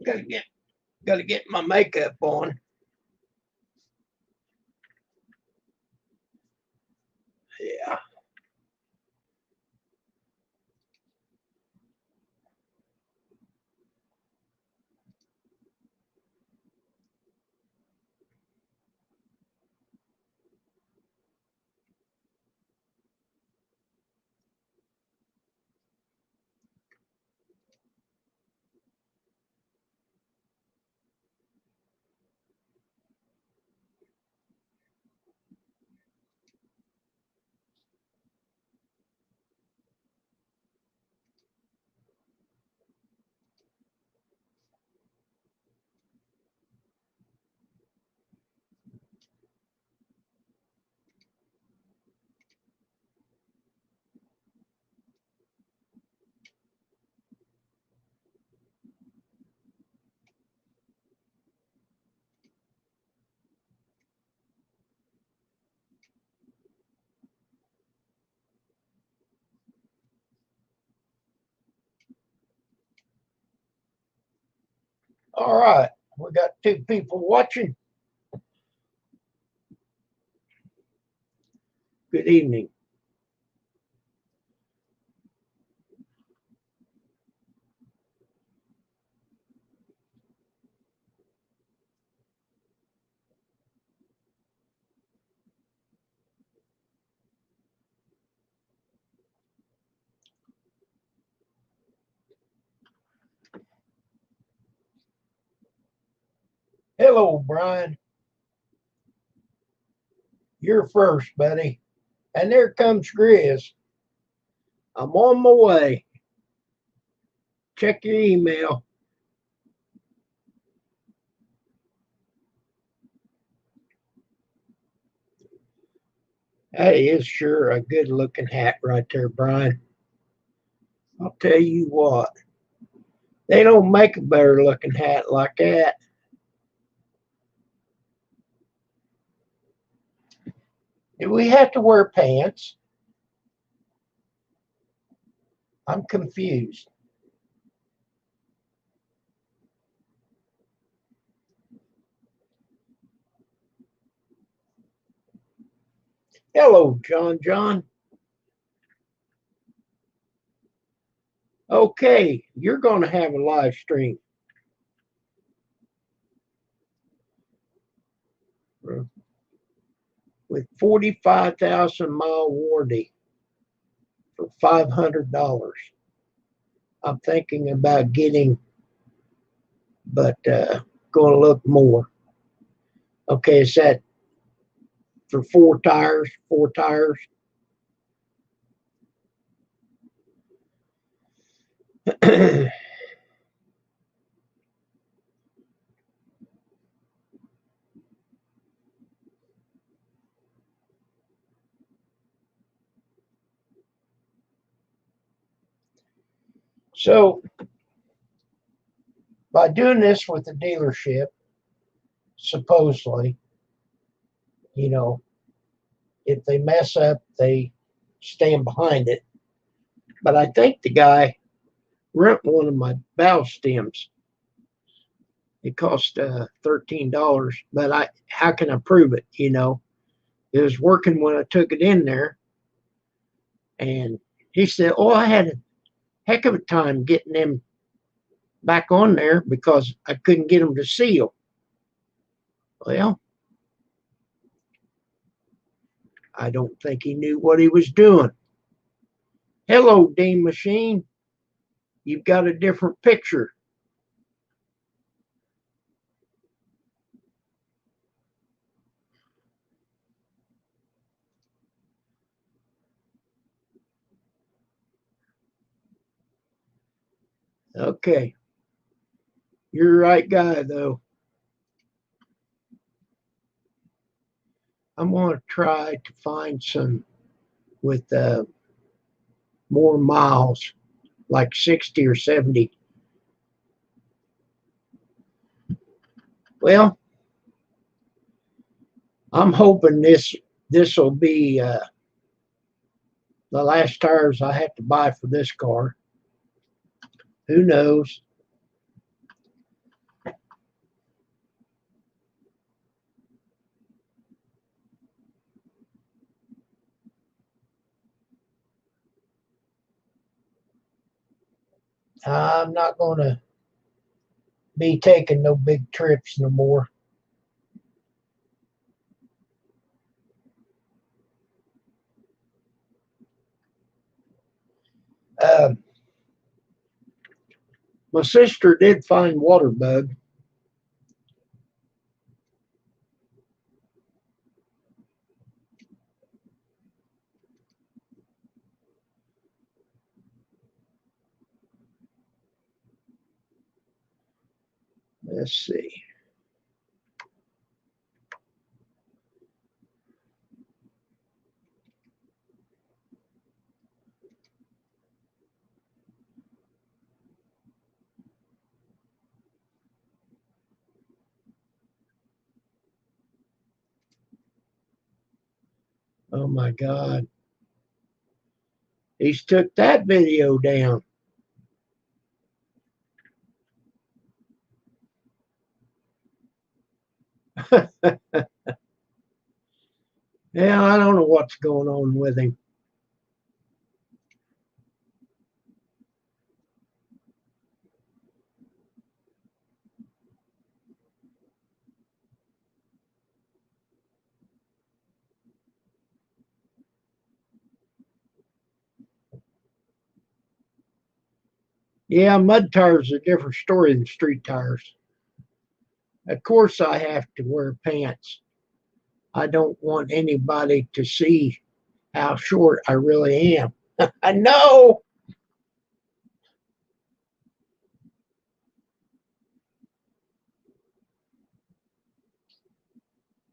Gotta get my makeup on. Yeah. All right. We got 2 people watching. Good evening. Hello, Brian. You're first, buddy. And there comes Grizz. I'm on my way. Check your email. That is sure a good looking hat right there, Brian. I'll tell you what, they don't make a better looking hat like that. Do we have to wear pants? I'm confused. Hello, John. Okay, you're going to have a live stream. With 45,000-mile warranty for $500. I'm thinking about getting, but going to look more. Okay, is that for 4 tires? 4 tires? So, by doing this with the dealership, supposedly, you know, if they mess up, they stand behind it. But I think the guy rent one of my valve stems. It cost $13, but how can I prove it? You know, it was working when I took it in there, and he said, "Oh, I had a heck of a time getting them back on there because I couldn't get them to seal." Well, I don't think he knew what he was doing. Hello, Dean Machine. You've got a different picture. Okay. You're the right guy, though. I'm going to try to find some with more miles, like 60 or 70. Well, I'm hoping this will be the last tires I have to buy for this car. Who knows? I'm not going to be taking no big trips no more. Uh, my sister did find water bug. Let's see. Oh my God. He's took that video down. Yeah, I don't know what's going on with him. Yeah, mud tires are a different story than street tires. Of course, I have to wear pants. I don't want anybody to see how short I really am. I know.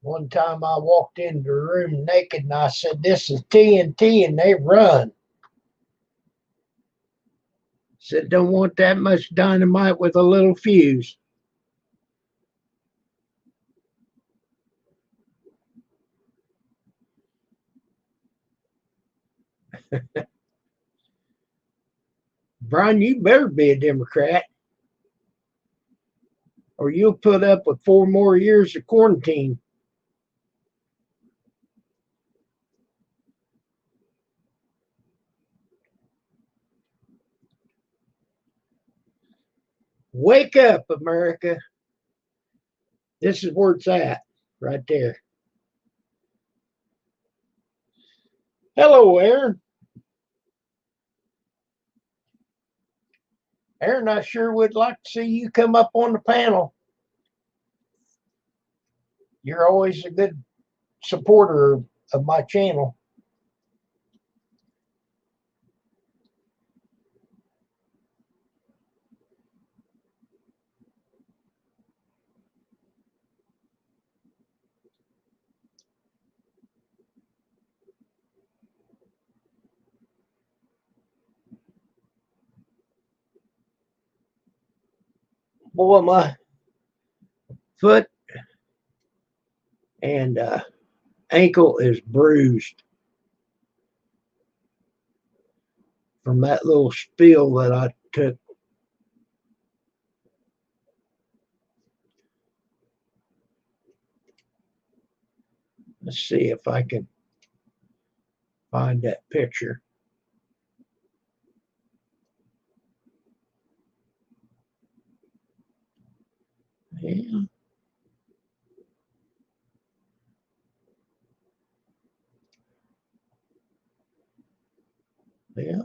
One time I walked into the room naked and I said, "This is TNT," and they run. Said, "Don't want that much dynamite with a little fuse." Brian, you better be a Democrat or you'll put up with 4 more years of quarantine. Wake up, America. This is where it's at, right there. Hello, Aaron. Aaron, I sure would like to see you come up on the panel. You're always a good supporter of my channel. Boy, my foot and ankle is bruised from that little spill that I took. Let's see if I can find that picture. Yeah, yeah.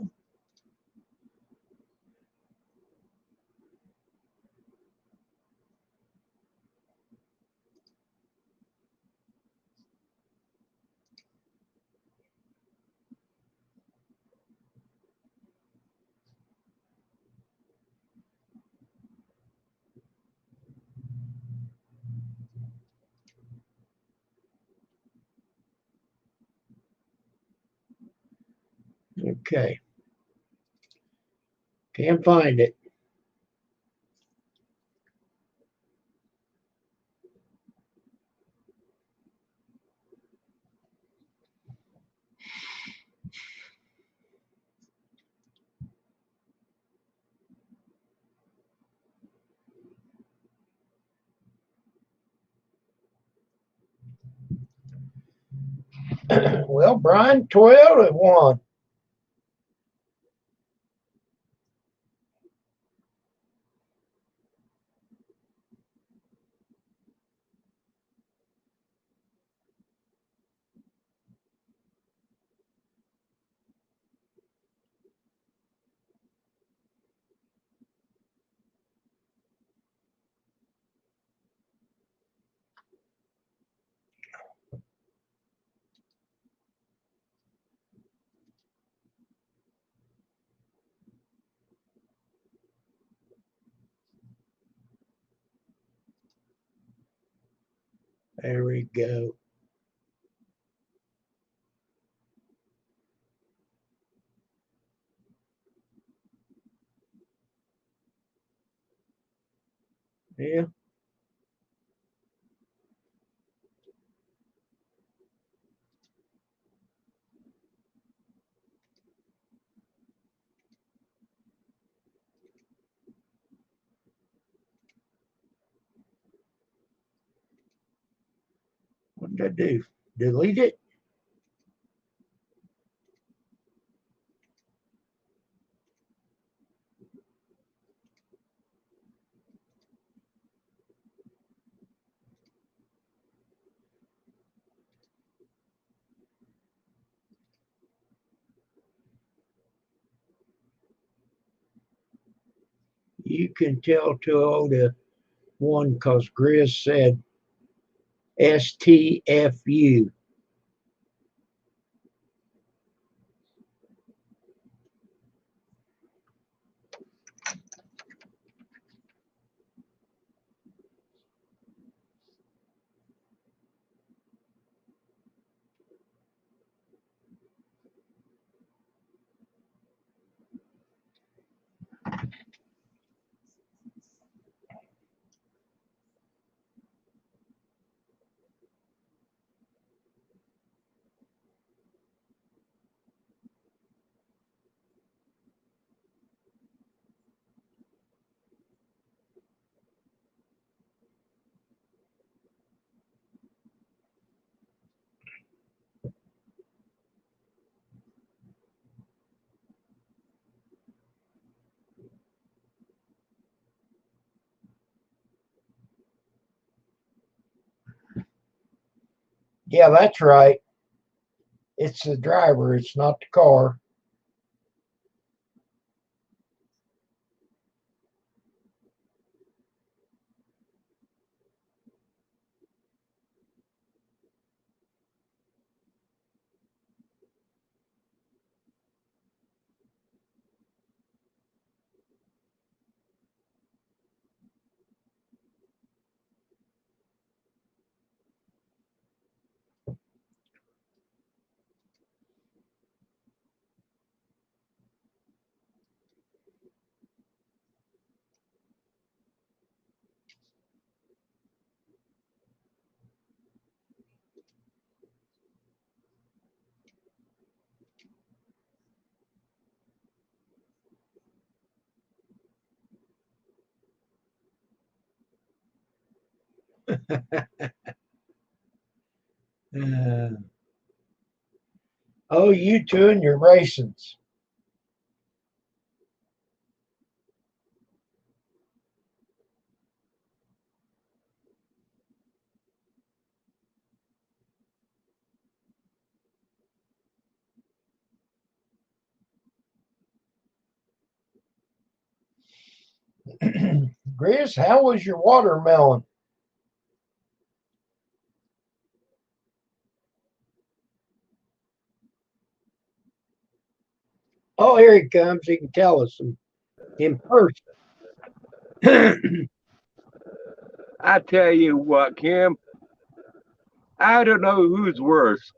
Okay, can't find it. Well, Brian, 12-1. There we go. Yeah. What did I do? Delete it? You can tell 201 because Grizz said STFU. Yeah, that's right. It's the driver, it's not the car. Uh, oh, you two and your racings. Grizz, how was your watermelon? Oh, here he comes. He can tell us in person. I tell you what, Kim, I don't know who's worse,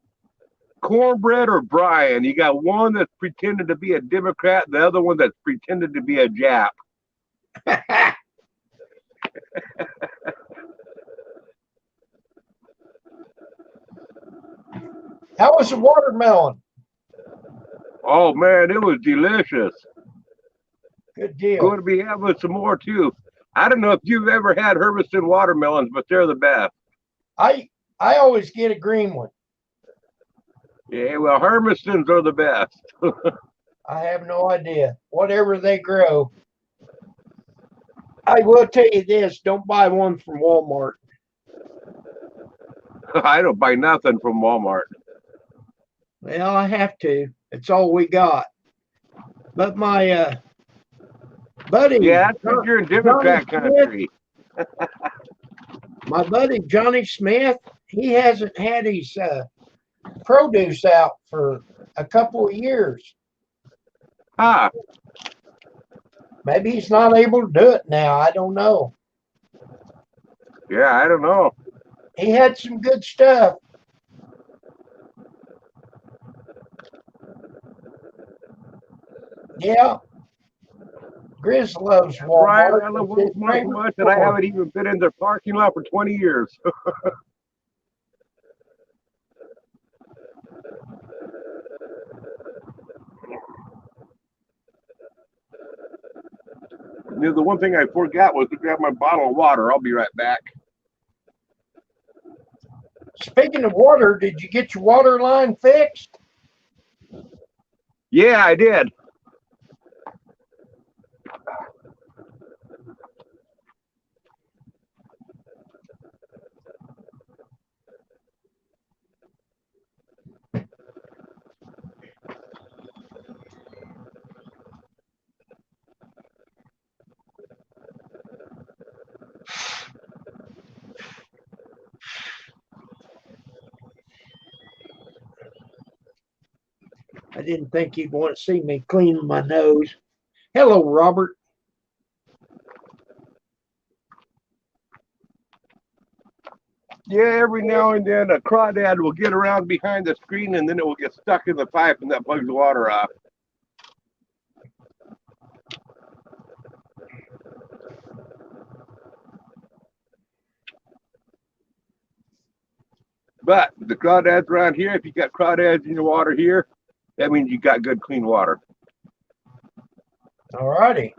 Cornbread or Brian. You got one that's pretending to be a Democrat, the other one that's pretending to be a Jap. How was the watermelon? Oh man, it was delicious. Good deal. Going to be having some more too. I don't know if you've ever had Hermiston watermelons, but they're the best. I I always get a green one. Yeah, well, Hermistons are the best. I have no idea. Whatever they grow. I will tell you this, don't buy one from Walmart. I don't buy nothing from Walmart. Well, I have to. It's all we got. But my buddy Yeah, that's because you're in Johnny Democrat Smith, country. my buddy Johnny Smith, he hasn't had his produce out for a couple of years. Ah, Maybe he's not able to do it now. I don't know. yeah, I don't know. He had some good stuff. Yeah, Grizz loves Brian, Walmart. I love It's his Walmart so favorite much that I store. haven't even been in their parking lot for 20 years. The one thing I forgot was to grab my bottle of water. I'll be right back. Speaking of water, did you get your water line fixed? Yeah, I did. I didn't think you'd want to see me cleaning my nose. Hello, Robert. Yeah, every now and then a crawdad will get around behind the screen and then it will get stuck in the pipe and that bugs the water off. But the crawdads around here, if you got crawdads in your water here, that means you got good clean water. All righty.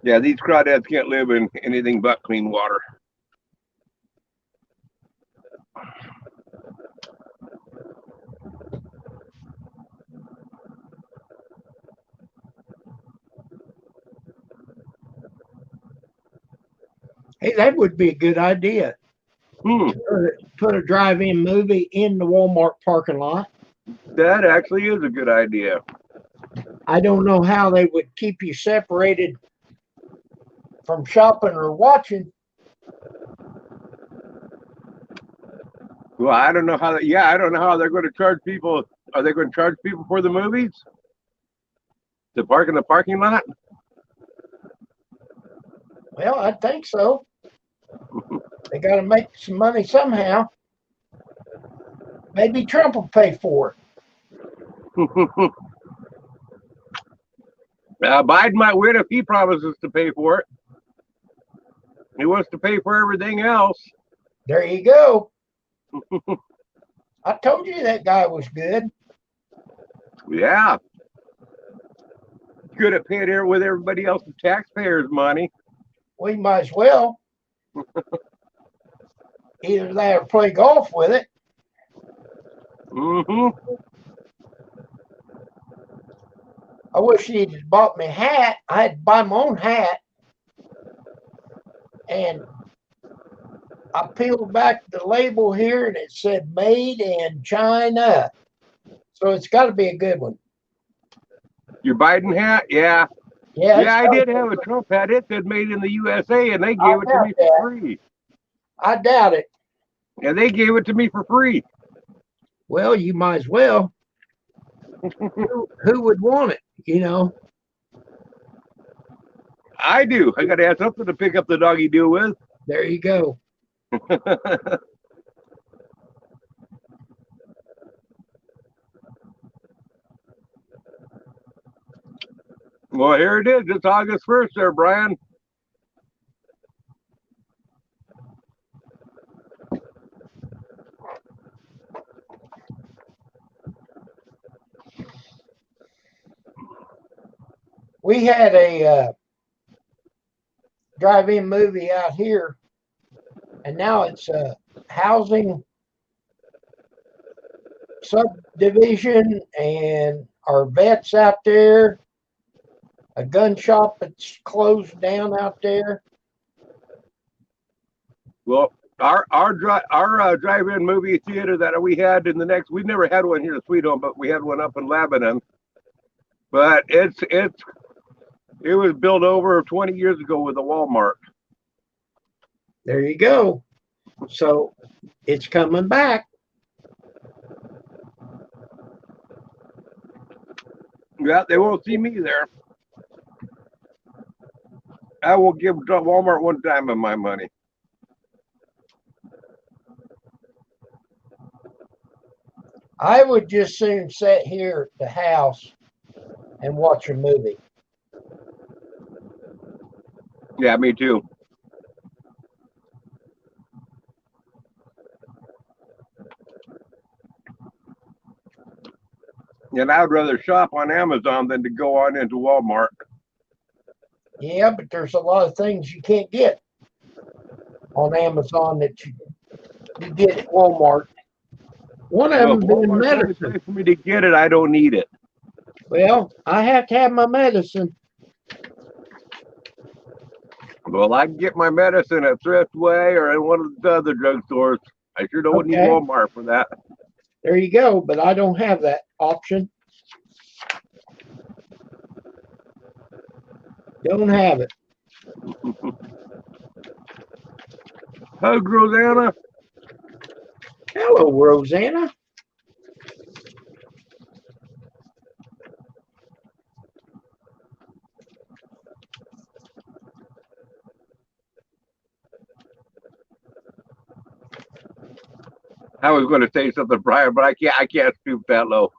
Yeah, these crawdads can't live in anything but clean water. Hey, that would be a good idea. Hmm, Put a drive-in movie in the Walmart parking lot. that actually is a good idea. I don't know how they would keep you separated from shopping or watching. Well, I don't know how. I don't know how they're going to charge people. Are they going to charge people for the movies to park in the parking lot? Well, I think so. They got to make some money somehow. Maybe Trump will pay for it. Biden might win if he promises to pay for it. He wants to pay for everything else. There you go. I told you that guy was good. Yeah. Good at paying it with everybody else's taxpayers' money. We might as well. Either that or play golf with it. Mm-hmm. I wish he'd bought me a hat. I had to buy my own hat. And I peeled back the label here and it said made in China. So it's got to be a good one. Your Biden hat? Yeah. Yeah, Yeah, I did have a Trump hat. It said made in the USA, and they gave it to me for free. I doubt it. And they gave it to me for free. Well, you might as well. Who would want it, you know? I do. I got to have something to pick up the doggy do with. There you go. Well, here it is. It's August 1st there, Brian. We had a drive-in movie out here, and now it's a housing subdivision, and our vets out there, a gun shop that's closed down out there. Well, our drive-in movie theater that we had in the next, we never had one here in Sweet Home, but we had one up in Lebanon. But it was built over 20 years ago with a Walmart. There you go. So it's coming back. Yeah, they won't see me there. I will give Walmart one dime of my money. I would just soon sit here at the house and watch a movie. Yeah, me too. And I would rather shop on Amazon than to go on into Walmart. Yeah, but there's a lot of things you can't get on Amazon that you get at Walmart. One of Well, them if being Walmart's the only medicine. place for me to get it, I don't need it. Well, I have to have my medicine. Well, I can get my medicine at Thriftway or in one of the other drugstores. I sure don't need Okay, Walmart for that. there you go. But I don't have that option. Don't have it. Hug Rosanna. Hello, Rosanna. I was going to say something, Brian, but I can't stoop that low.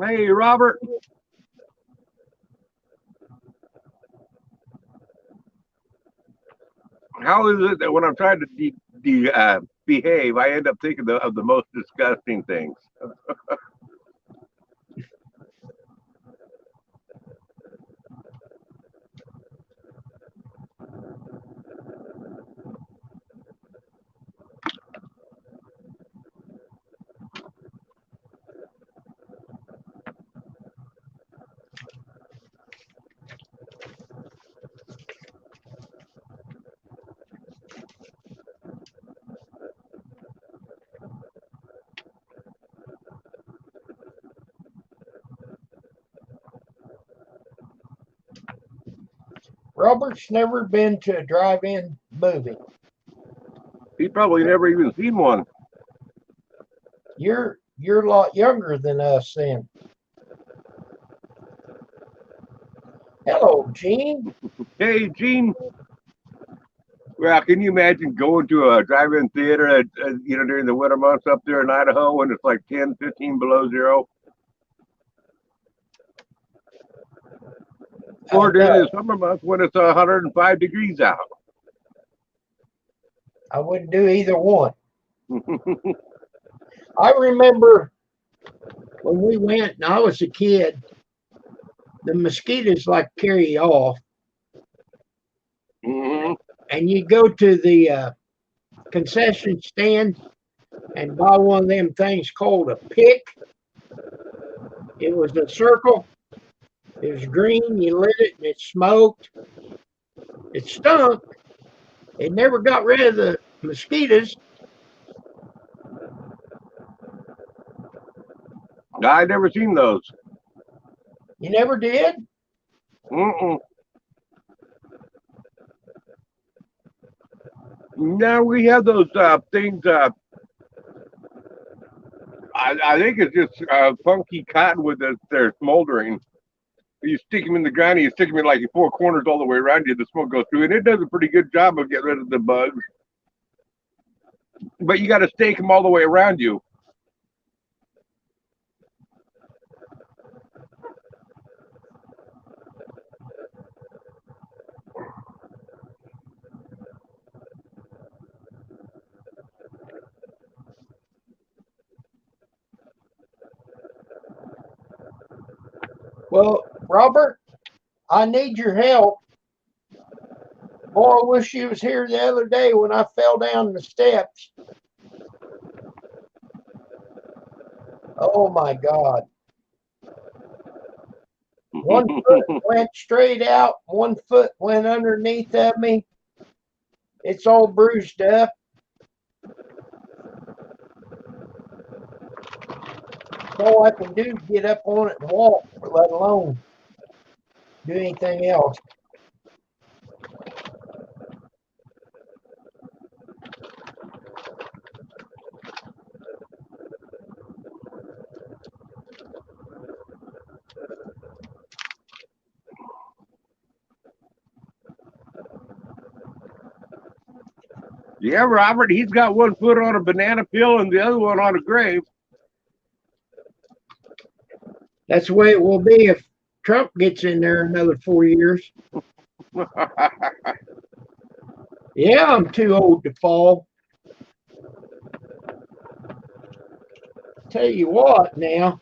Hey, Robert. How is it that when I'm trying to behave, I end up thinking of the most disgusting things? Robert's never been to a drive-in movie. He probably never even seen one. You're a lot younger than us then. Hello, Gene. Hey, Gene. Well, can you imagine going to a drive-in theater during the winter months up there in Idaho when it's like 10, 15 below zero? Or during the summer months when it's 105 degrees out? I wouldn't do either one. I remember when we went and I was a kid, the mosquitoes like carry you off. Mm-hmm. And you go to the concession stand and buy one of them things called a pick. It was a circle. It was green. You lit it and it smoked. It stunk. It never got rid of the mosquitoes. I never seen those. You never did? Mm-mm. Now we have those things. I think it's just funky cottonwood that they're smoldering. You stick them in the ground, and you stick them in like four corners all the way around you. The smoke goes through, and it does a pretty good job of getting rid of the bugs. But you got to stake them all the way around you. Well, Robert, I need your help. Boy, I wish you was here the other day when I fell down the steps. Oh my God. One foot went straight out, one foot went underneath of me. It's all bruised up. all I can do is get up on it and walk, let alone do anything else. Yeah, Robert, he's got one foot on a banana peel and the other one on a grave. That's the way it will be if Trump gets in there another 4 years. Yeah, I'm too old to fall. Tell you what now.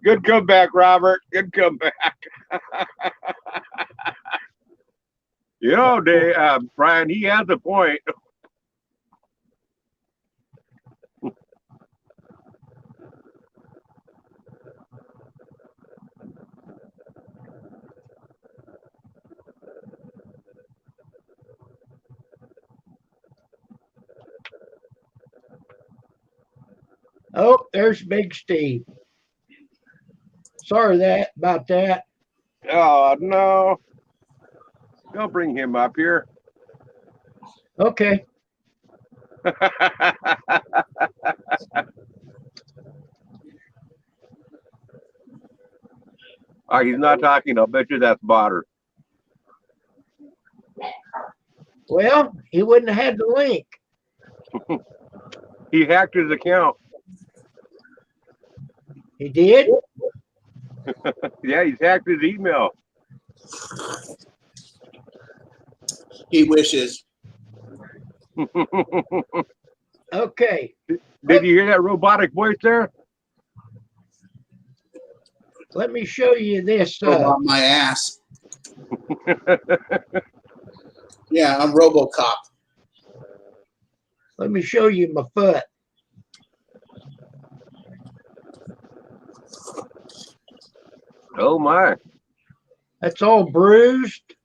Good comeback, Robert. Good comeback. Brian, he has a point. Oh, there's Big Steve. Sorry about that. Oh, no. Don't bring him up here. Okay. Oh, he's not talking. I'll bet you that's Botter. Well, he wouldn't have had the link. He hacked his account. He did? Yeah, he's hacked his email. He wishes. Okay. Did you hear that robotic voice there? Let me show you this. On my ass. Yeah, I'm RoboCop. Let me show you my foot. Oh, my. That's all bruised.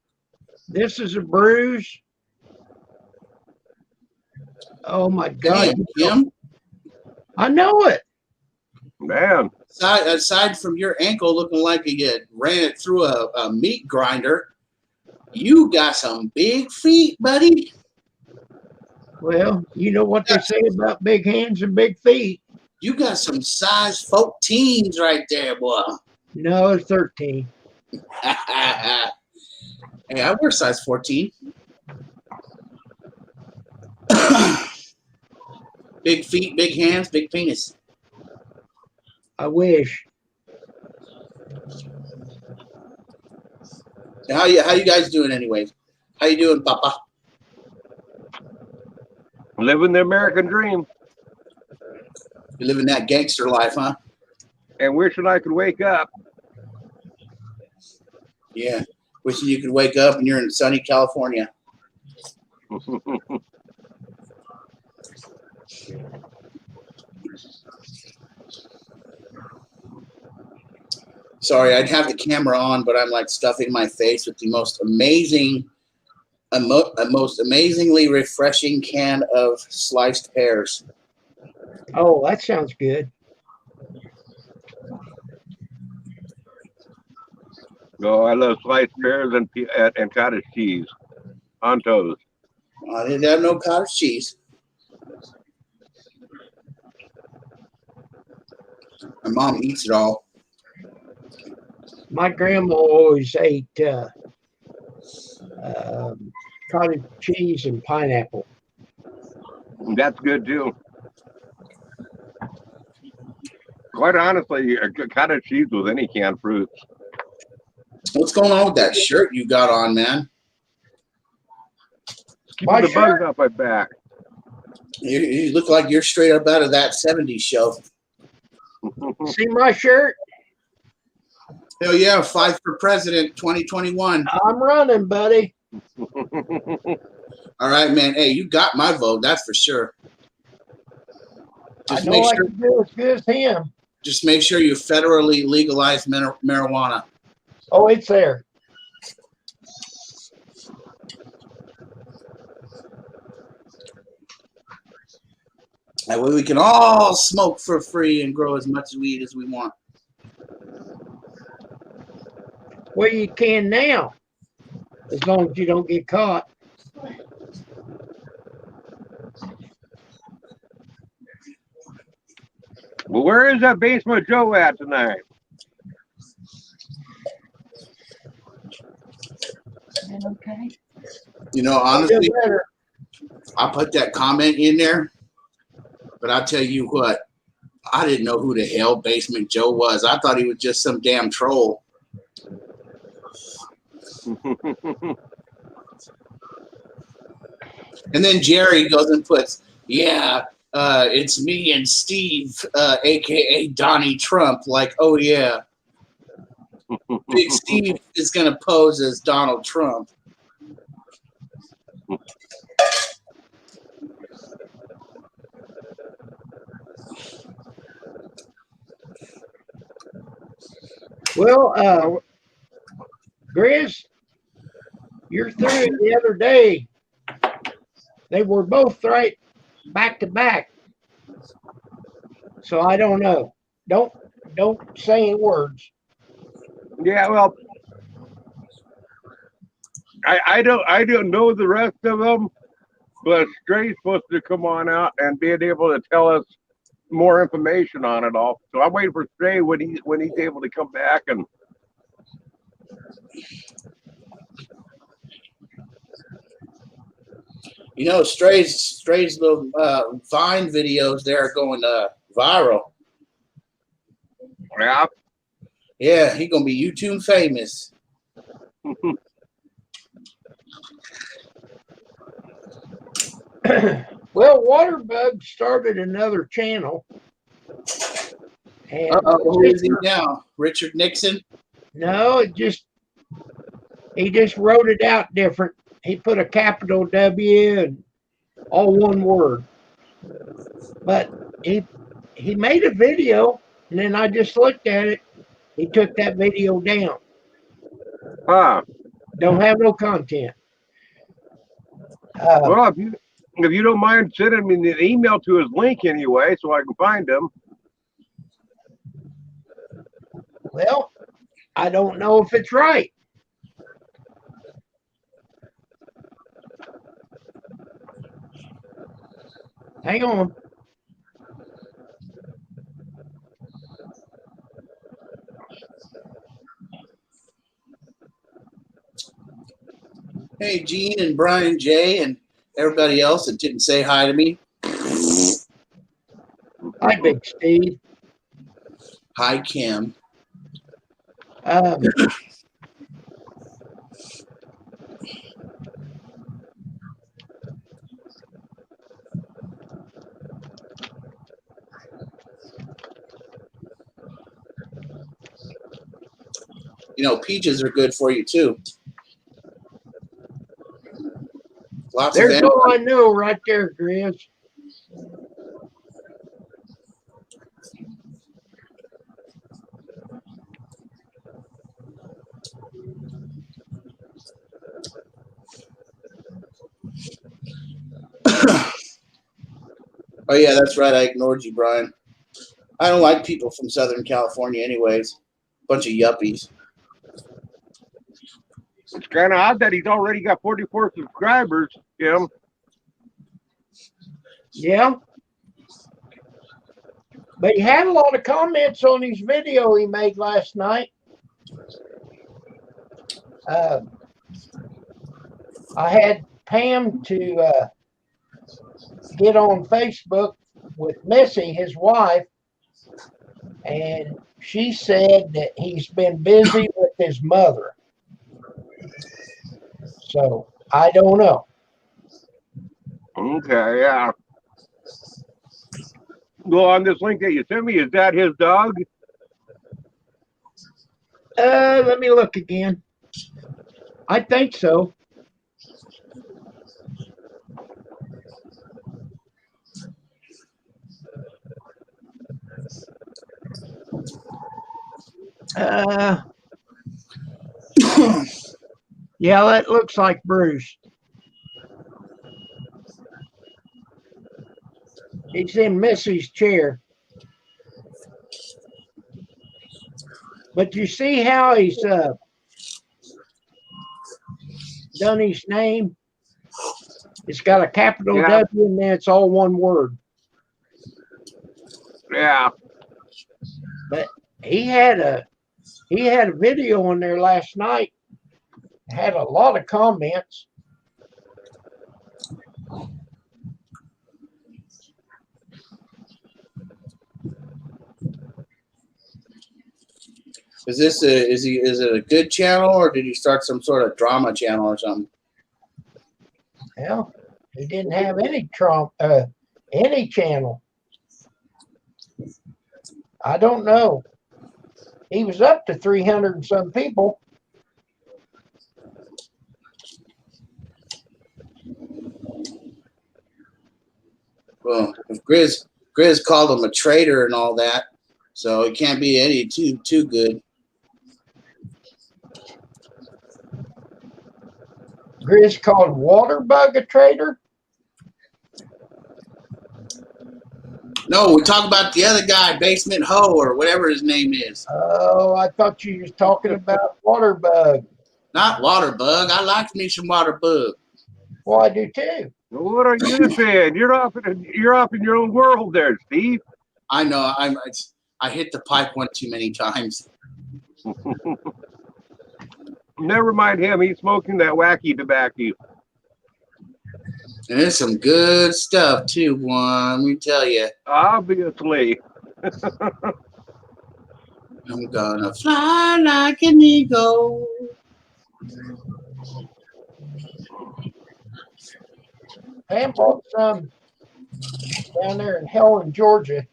This is a bruise. Oh my God. Damn, Kim. I know it. Man. Aside from your ankle looking like you ran it through a meat grinder, you got some big feet, buddy. Well, you know what they say about big hands and big feet. You got some size 14s right there, boy. No, 13. Hey, I wear size 14. Big feet, big hands, big penis. I wish. How you guys doing anyways? How you doing, Papa? Living the American dream. You living that gangster life, huh? And wishing I could wake up. Yeah. Wishing you could wake up and you're in sunny California. Sorry, I'd have the camera on, but I'm like stuffing my face with the most amazingly refreshing can of sliced pears. Oh, that sounds good. Oh, I love sliced pears and cottage cheese on toast. I didn't have no cottage cheese. My mom eats it all. My grandma always ate cottage cheese and pineapple. That's good too. Quite honestly, cottage cheese with any canned fruits. What's going on with that shirt you got on, man? Keeping My the shirt? bugs off my back. You look like you're straight up out of that 70s show. See my shirt? Hell yeah, Fight for President 2021. I'm running, buddy. All right, man. Hey, you got my vote, that's for sure. I know I can do as good as him. Just make sure you federally legalize marijuana. Oh, it's there. That way we can all smoke for free and grow as much weed as we want. Well, you can now, as long as you don't get caught. Well, where is that Basement Joe at tonight? Okay. You know, honestly, Feel better. I put that comment in there, but I'll tell you what, I didn't know who the hell Basement Joe was. I thought he was just some damn troll. And then Jerry goes and puts, yeah, it's me and Steve, a.k.a. Donnie Trump. Like, oh, yeah. Big Steve is going to pose as Donald Trump. Well, Grizz, you're through it the other day. They were both right back to back. So I don't know. Don't say any words. Yeah, well, I don't know the rest of them, but Stray's supposed to come on out and being able to tell us more information on it all. So I'm waiting for Stray when he's able to come back and. You know, Stray's little Vine videos there are going viral. Yeah. Yeah, he gonna be YouTube famous. Well, Waterbug started another channel. And Who is he now? Richard Nixon? no, he just wrote it out different. He put a capital W and all one word. But he made a video, and then I just looked at it. He took that video down. Huh. Don't have no content. Well, if you don't mind sending me the email to his link anyway, so I can find him. Well, I don't know if it's right. Hang on. Hey, Gene and Brian J. and everybody else that didn't say hi to me. Hi, Big Steve. Hi, Kim. You know, peaches are good for you too. Lots There's of all I know right there, Grizz. Oh yeah, that's right. I ignored you, Brian. I don't like people from Southern California, anyways. Bunch of yuppies. It's kind of odd that he's already got 44 subscribers, Jim. Yeah. But he had a lot of comments on his video he made last night. I had Pam to get on Facebook with Missy, his wife, and she said that he's been busy with his mother. So I don't know. Okay, yeah. Well, on this link that you sent me, is that his dog? Let me look again. I think so. Yeah, that looks like Bruce. He's in Missy's chair. But you see how he's done his name? It's got a capital Yeah. W and then it's all one word. Yeah. But he had a video on there last night. Had a lot of comments. Is it a good channel, or did you start some sort of drama channel or something? Well, he didn't have any any channel. I don't know. He was up to 300 and some people. Well, if Grizz called him a traitor and all that, so it can't be any too good. Grizz called Waterbug a traitor. No, we talk about the other guy, Basement Ho, or whatever his name is. Oh, I thought you was talking about Waterbug. Not Waterbug. I like me some Waterbug. Well, I do too. What are you saying? You're off in your own world there, Steve. I know. I hit the pipe one too many times. Never mind him. He's smoking that wacky tobacco. And it's some good stuff too, one. Let me tell you. Obviously. I'm gonna fly like an eagle. Pam bought some down there in Helen, Georgia.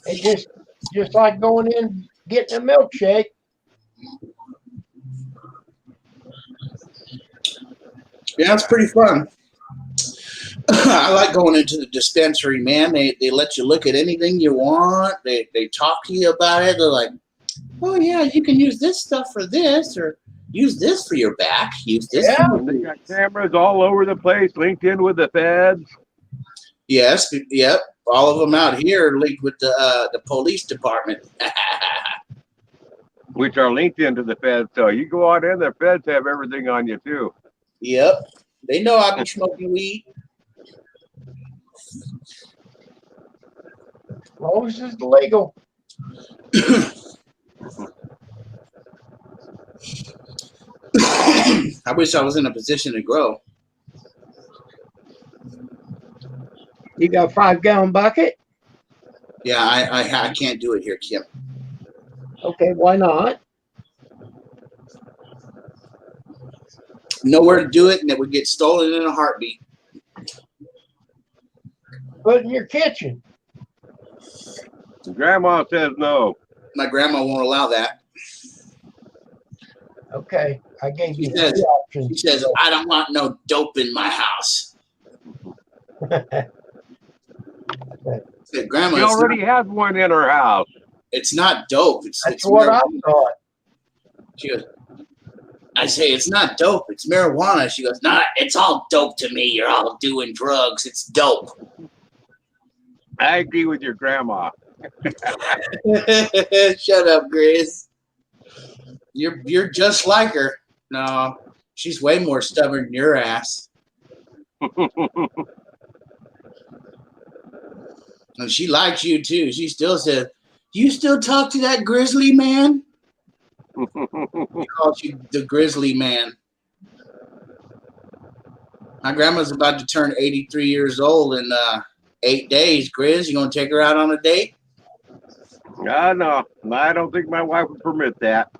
It just like going in getting a milkshake. Yeah, it's pretty fun. I like going into the dispensary, man. They let you look at anything you want. They talk to you about it. They're like, oh yeah, you can use this stuff for this, or use this for your back. Use this. Yeah. For They got cameras all over the place, linked in with the feds. Yes, yep. All of them out here are linked with the police department. Which are linked into the feds. So you go on in, the feds have everything on you too. Yep. They know I've been smoking weed. As long as it's legal. I wish I was in a position to grow. You got a 5-gallon bucket? Yeah, I can't do it here, Kim. Okay, why not? Nowhere to do it, and it would get stolen in a heartbeat. Put in your kitchen. Grandma says no. My grandma won't allow that. Okay, I gave you She says- three options. She says, I don't want no dope in my house. I said, Grandma, She already has one in her house. it's not dope. It's That's what I marijuana. thought. She goes, I say, it's not dope. It's marijuana. She goes, nah, it's all dope to me. You're all doing drugs. It's dope. I agree with your grandma. Shut up, Grizz. You're just like her. No, she's way more stubborn than your ass. And she likes you too. She still says, you still talk to that grizzly man? She calls you the grizzly man. My grandma's about to turn 83 years old in 8 days. Grizz, you gonna take her out on a date? No, I don't think my wife would permit that.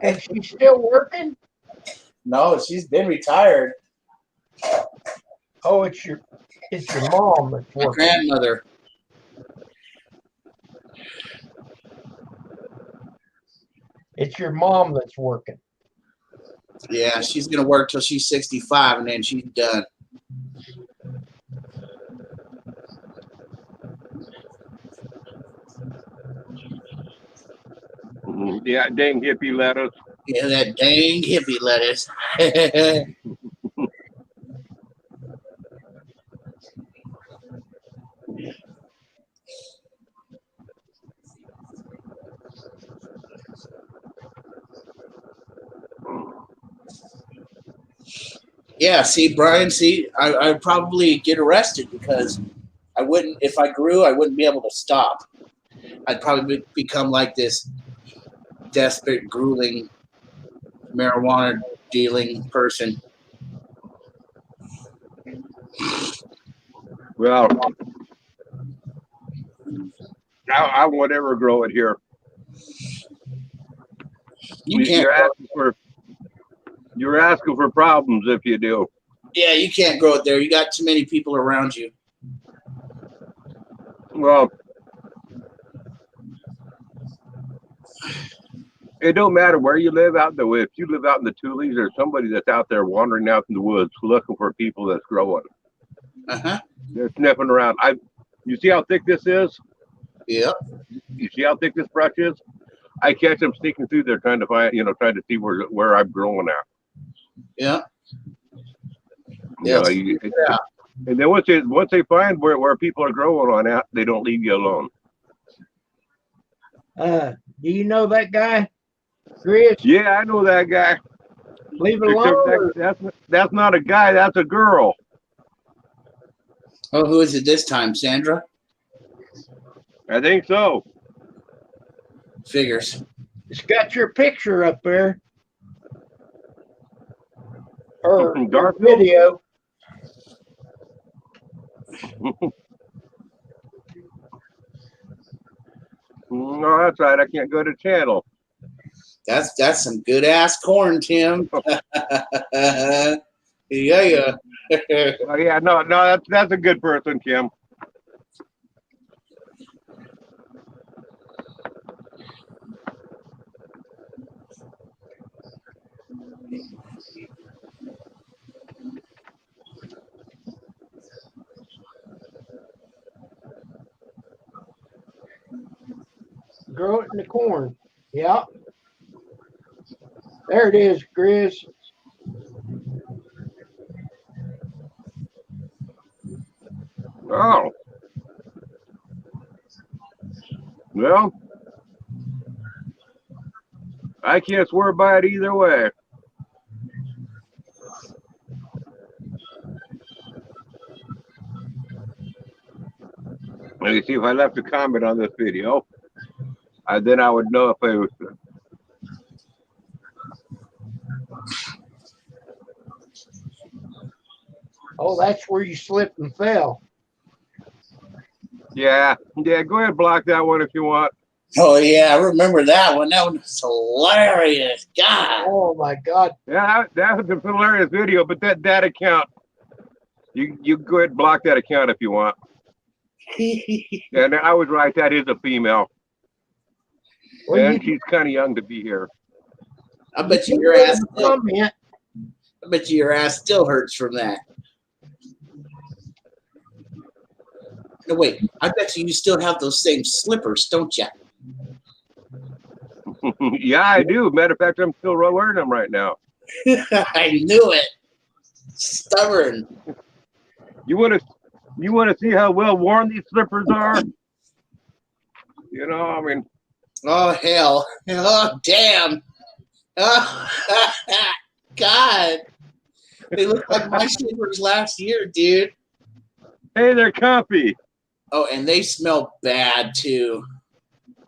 And she's still working? No, she's been retired. Oh, it's your mom that's My working. grandmother. It's your mom that's working. Yeah, she's gonna work till she's 65, and then she's done. Yeah, dang hippie lettuce. Yeah, that dang hippie lettuce. Yeah, see, Brian, I'd probably get arrested because I wouldn't, if I grew, I wouldn't be able to stop. I'd probably become like this desperate, grueling, marijuana dealing person. Well, I won't ever grow it here. You can't. You're asking for problems if you do. Yeah, you can't grow it there. You got too many people around you. Well, it don't matter where you live out in the woods. If you live out in the Tules, there's somebody that's out there wandering out in the woods looking for people that's growing. Uh-huh. They're sniffing around. You see how thick this is? Yep. You see how thick this brush is? I catch them sneaking through there trying to find, trying to see where I'm growing at. Yeah. Yeah. Yeah. And then once they find where people are growing on at, they don't leave you alone. Do you know that guy, Chris? Yeah, I know that guy. Leave it alone. That's not a guy. That's a girl. Oh, who is it this time, Sandra? I think so. Figures. It's got your picture up there. Or Garfield? video. No, that's right. I can't go to channel. That's some good ass corn, Tim. Yeah. Oh, yeah, no, that's a good person, Kim. Grow it in the corn. Yeah. There it is, Chris. Oh. Well, I can't swear by it either way. Let me see if I left a comment on this video. Then I would know if it was. Oh, that's where you slipped and fell. Yeah, go ahead and block that one if you want. Oh yeah, I remember that one. That one was hilarious. God. Oh my God. Yeah, that was a hilarious video, but that account, you go ahead and block that account if you want. And I was right, that is a female. Well, And she's kind of young to be here. I bet you your ass still, I bet you your ass still hurts from that. No, wait, I bet you still have those same slippers, don't you? Yeah, I do. Matter of fact, I'm still wearing them right now. I knew it. Stubborn. You want to see how well worn these slippers are? I mean. Oh hell! Oh damn! Oh God! They look like my slippers last year, dude. Hey, they're comfy. Oh, and they smell bad too.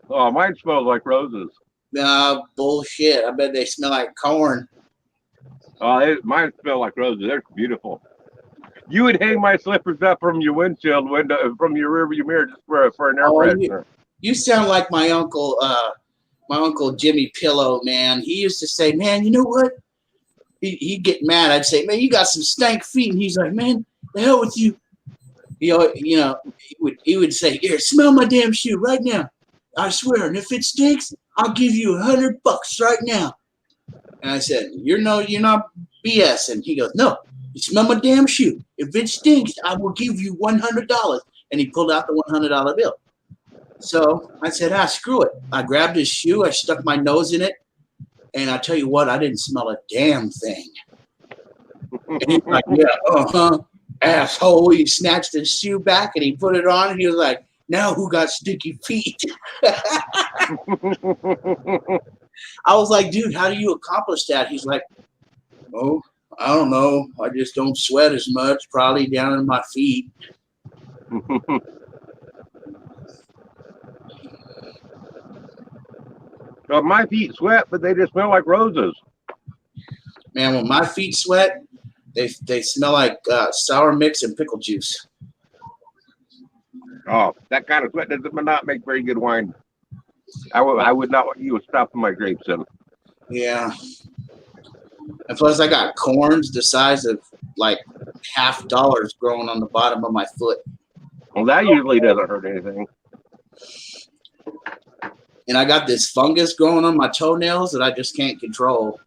Oh, mine smells like roses. No bullshit. I bet they smell like corn. Oh, mine smell like roses. They're beautiful. You would hang my slippers up from your windshield window, from your rearview mirror, just for an air freshener. You sound like my uncle Jimmy Pillow, man. He used to say, man, you know what? He'd get mad. I'd say, man, you got some stank feet. And he's like, man, the hell with you. He would say, here, smell my damn shoe right now. I swear. And if it stinks, I'll give you $100 right now. And I said, you're not BS. And he goes, no, you smell my damn shoe. If it stinks, I will give you $100. And he pulled out the $100 bill. So I said, screw it. I grabbed his shoe. I stuck my nose in it. And I tell you what, I didn't smell a damn thing. And he's like, yeah, asshole. He snatched his shoe back and he put it on. And he was like, now who got sticky feet? I was like, dude, how do you accomplish that? He's like, oh, I don't know. I just don't sweat as much, probably down in my feet. Well, my feet sweat, but they just smell like roses. Man, when my feet sweat, they smell like sour mix and pickle juice. Oh, that kind of sweat does not make very good wine. I would not want you to stop my grapes in. Yeah. And plus, I got corns the size of like $half growing on the bottom of my foot. Well, that usually doesn't hurt anything. And I got this fungus growing on my toenails that I just can't control.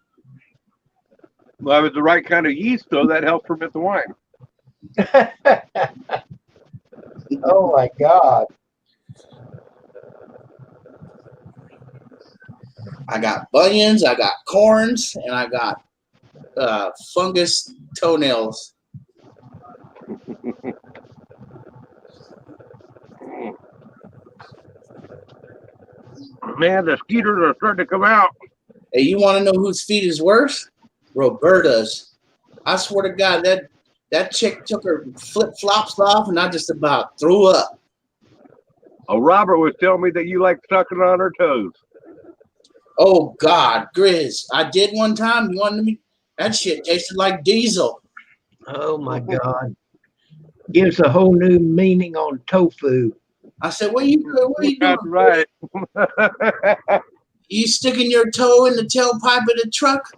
Well, if it's the right kind of yeast, though, that helps ferment the wine. Oh my God. I got bunions, I got corns, and I got fungus toenails. Man, the skeeters are starting to come out. Hey, you want to know whose feet is worse? Roberta's. I swear to God, that chick took her flip-flops off, and I just about threw up. Oh, Robert was telling me that you like sucking on her toes. Oh, God, Grizz. I did one time. You wanted me? That shit tasted like diesel. Oh my God. Gives a whole new meaning on tofu. I said, what are you doing? That's right. You sticking your toe in the tailpipe of the truck?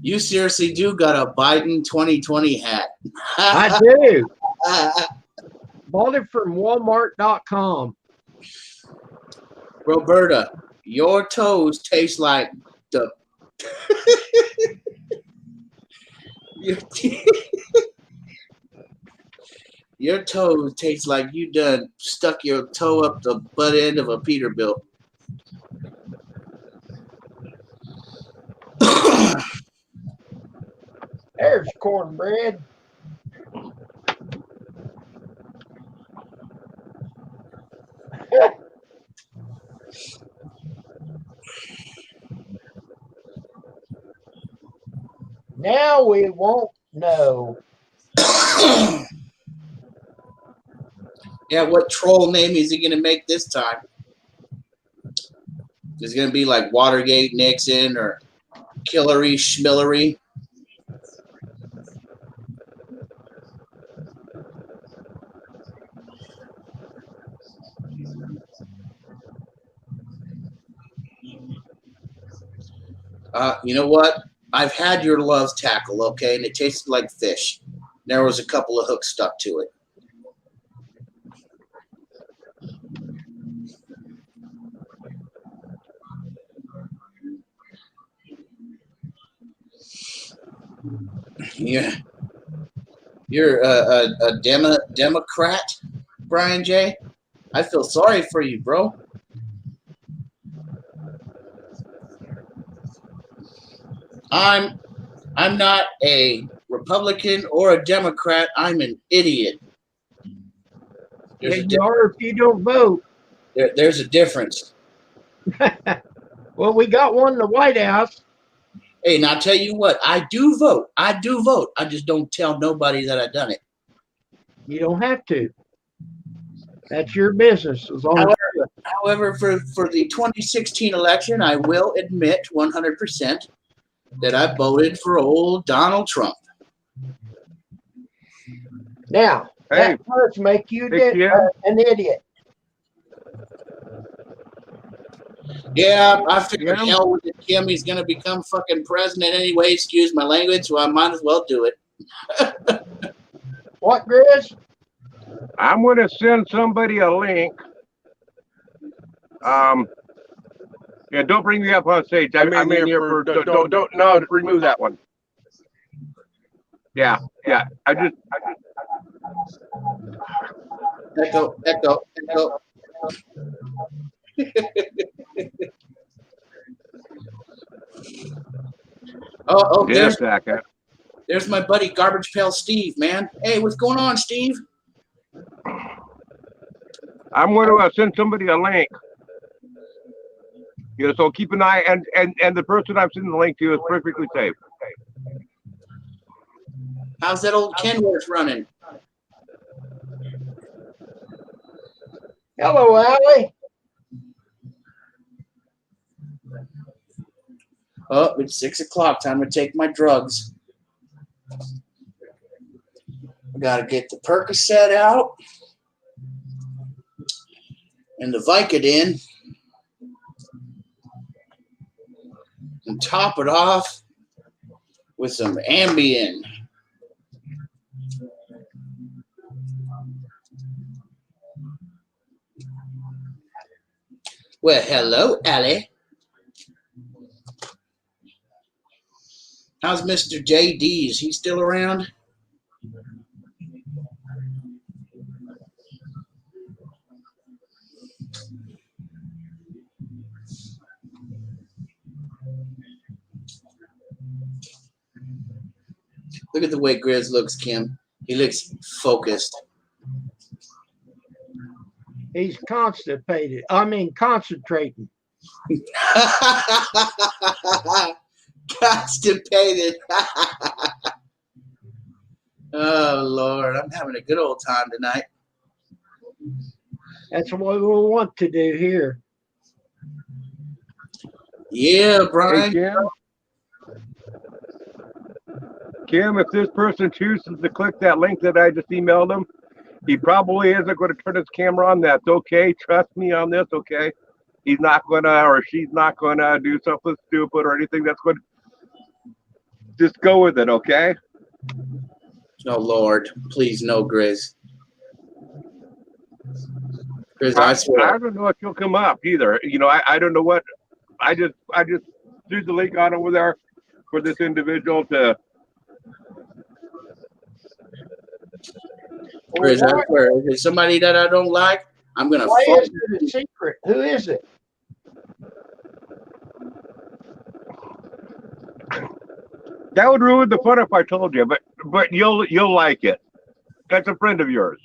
You seriously do got a Biden 2020 hat. I do. Bought it from Walmart.com. Roberta, your toes taste like the... Your toes taste like you done stuck your toe up the butt end of a Peterbilt. There's cornbread. Now we won't know. Yeah, what troll name is he going to make this time? Is it going to be like Watergate Nixon or Hillary Schmillery? You know what? I've had your love tackle, okay, and it tasted like fish. There was a couple of hooks stuck to it. Yeah, you're a Democrat, Brian J. I feel sorry for you, bro. I'm not a Republican or a Democrat. I'm an idiot. Yeah, you are if you don't vote. There's a difference. Well, we got one in the White House. Hey, now I'll tell you what, I do vote. I just don't tell nobody that I've done it. You don't have to. That's your business. As long as However, for the 2016 election, I will admit 100% that I voted for old Donald Trump. now, Hey. that does make you Hey, yeah. an idiot. Yeah, I figured Kim? hell with it, Kim. He's gonna become fucking president anyway. Excuse my language, so I might as well do it. What, Grizz? I'm going to send somebody a link. Yeah, don't bring me up on stage. I'm in here for don't no, remove that one. Yeah. I just Echo. Oh, yeah, second. there's my buddy Garbage Pail Steve, man. Hey, what's going on, Steve? I'm going to send somebody a link. So keep an eye, and the person I'm sending the link to is perfectly safe. How's that old Kenworth running? Hello, Allie. Oh, it's 6 o'clock. Time to take my drugs. I gotta get the Percocet out and the Vicodin and top it off with some Ambien. Well, hello, Allie. How's Mr. JD? Is he still around? Look at the way Grizz looks, Kim. He looks focused. He's constipated. Concentrating. Constipated. Oh, Lord. I'm having a good old time tonight. That's what we want to do here. Yeah, Brian. Hey, Kim, if this person chooses to click that link that I just emailed him, he probably isn't going to turn his camera on. That's okay. Trust me on this, okay? He's not going to, or she's not going to do something stupid or anything that's going to. Just go with it, okay? Oh, Lord. Please, no, Grizz. Grizz, I swear. I don't know if you'll come up either. I don't know what. I just threw the link on over there for this individual to. Grizz, I swear. If it's somebody that I don't like, I'm going to Why fuck is it a secret? Who is it? That would ruin the fun if I told you, but you'll like it. That's a friend of yours.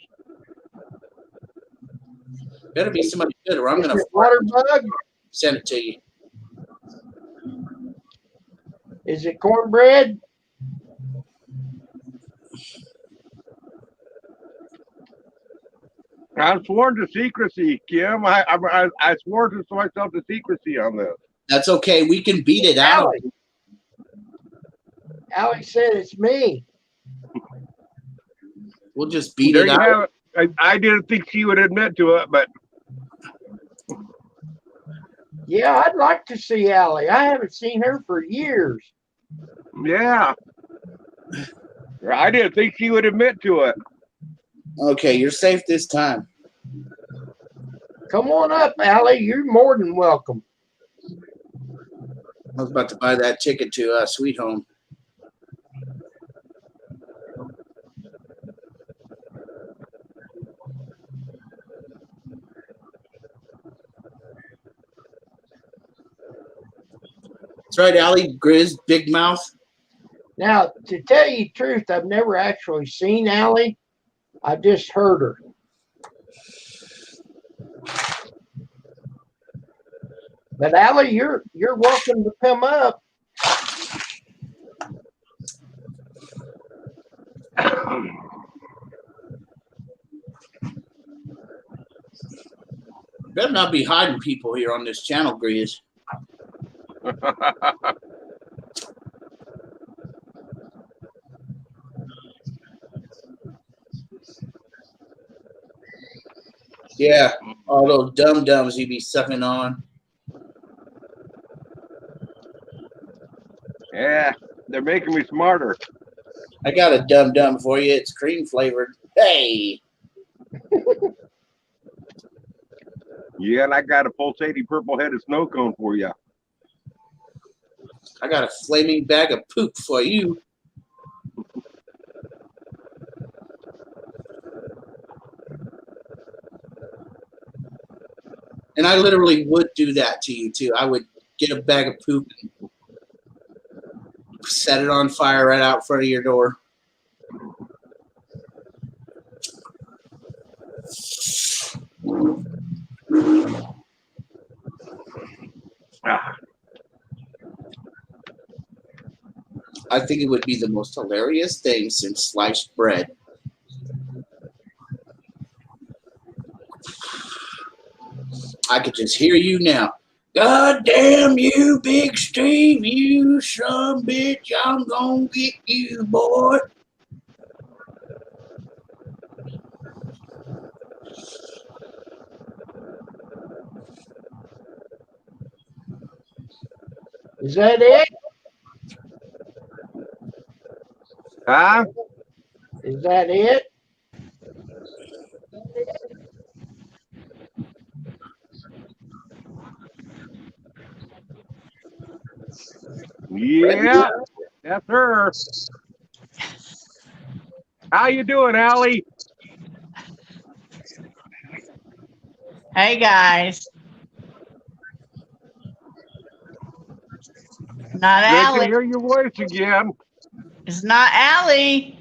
Better be somebody good, or I'm Is going to it Waterbug? send it to you. Is it Cornbread? I'm sworn to secrecy, Kim. I swore to myself to secrecy on this. That's okay. We can beat it out. Allie. Allie said it's me. We'll just beat There it you have out. it. I didn't think she would admit to it, but Yeah, I'd like to see Allie. I haven't seen her for years. yeah. I didn't think she would admit to it. Okay, you're safe this time. Come on up, Allie. You're more than welcome. I was about to buy that ticket to Sweet Home. That's right, Allie. Grizz, big mouth. Now, to tell you the truth, I've never actually seen Allie. I just heard her. But Allie, you're welcome to come up. Better not be hiding people here on this channel, Grizz. Yeah, all those dum-dums you be sucking on. making me smarter. I got a dum-dum for you. It's cream flavored. Hey. Yeah, and I got a pulsating purple-headed snow cone for you. I got a flaming bag of poop for you. And I literally would do that to you, too. I would get a bag of poop and set it on fire right out front of your door. Ah, I think it would be the most hilarious thing since sliced bread. I could just hear you now. God damn you, Big Steve, you son bitch. I'm gonna get you, boy. Is that it? huh? Is that it? Yeah, that's her. How you doing, Allie? Hey, guys. Not Good to Allie. hear your voice again. It's not Allie.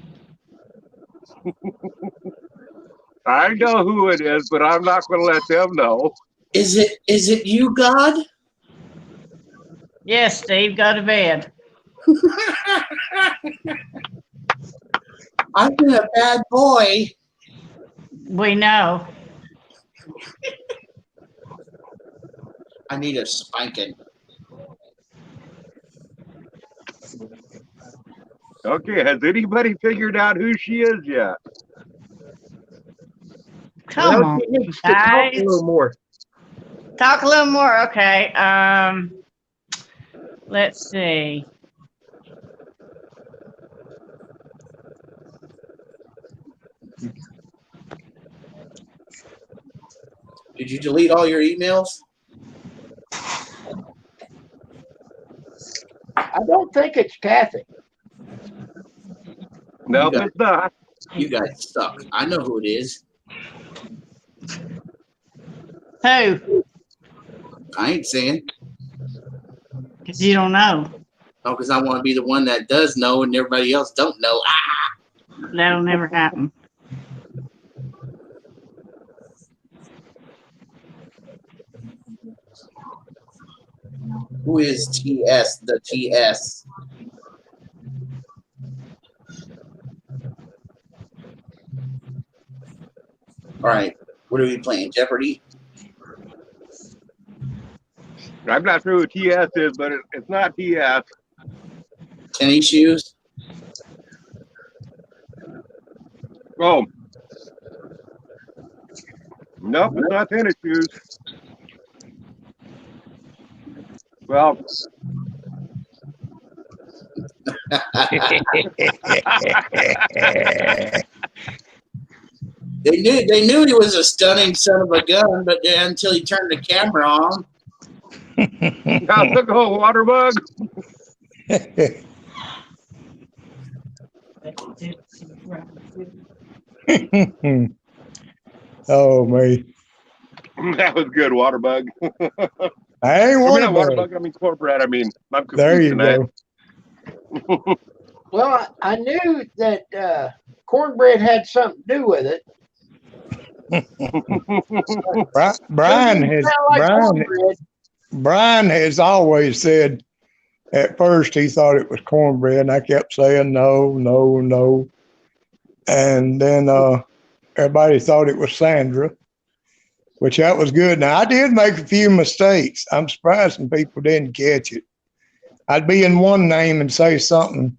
I know who it is, but I'm not going to let them know. Is it you, God? Yes, Steve, go to bed. I've been a bad boy. We know. I need a spanking. Okay, has anybody figured out who she is yet? Come Well, on, she needs to talk guys. a little more. Talk a little more. Okay. Let's see. Did you delete all your emails? I don't think it's Kathy. No, You got- it's not. You guys suck. I know who it is. Who? I ain't saying. Because you don't know. Oh, because I want to be the one that does know and everybody else don't know. Ah! That'll never happen. Who is TS, the TS? All right. What are we playing? Jeopardy? I'm not sure who TS is, but it's not TS. Tennis shoes? Oh. Nope, it's not tennis shoes. Well, They knew he was a stunning son of a gun, but until he turned the camera on. now look, oh, water bug. Oh, me. That was good, water bug. I ain't I mean, one not of water them. bug, I mean cornbread. I mean, I'm confused There you tonight. go. Well, I knew that cornbread had something to do with it. Brian It has sound like cornbread. Brian has always said at first he thought it was cornbread, and I kept saying no, no, no. And then everybody thought it was Sandra, which that was good. Now, I did make a few mistakes. I'm surprised some people didn't catch it. I'd be in one name and say something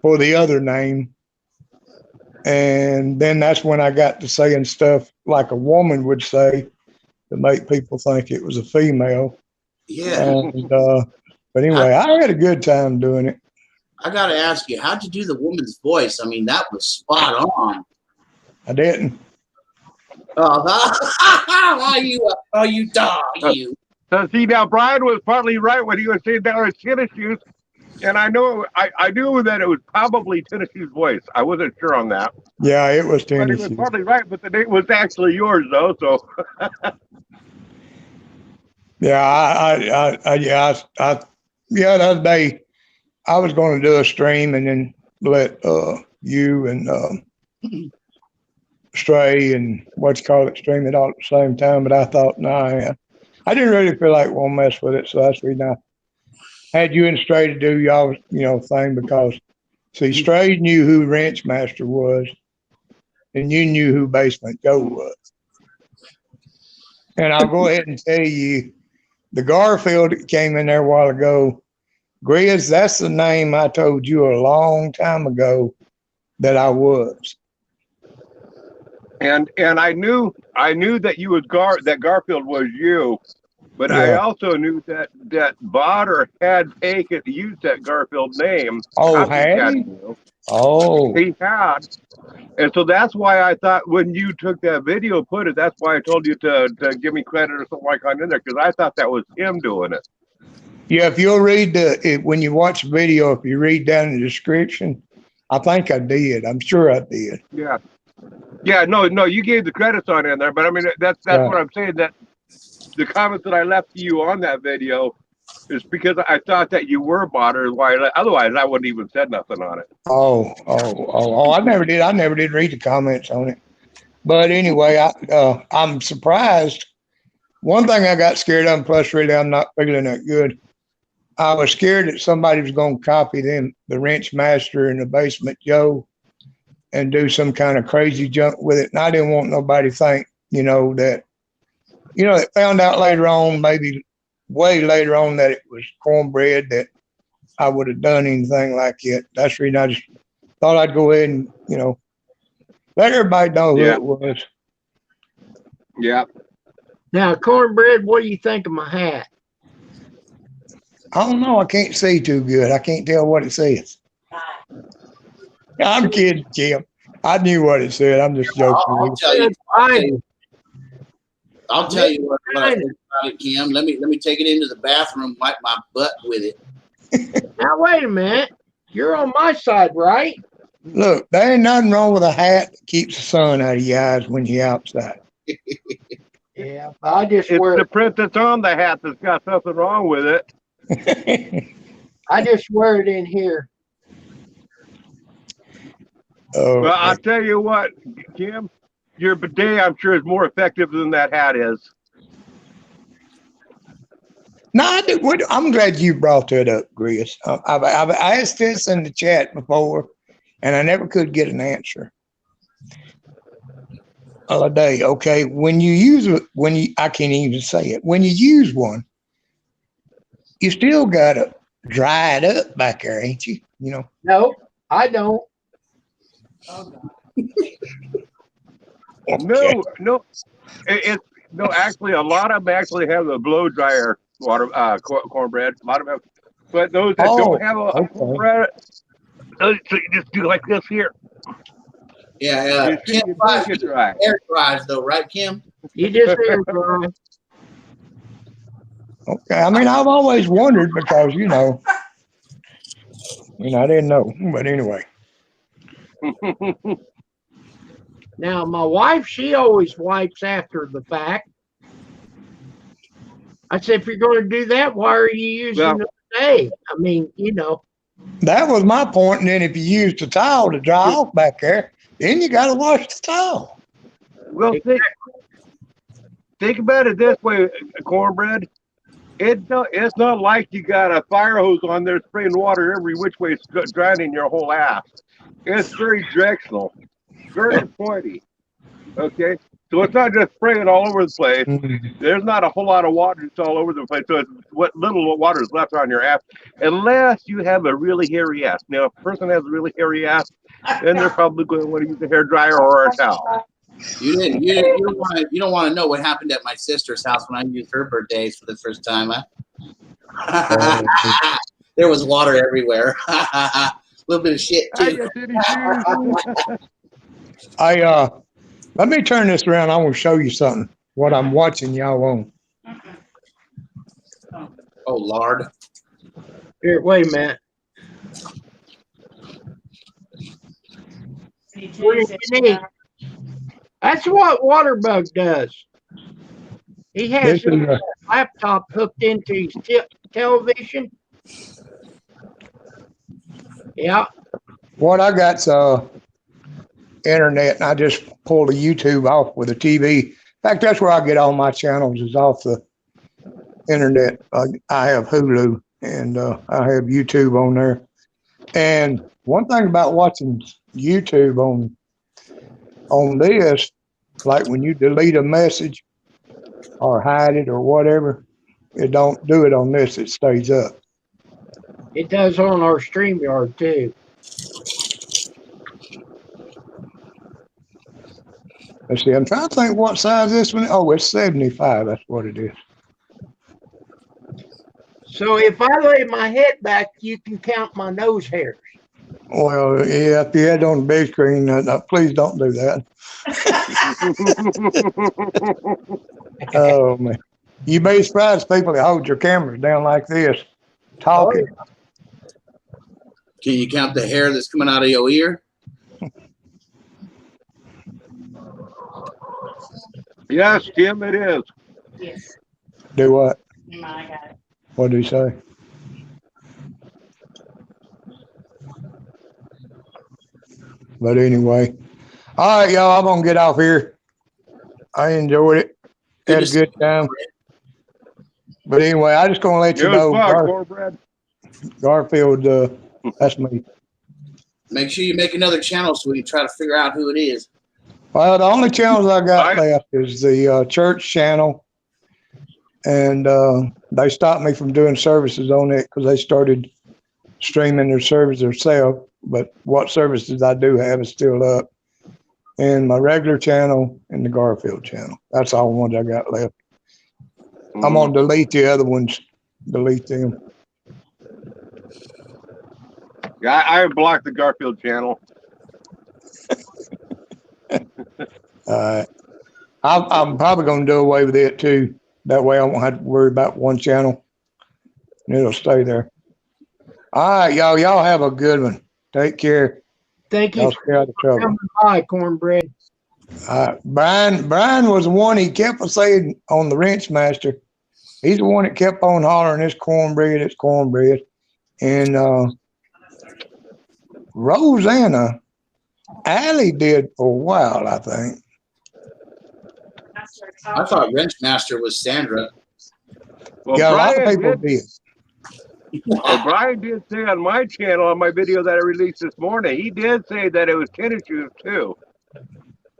for the other name. And then that's when I got to saying stuff like a woman would say to make people think it was a female. Yeah. And, but anyway, I had a good time doing it. I got to ask you, how'd you do the woman's voice? I mean, that was spot on. I didn't. Oh, you dog, you. So see, now Brian was partly right when he was saying that was tennis shoes, and I knew that it was probably tennis shoes' voice. I wasn't sure on that, Yeah, it was but he tennis was shoes. partly right. But the name was actually yours, though. So Yeah, the other day I was going to do a stream and then let you and Stray and stream it all at the same time. But I thought, nah, I didn't really feel like we'll mess with it, so that's the reason I had you and Stray to do y'all, thing, because see, Stray knew who Wrench Master was, and you knew who Basement Joe was. And I'll go ahead and tell you, the Garfield that came in there a while ago, Grizz, that's the name I told you a long time ago that I was. and I knew that you was that Garfield was you, but I Yeah. also knew that Botter had used that Garfield name. Oh, had copycat he? you. Oh, He had. And so that's why I thought when you took that video, that's why I told you to give me credit or something like that in there, because I thought that was him doing it. yeah. If you'll read when you watch the video, if you read down in the description, I think I did. I'm sure I did. Yeah. Yeah, no, you gave the credits on in there, but I mean, that's Yeah. what I'm saying, that the comments that I left to you on that video is because I thought that you were Botter. Otherwise, I wouldn't even said nothing on it. Oh, I never did. I never did read the comments on it. But anyway, I'm surprised. One thing I got scared of, and plus really I'm not feeling that good. I was scared that somebody was going to copy them, the Wrench Master and the Basement Joe, and do some kind of crazy junk with it. And I didn't want nobody to think, that, they found out later on, maybe way later on, that it was Cornbread, that I would have done anything like it. That's the reason I just thought I'd go ahead and, let everybody know who it was. Yeah. Now, Cornbread, what do you think of my hat? I don't know. I can't see too good. I can't tell what it says. I'm kidding, Kim. I knew what it said. I'm just joking. I'll tell you. Fine. I'll tell you what I think about it, Kim. Let me take it into the bathroom, wipe my butt with it. Now, wait a minute. You're on my side, right? Look, there ain't nothing wrong with a hat that keeps the sun out of your eyes when you're outside. Yeah, I just It's wear the print that's on the hat that's got something wrong with it. I just wear it in here. Oh, Well, I'll tell you what, Kim, your bidet, I'm sure, is more effective than that hat is. no, I'm glad you brought that up, Chris. I've asked this in the chat before, and I never could get an answer. A day, okay. When you use it, I can't even say it. When you use one, you still gotta dry it up back there, ain't you? No, I don't. Okay. No. No. Actually, a lot of them actually have the blow dryer cornbread. A lot of them, but those that don't have a cornbread, so you just do like this here. Yeah, Kim Get dry. air dries though, right, Kim? You just air dry. Okay. I mean, I've always wondered because, I didn't know. But anyway. Now, my wife, she always wipes after the fact. I said, if you're going to do that, why are you using the bidet? I mean, That was my point. And then if you use the towel to dry off back there, then you got to wash the towel. Well, think about it this way, Cornbread. It's not like you got a fire hose on there spraying water every which way, drowning your whole ass. It's very directional, very pointy. Okay, so it's not just spraying all over the place. There's not a whole lot of water that's all over the place. So it's what little water is left on your ass, unless you have a really hairy ass. Now, if a person has a really hairy ass, then they're probably going to want to use a hair dryer or a towel. You don't want to know what happened at my sister's house when I used her birthdays for the first time, huh? There was water everywhere. A little bit of shit I too. got tennis shoes. Let me turn this around. I want to show you something. What I'm watching y'all on. Oh Lord. Here, wait a minute. That's what Waterbug does. He has This is his laptop hooked into his television. Yeah. what I got's internet, and I just pull the YouTube off with a TV. In fact, that's where I get all my channels is off the internet. I have Hulu and I have YouTube on there. And one thing about watching YouTube on this, like when you delete a message or hide it or whatever, it don't do it on this. It stays up. It does on our StreamYard too. Let's see. I'm trying to think what size this one. Oh, it's 75. That's what it is. So if I lay my head back, you can count my nose hairs. Well, yeah, if you had it on the big screen, please don't do that. Oh, man. You'd be surprised people that hold your cameras down like this, talking. Can you count the hair that's coming out of your ear? Yes, Tim, it is. Yes. Do what? I got it. What did he say? But anyway, all right, y'all, I'm going to get off here. I enjoyed it. Had a good time. But anyway, I just going to let you It was know, fun, Cornbread. Garfield, that's me. Make sure you make another channel so we can try to figure out who it is. Well, the only channels I got Right. left is the church channel. And they stopped me from doing services on it because they started streaming their service themselves. But what services I do have is still up. And my regular channel and the Garfield channel. That's all the ones I got left. I'm going to delete the other ones. Delete them. Yeah, I blocked the Garfield channel. I'm probably going to do away with it too. That way I won't have to worry about one channel. And it'll stay there. All right, y'all. Y'all have a good one. Take care. Thank you Y'all stay out of for trouble. coming by, Cornbread. Brian was the one he kept saying on the Wrench Master. He's the one that kept on hollering, it's cornbread, it's cornbread. And Rosanna, Allie did for a while, I think. I thought Wrenchmaster was Sandra. Well, Yeah, a lot of Brian people did, did. well, Brian did say on my channel, on my video that I released this morning, he did say that it was tennis shoes too.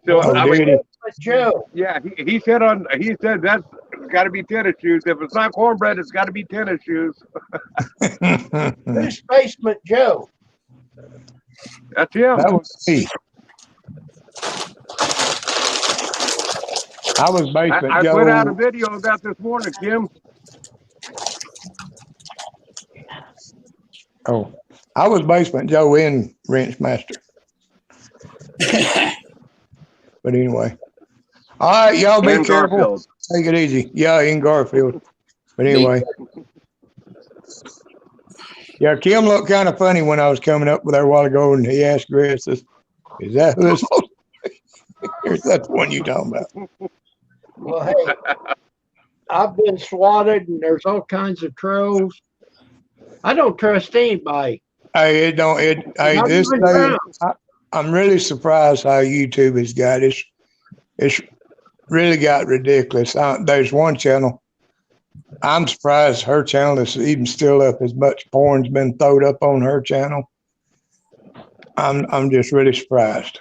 So Oh, I mean, did he? Joe, yeah, he said that's got to be tennis shoes. If it's not cornbread, it's got to be tennis shoes. who's Basement Joe? That's him. That was me. I was Basement I Joe. put out a video of that this morning, Kim. Oh, I was Basement Joe in Wrench Master. But anyway. All right, y'all be And careful. Garfield. Take it easy. Yeah, in Garfield. But anyway. Yeah, Kim looked kind of funny when I was coming up with her a while ago, and he asked Grace, is that who it's supposed to be? Or is that the one you talking about? Well, hey, I've been swatted and there's all kinds of trolls. I don't trust anybody. Hey, Not this even day, Trump. I'm really surprised how YouTube has got it. It's really got ridiculous. There's one channel. I'm surprised her channel is even still up. As much porn's been thrown up on her channel. I'm just really surprised.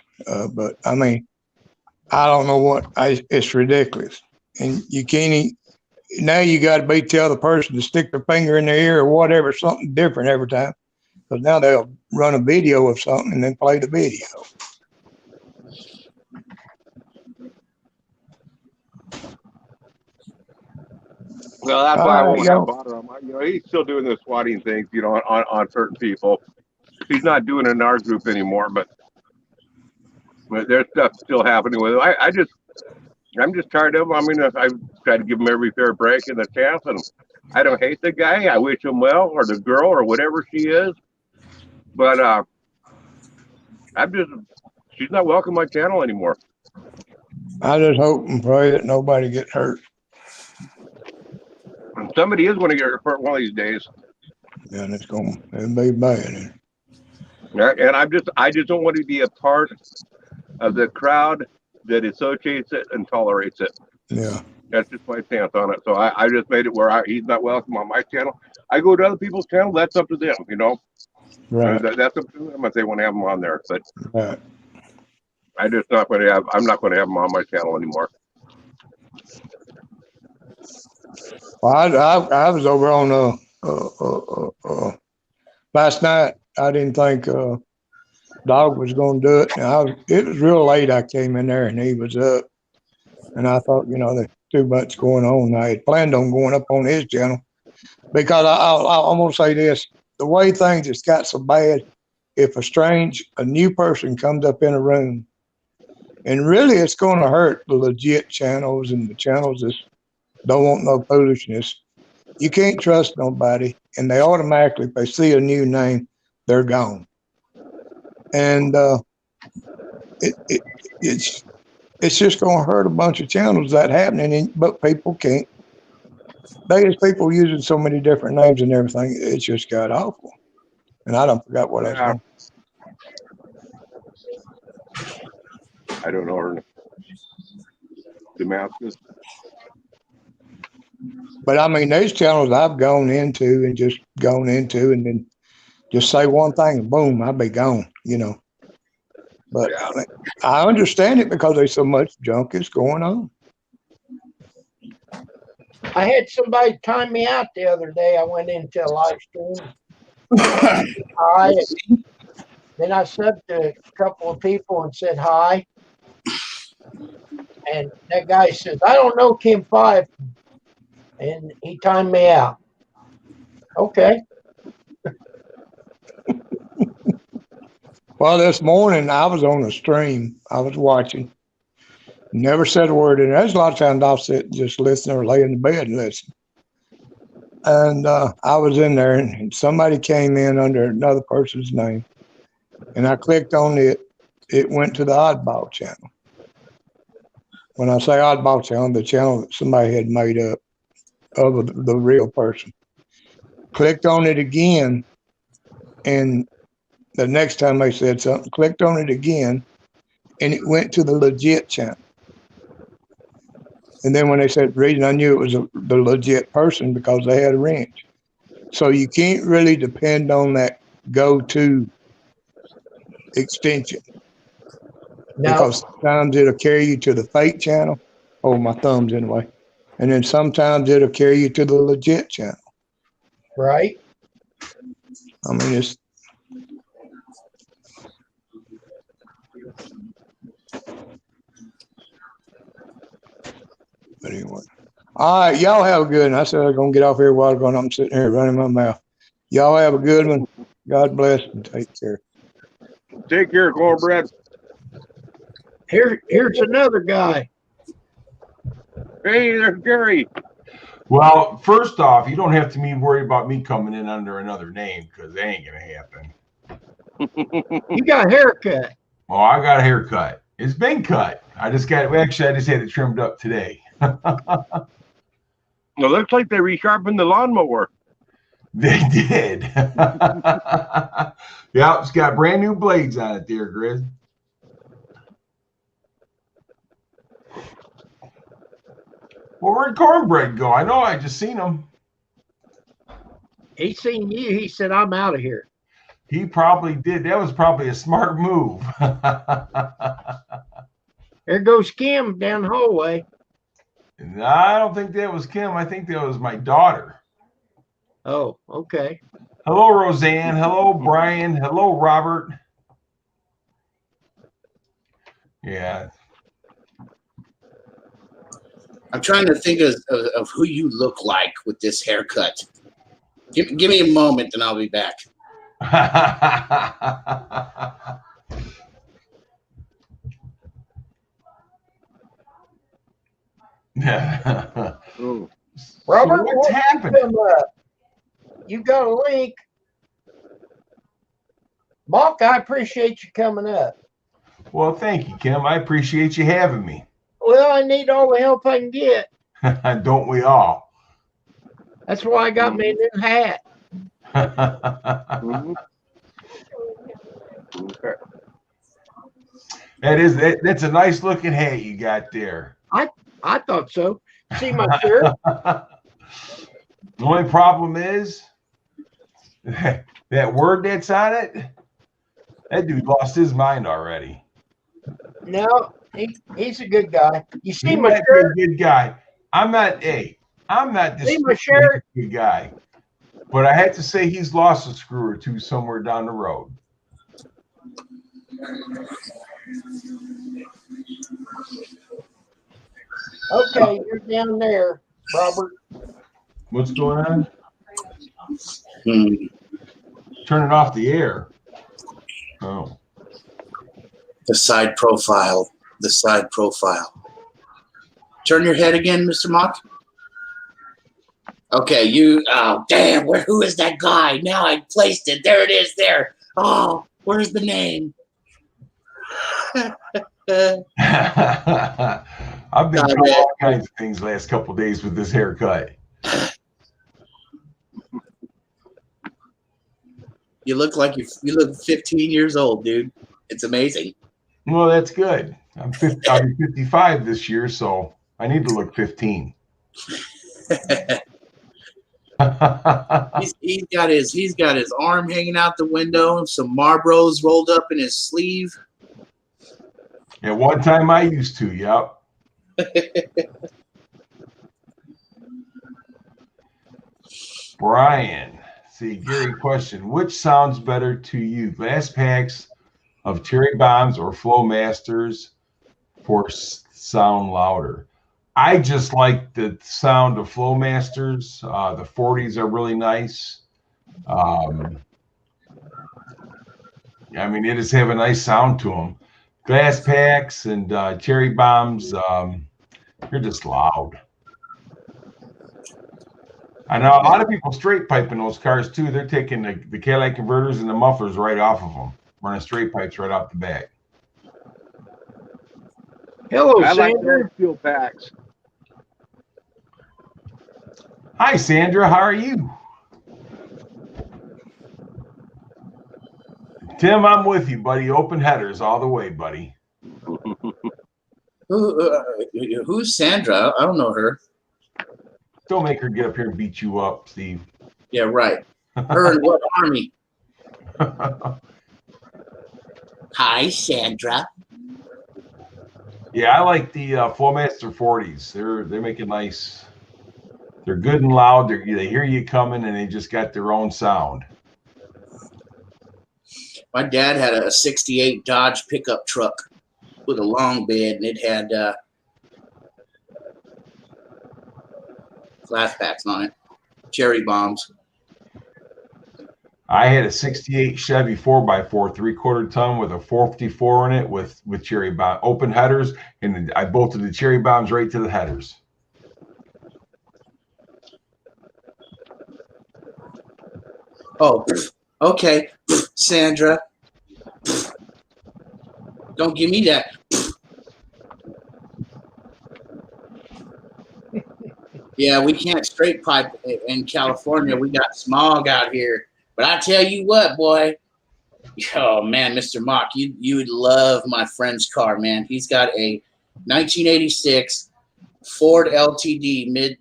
But I mean, I don't know it's ridiculous. And you can't now you got to tell the person to stick their finger in their ear or whatever, something different every time. Because now they'll run a video of something and then play the video. Well, that's why I won't Yeah. have bother him. You know, he's still doing the swatting things, you know, on certain people. He's not doing it in our group anymore, but there's stuff still happening with him. I'm just tired of him. I mean, I've tried to give him every fair break and a chance, and I don't hate the guy. I wish him well, or the girl, or whatever she is. But she's not welcome on my channel anymore. I just hope and pray that nobody gets hurt. And somebody is going to get hurt one of these days. Yeah, and it'll be bad. And I just don't want to be a part of the crowd that associates it and tolerates it. Yeah. That's just my stance on it. So I just made it where he's not welcome on my channel. I go to other people's channel. That's up to them, you know. Right. That's up to them if they want to have them on there. But Right. I'm not going to have them on my channel anymore. Well, I was over on last night. I didn't think Dog was going to do it. It was real late. I came in there and he was up, and I thought, you know, there's too much going on. I had planned on going up on his channel because I'm going to say this: the way things just got so bad, if a new person comes up in a room, and really it's going to hurt the legit channels and the channels that don't want no foolishness. You can't trust nobody, and they automatically, if they see a new name, they're gone. And it's just going to hurt a bunch of channels that happening, but people can't. There's people using so many different names and everything. It's just got awful. And I don't forgot what I was saying. I don't know her. Damascus. But I mean, there's channels I've gone into and then just say one thing and boom, I'll be gone, you know. But yeah. I understand it because there's so much junk is going on. I had somebody time me out the other day. I went into a live stream. Then I subbed to a couple of people and said hi. And that guy says, I don't know Kim 5. And he timed me out. Okay. Well, this morning I was on a stream. I was watching. Never said a word in there. There's a lot of times I'll sit and just listen or lay in the bed and listen. And I was in there and somebody came in under another person's name. And I clicked on it. It went to the Oddball channel. When I say Oddball channel, the channel that somebody had made up of the real person. Clicked on it again, and the next time they said something, clicked on it again, and it went to the legit channel. And then when they said the reason, I knew it was the legit person because they had a wrench. So you can't really depend on that go-to extension. No. Because sometimes it'll carry you to the fake channel. Oh, my thumb's in the way. And then sometimes it'll carry you to the legit channel. Right. I mean, it's. But anyway. All right, y'all have a good one. I said I was going to get off here a while ago, and I'm sitting here running my mouth. Y'all have a good one. God bless and take care. Take care, Cornbread. Here's another guy. Hey, there's Gary. Well, first off, you don't have to worry about me coming in under another name because that ain't going to happen. You got a haircut. Oh, I got a haircut. It's been cut. I just had it trimmed up today. It looks like they resharpened the lawnmower. They did. Yeah, it's got brand new blades on it there, Grizz. Well, where'd Cornbread go? I know I just seen him. He seen you. He said, I'm out of here. He probably did. That was probably a smart move. There goes Kim down the hallway. No, I don't think that was Kim. I think that was my daughter. Oh, okay. Hello, Roseanne. Hello, Brian. Hello, Robert. Yeah. I'm trying to think of who you look like with this haircut. Give me a moment and I'll be back. Oh. Robert, So what's happening? come up. You got a link. Mark, I appreciate you coming up. Well, thank you, Kim. I appreciate you having me. Well, I need all the help I can get. Don't we all? That's why I got me a new hat. Mhm. Okay. That's a nice looking hat you got there. I thought so. See my shirt? The only problem is that word that's on it. That dude lost his mind already. No, he's a good guy. You see He my might be a shirt? good guy. I'm not this See my shirt? good guy, but I had to say he's lost a screw or two somewhere down the road. Okay, you're down there, Robert. What's going on? Hmm. Turning off the air. Oh. The side profile. The side profile. Turn your head again, Mr. Mock. Okay, you. Oh, damn. Who is that guy? Now I placed it. There it is. There. Oh, where's the name? I've been Got trying it. all kinds of things last couple of days with this haircut. You look like you look 15 years old, dude. It's amazing. Well, that's good. I'll be 55 this year, so I need to look 15. he's got his arm hanging out the window, some Marlboros rolled up in his sleeve. At one time I used to, yep. Brian, see, Gary question, which sounds better to you, glass packs of Cherry Bombs or Flowmasters for sound louder? I just like the sound of Flowmasters. The 40s are really nice. I mean, they just have a nice sound to them. Glass packs and Cherry Bombs, they're just loud. I know a lot of people straight piping those cars too. They're taking the Cadillac converters and the mufflers right off of them, running straight pipes right off the back. Hello, I like Sandra. those fuel packs. Hi, Sandra. How are you? Tim, I'm with you, buddy. Open headers all the way, buddy. Who's Sandra? I don't know her. Don't make her get up here and beat you up, Steve. Yeah, right. Her in what army? Hi, Sandra. Yeah, I like the Flowmaster 40s. They make it nice. They're good and loud. They hear you coming, and they just got their own sound. My dad had a 68 Dodge pickup truck with a long bed, and it had glass packs on it, Cherry Bombs. I had a 68 Chevy 4x4, 3/4 ton with a 454 in it with Cherry Bomb open headers, and I bolted the Cherry Bombs right to the headers. Oh, okay, Sandra. Don't give me that. Yeah, we can't straight pipe in California. We got smog out here. But I tell you what, boy. Oh man, Mr. Mock, you would love my friend's car, man. He's got a 1986 Ford LTD mid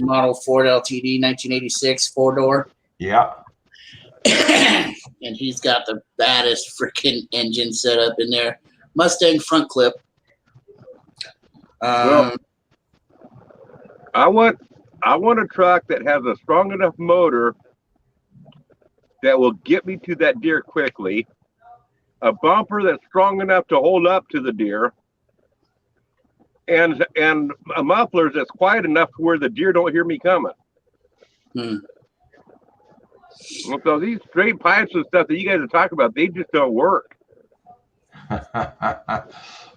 model Ford LTD 1986 4-door. Yeah. And he's got the baddest freaking engine set up in there. Mustang front clip. Well, I want a truck that has a strong enough motor that will get me to that deer quickly, a bumper that's strong enough to hold up to the deer, and a muffler that's quiet enough to where the deer don't hear me coming. Hmm. So these straight pipes and stuff that you guys are talking about, they just don't work.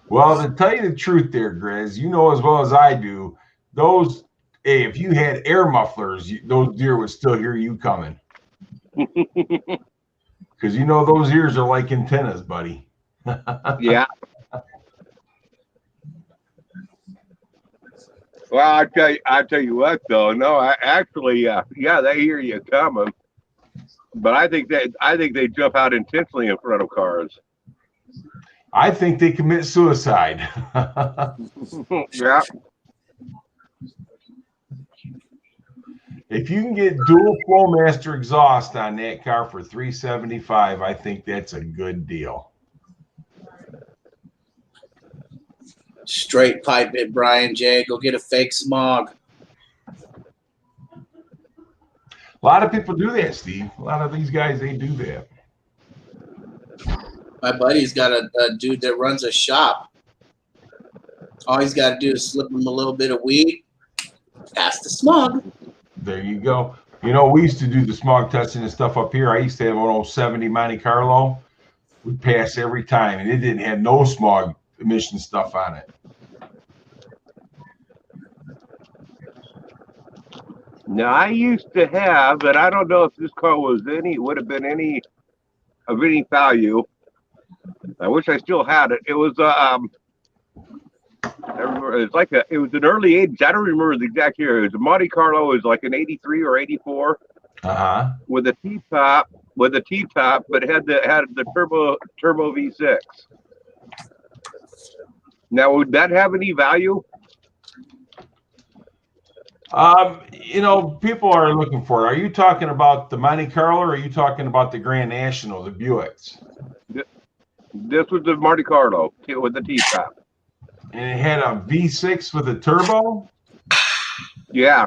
Well, to tell you the truth there, Grizz, you know as well as I do, those, hey, if you had air mufflers, those deer would still hear you coming. Because you know those ears are like antennas, buddy. Yeah. Well, I tell you what, though. No, I actually, yeah, they hear you coming, but I think they jump out intentionally in front of cars. I think they commit suicide. Yeah. If you can get dual Flowmaster exhaust on that car for $375, I think that's a good deal. Straight pipe it, Brian J. Go get a fake smog. A lot of people do that, Steve. A lot of these guys, they do that. My buddy's got a dude that runs a shop. All he's got to do is slip him a little bit of weed, pass the smog. There you go. You know, we used to do the smog testing and stuff up here. I used to have an old 70 Monte Carlo. We'd pass every time, and it didn't have no smog emission stuff on it. Now I used to have, but I don't know if this car would have been any of any value. I wish I still had it. It was I remember, it was an early 80s. I don't remember the exact year. It was a Monte Carlo. It was like an 83 or 84 with a T-top, but it had the turbo V6. Now, would that have any value? You know, people are looking for it. Are you talking about the Monte Carlo, or are you talking about the Grand National, the Buicks? This was the Monte Carlo with the T-top. And it had a V6 with a turbo? Yeah.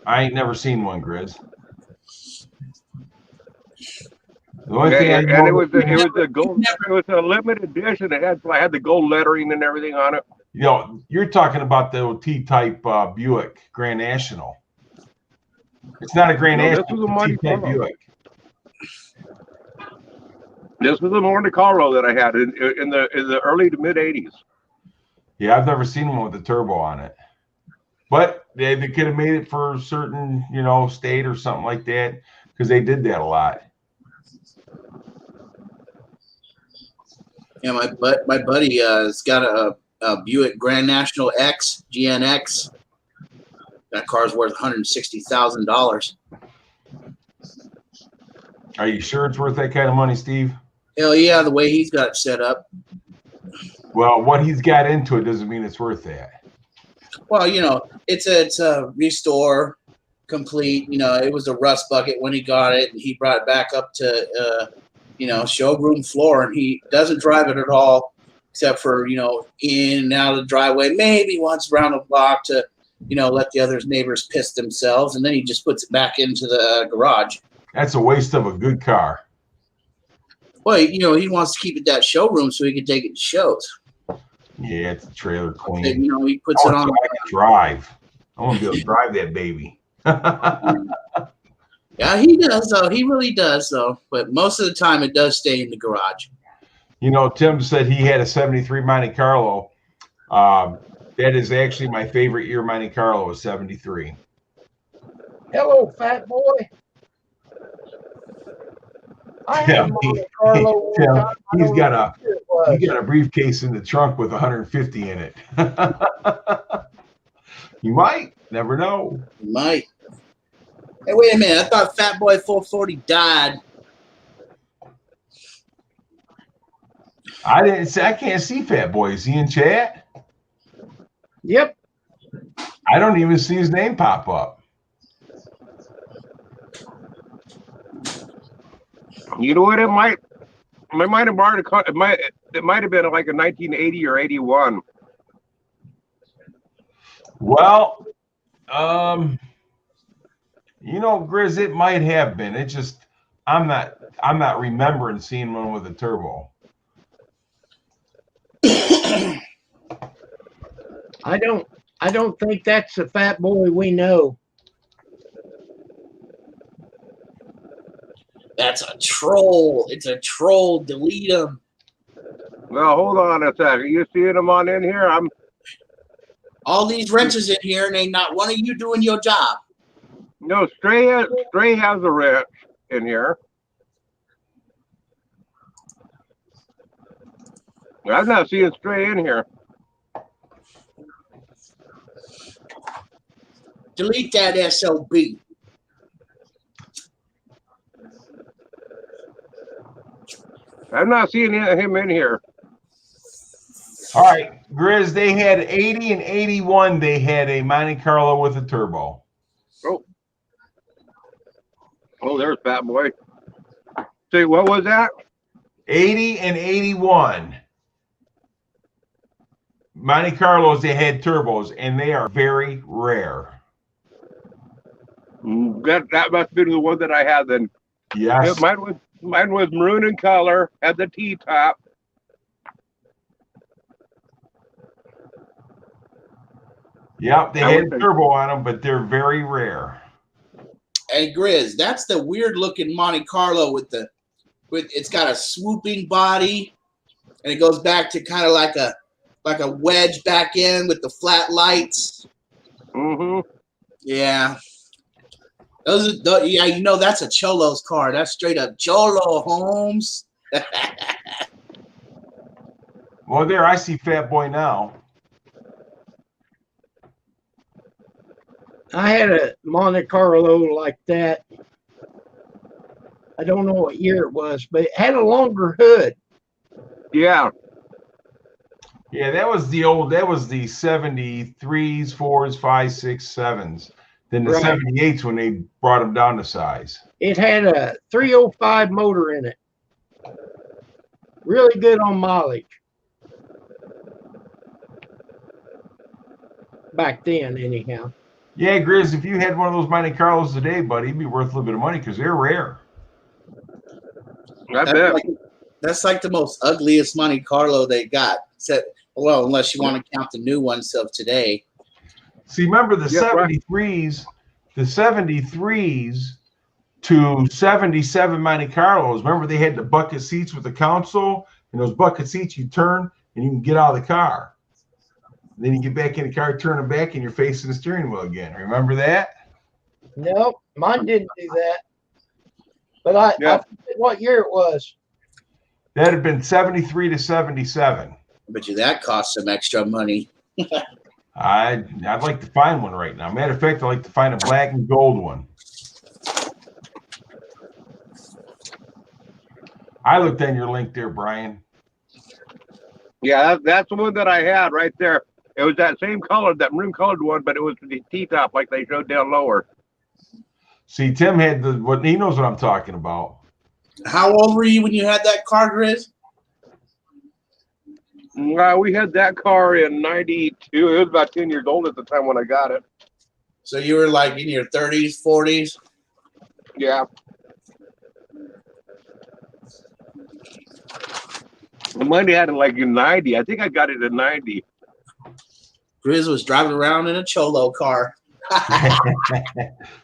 I ain't never seen one, Grizz. The only thing And it was a gold. It was a limited edition. It had the gold lettering and everything on it. You know, you're talking about the old T-type Buick Grand National. It's not a Grand National. This was a Monte T-type Carlo. Buick. This was a Monte Carlo that I had in the early to mid 80s. Yeah, I've never seen one with a turbo on it. But they could have made it for a certain, you know, state or something like that, because they did that a lot. Yeah, my buddy has got a Buick Grand National X GNX. That car's worth $160,000. Are you sure it's worth that kind of money, Steve? Hell yeah, the way he's got it set up. Well, what he's got into it doesn't mean it's worth that. Well, you know, it's a restore complete. You know, it was a rust bucket when he got it, and he brought it back up to showroom floor, and he doesn't drive it at all, except for, you know, in and out of the driveway, maybe once around the block to, you know, let the other neighbors piss themselves, and then he just puts it back into the garage. That's a waste of a good car. Well, you know, he wants to keep it that showroom so he can take it to shows. Yeah, it's a trailer queen. And, you know, he puts it on. I can drive. I want to be able to drive that baby. Yeah, he does, though. He really does, though. But most of the time, it does stay in the garage. You know, Tim said he had a 73 Monte Carlo. That is actually my favorite year Monte Carlo is 73. Hello, fat boy. I had a Monte Carlo one time. He's got a briefcase in the trunk with 150 in it. You might never know. You might. Hey, wait a minute. I thought Fat Boy 440 died. I can't see Fat Boy. Is he in chat? Yep. I don't even see his name pop up. You know what? It might have been like a 1980 or 81. Well, you know, Grizz, it might have been. It just I'm not remembering seeing one with a turbo. I don't think that's the fat boy we know. That's a troll. It's a troll. Delete him. Well, hold on a second. You seeing him on in here? All these wrenches in here, and ain't not one of you doing your job. No, Stray has a wrench in here. I'm not seeing Stray in here. Delete that SOB. I'm not seeing him in here. All right, Grizz, they had 80 and 81. They had a Monte Carlo with a turbo. Oh, there's Fat Boy. See, what was that? 80 and 81. Monte Carlos, they had turbos, and they are very rare. That must be the one that I had then. Yes. Yeah, mine was maroon in color, had the T-top. Yep, they had a turbo on them, but they're very rare. Hey, Grizz, that's the weird looking Monte Carlo with it's got a swooping body, and it goes back to kind of like a wedge back end with the flat lights. Mm-hmm. Yeah. Yeah, you know that's a Cholo's car. That's straight up Cholo, Holmes. Well, there, I see Fat Boy now. I had a Monte Carlo like that. I don't know what year it was, but it had a longer hood. Yeah. Yeah, that was the 73s, 4s, 5s, 6s, 7s. Then the Right. 78s when they brought them down to size. It had a 305 motor in it. Really good on mileage. Back then, anyhow. Yeah, Grizz, if you had one of those Monte Carlos today, buddy, it'd be worth a little bit of money because they're rare. I bet. That's like the most ugliest Monte Carlo they got. Well, unless you want to count the new ones of today. See, remember the Yeah, right. 73s, the 73s to 77 Monte Carlos. Remember they had the bucket seats with the console, and those bucket seats you turn and you can get out of the car. Then you get back in the car, turn it back, and you're facing the steering wheel again. Remember that? No, mine didn't do that. But I forget what year it was. That had been 73 to 77. I bet you that cost some extra money. I'd like to find one right now. Matter of fact, I'd like to find a black and gold one. I looked on your link there, Brian. Yeah, that's the one that I had right there. It was that same color, that maroon colored one, but it was the T-top like they showed down lower. See, Tim had he knows what I'm talking about. How old were you when you had that car, Grizz? We had that car in 92. It was about 10 years old at the time when I got it. So you were like in your 30s, 40s? Yeah. Mine had it like in 90. I think I got it in 90. Grizz was driving around in a Cholo car.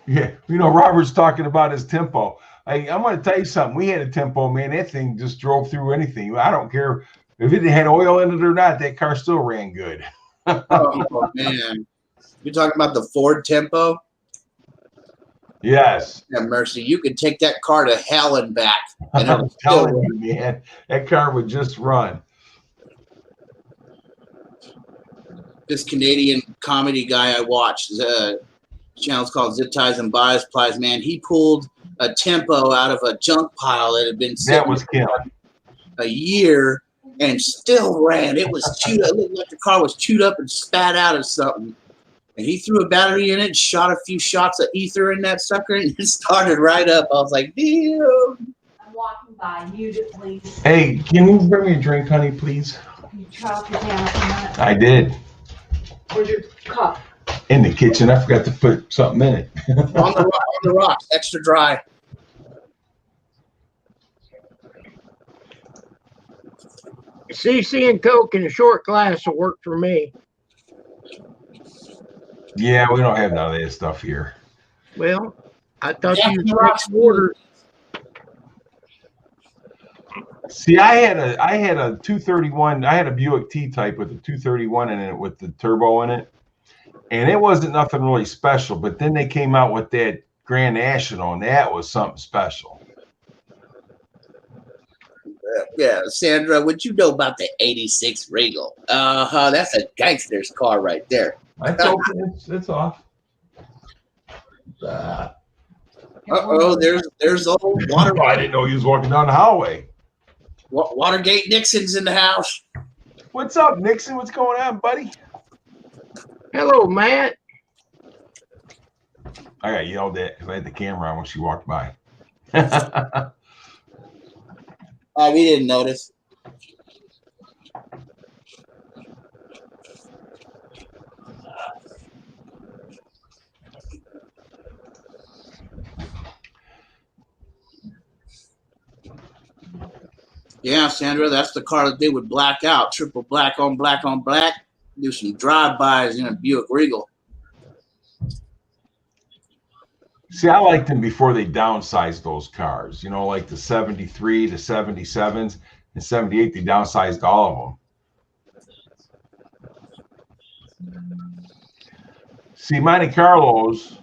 Yeah, Robert's talking about his tempo. I'm going to tell you something. We had a tempo, man. That thing just drove through anything. I don't care if it had oil in it or not. That car still ran good. Oh, man. You're talking about the Ford Tempo? Yes. Yeah, mercy. You could take that car to hell and back. And it I'm would still telling you, man, that car would just run. This Canadian comedy guy I watched, the channel's called Zip Ties and Bias Plies, man. He pulled a Tempo out of a junk pile that had been That sitting was Kim. a year and still ran. It was chewed. It looked like the car was chewed up and spat out of something. And he threw a battery in it, shot a few shots of ether in that sucker, and it started right up. I was like, damn. I'm walking by. Mute it, please. Hey, can you bring me a drink, honey, please? Can you drop it down a minute? I did. Where's your cup? In the kitchen. I forgot to put something in it. On the rocks, extra dry. CC and Coke in a short glass will work for me. Yeah, we don't have none of that stuff here. Well, I thought Yeah, you rocks took order. See, I had a 231. I had a Buick T-Type with a 231 in it with the turbo in it, and it wasn't nothing really special. But then they came out with that Grand National, and that was something special. Yeah, Sandra, what you know about the 86 Regal? That's a gangster's car right there. It's open. It's off. There's old I didn't know he was walking down the hallway. Watergate Nixon's in the house. What's up, Nixon? What's going on, buddy? Hello, Matt. I got yelled at because I had the camera on when she walked by. We didn't notice. Yeah, Sandra, that's the car that they would black out, triple black on black on black, do some drive-bys in a Buick Regal. See, I liked them before they downsized those cars. You know, like the 73, the 77s, and 78, they downsized all of them. See, Monte Carlos,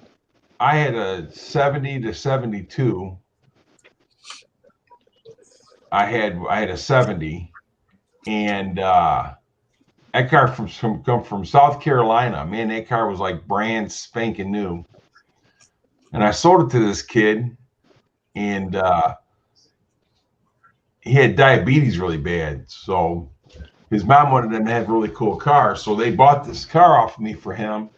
I had a 70 to 72. I had a 70, and that car come from South Carolina. Man, that car was like brand spanking new. And I sold it to this kid, and he had diabetes really bad. So his mom wanted him to have a really cool car. So they bought this car off of me for him.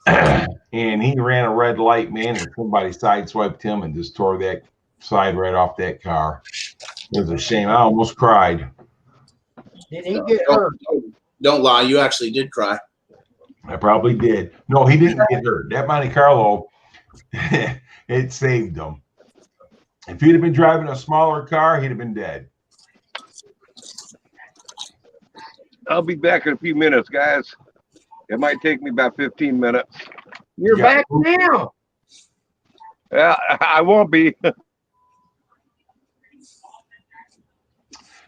And he ran a red light, man, and somebody sideswiped him and just tore that side right off that car. It was a shame. I almost cried. Did he get hurt? Don't lie, you actually did cry. I probably did. No, he didn't get hurt. That Monte Carlo, it saved him. If he'd have been driving a smaller car, he'd have been dead. I'll be back in a few minutes, guys. It might take me about 15 minutes. You're Yeah. back now. Yeah, I won't be.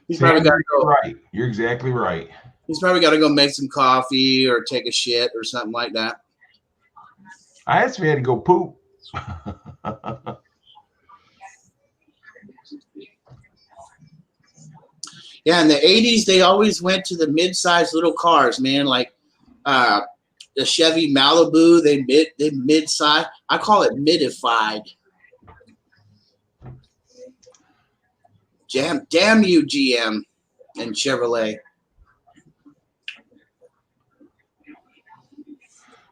He's probably got to You're go. right. You're exactly right. He's probably got to go make some coffee or take a shit or something like that. I actually had to go poop. Yeah, in the 80s, they always went to the mid-sized little cars, man, like the Chevy Malibu. They mid-size. I call it midified. Damn you, GM and Chevrolet.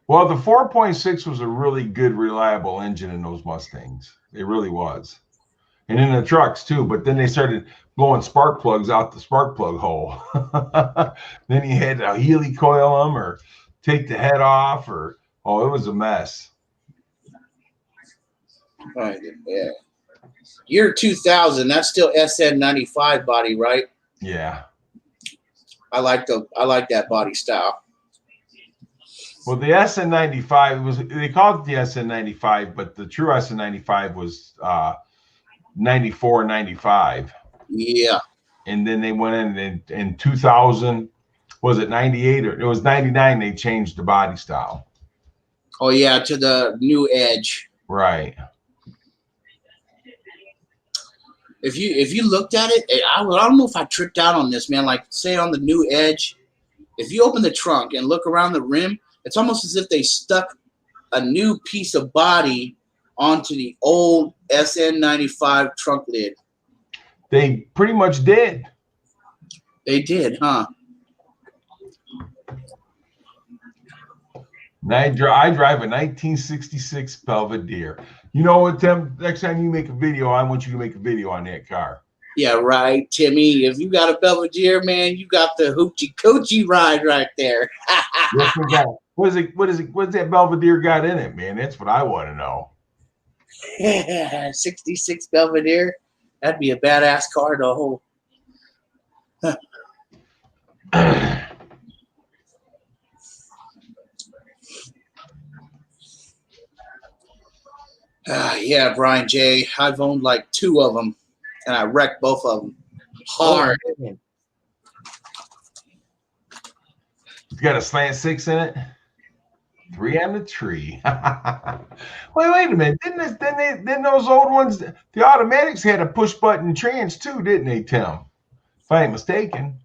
Well, the 4.6 was a really good, reliable engine in those Mustangs. It really was. And in the trucks, too. But then they started blowing spark plugs out the spark plug hole. Then you had to Healy coil them or take the head off. It was a mess. Right, yeah. Year 2000, that's still SN95 body, right? Yeah. I like that body style. Well, the SN95 they called it the SN95, but the true SN95 was 94, 95. Yeah. And then they went in 2000, was it 98 or it was 99? They changed the body style. Oh yeah, to the new Edge. Right. If you looked at it, I don't know if I tripped out on this, man. Like say on the new Edge, if you open the trunk and look around the rim, it's almost as if they stuck a new piece of body onto the old SN95 trunk lid. They pretty much did. They did, huh? I drive a 1966 Belvedere. You know what, Tim? Next time you make a video, I want you to make a video on that car. Yeah, right, Timmy. If you got a Belvedere, man, you got the hoochie coochie ride right there. Yes, we got. What's that Belvedere got in it, man? That's what I want to know. 66 Belvedere. That'd be a badass car to hold. Yeah, Brian J. I've owned like 2 of them, and I wrecked both of them hard. Oh, It's got a slant 6 in it. 3 on the tree. Wait a minute. Didn't those old ones, the automatics had a push button trans too, didn't they, Tim? If I ain't mistaken.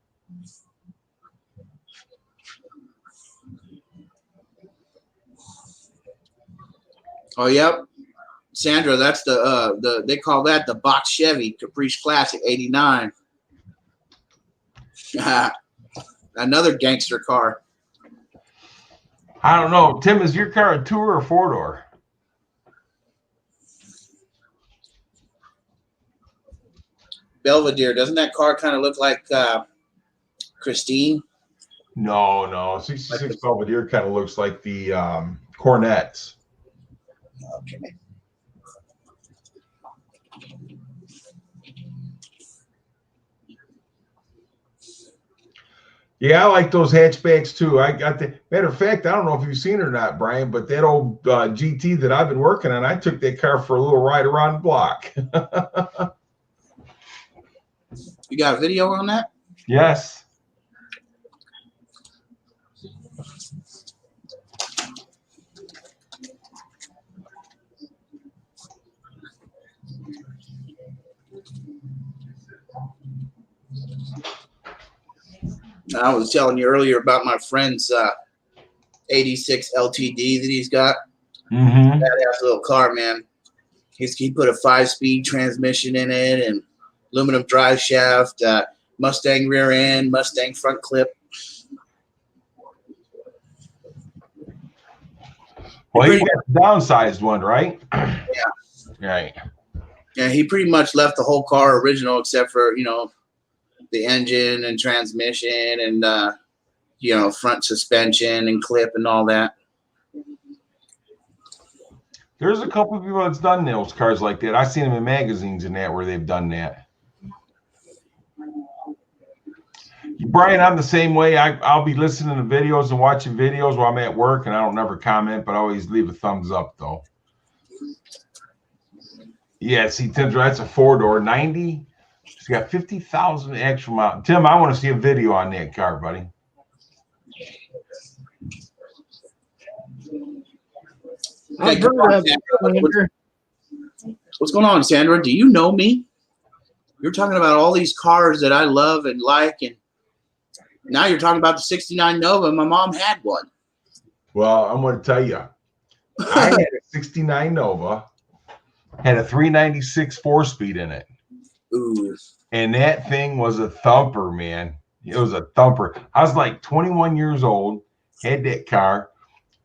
Oh, yep. Sandra, that's the they call that the box Chevy Caprice Classic '89. Another gangster car. I don't know. Tim, is your car a 2 or a 4-door? Belvedere, doesn't that car kind of look like Christine? No. 66 Belvedere kind of looks like the Cornettes. Okay. Yeah, I like those hatchbacks too. I got the matter of fact, I don't know if you've seen it or not, Brian, but that old GT that I've been working on, I took that car for a little ride around the block. You got a video on that? Yes. I was telling you earlier about my friend's 86 LTD that he's got. Mm-hmm. Badass little car, man. He put a 5-speed transmission in it and aluminum drive shaft, Mustang rear end, Mustang front clip. Well, he got the downsized one, right? Yeah. Right. Yeah, he pretty much left the whole car original except for, the engine and transmission and, front suspension and clip and all that. There's a couple of people that's done those cars like that. I've seen them in magazines and that where they've done that. Brian, I'm the same way. I'll be listening to videos and watching videos while I'm at work, and I don't never comment, but I always leave a thumbs up, though. Yeah, see, Tim, that's a 4-door, 90. It's got 50,000 extra miles. Tim, I want to see a video on that car, buddy. I've heard of it, Sandra. What's going on, Sandra? Do you know me? You're talking about all these cars that I love and like, and now you're talking about the 69 Nova. My mom had one. Well, I'm going to tell you. I had a 69 Nova, had a 396 4-speed in it. Ooh. And that thing was a thumper, man. It was a thumper. I was like 21 years old, had that car,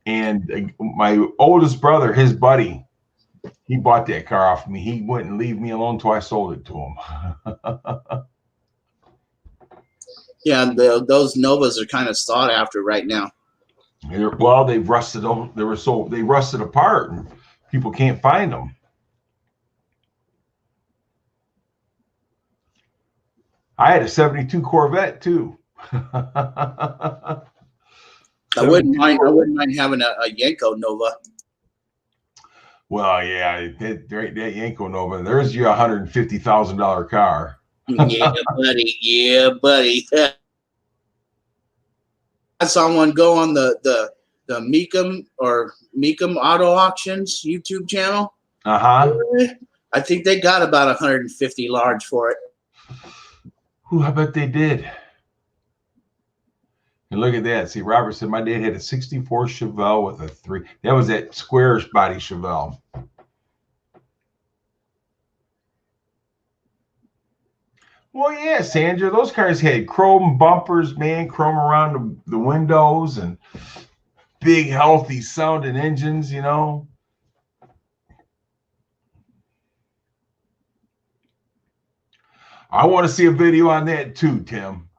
and my oldest brother, his buddy, he bought that car off me. He wouldn't leave me alone until I sold it to him. Yeah, those Novas are kind of sought after right now. Well, they've rusted. They rusted apart, and people can't find them. I had a 72 Corvette too. I wouldn't mind having a Yenko Nova. Well, yeah, that Yenko Nova. There's your $150,000 car. Yeah, buddy. Yeah, buddy. I saw one go on the Mecum Auto Auctions YouTube channel. I think they got about 150 large for it. Ooh, I bet they did. And look at that. See, Robert said my dad had a 64 Chevelle with a 3. That was that square body Chevelle. Well, yeah, Sandra, those cars had chrome bumpers, man, chrome around the windows and big, healthy sounding engines, you know. I want to see a video on that too, Tim.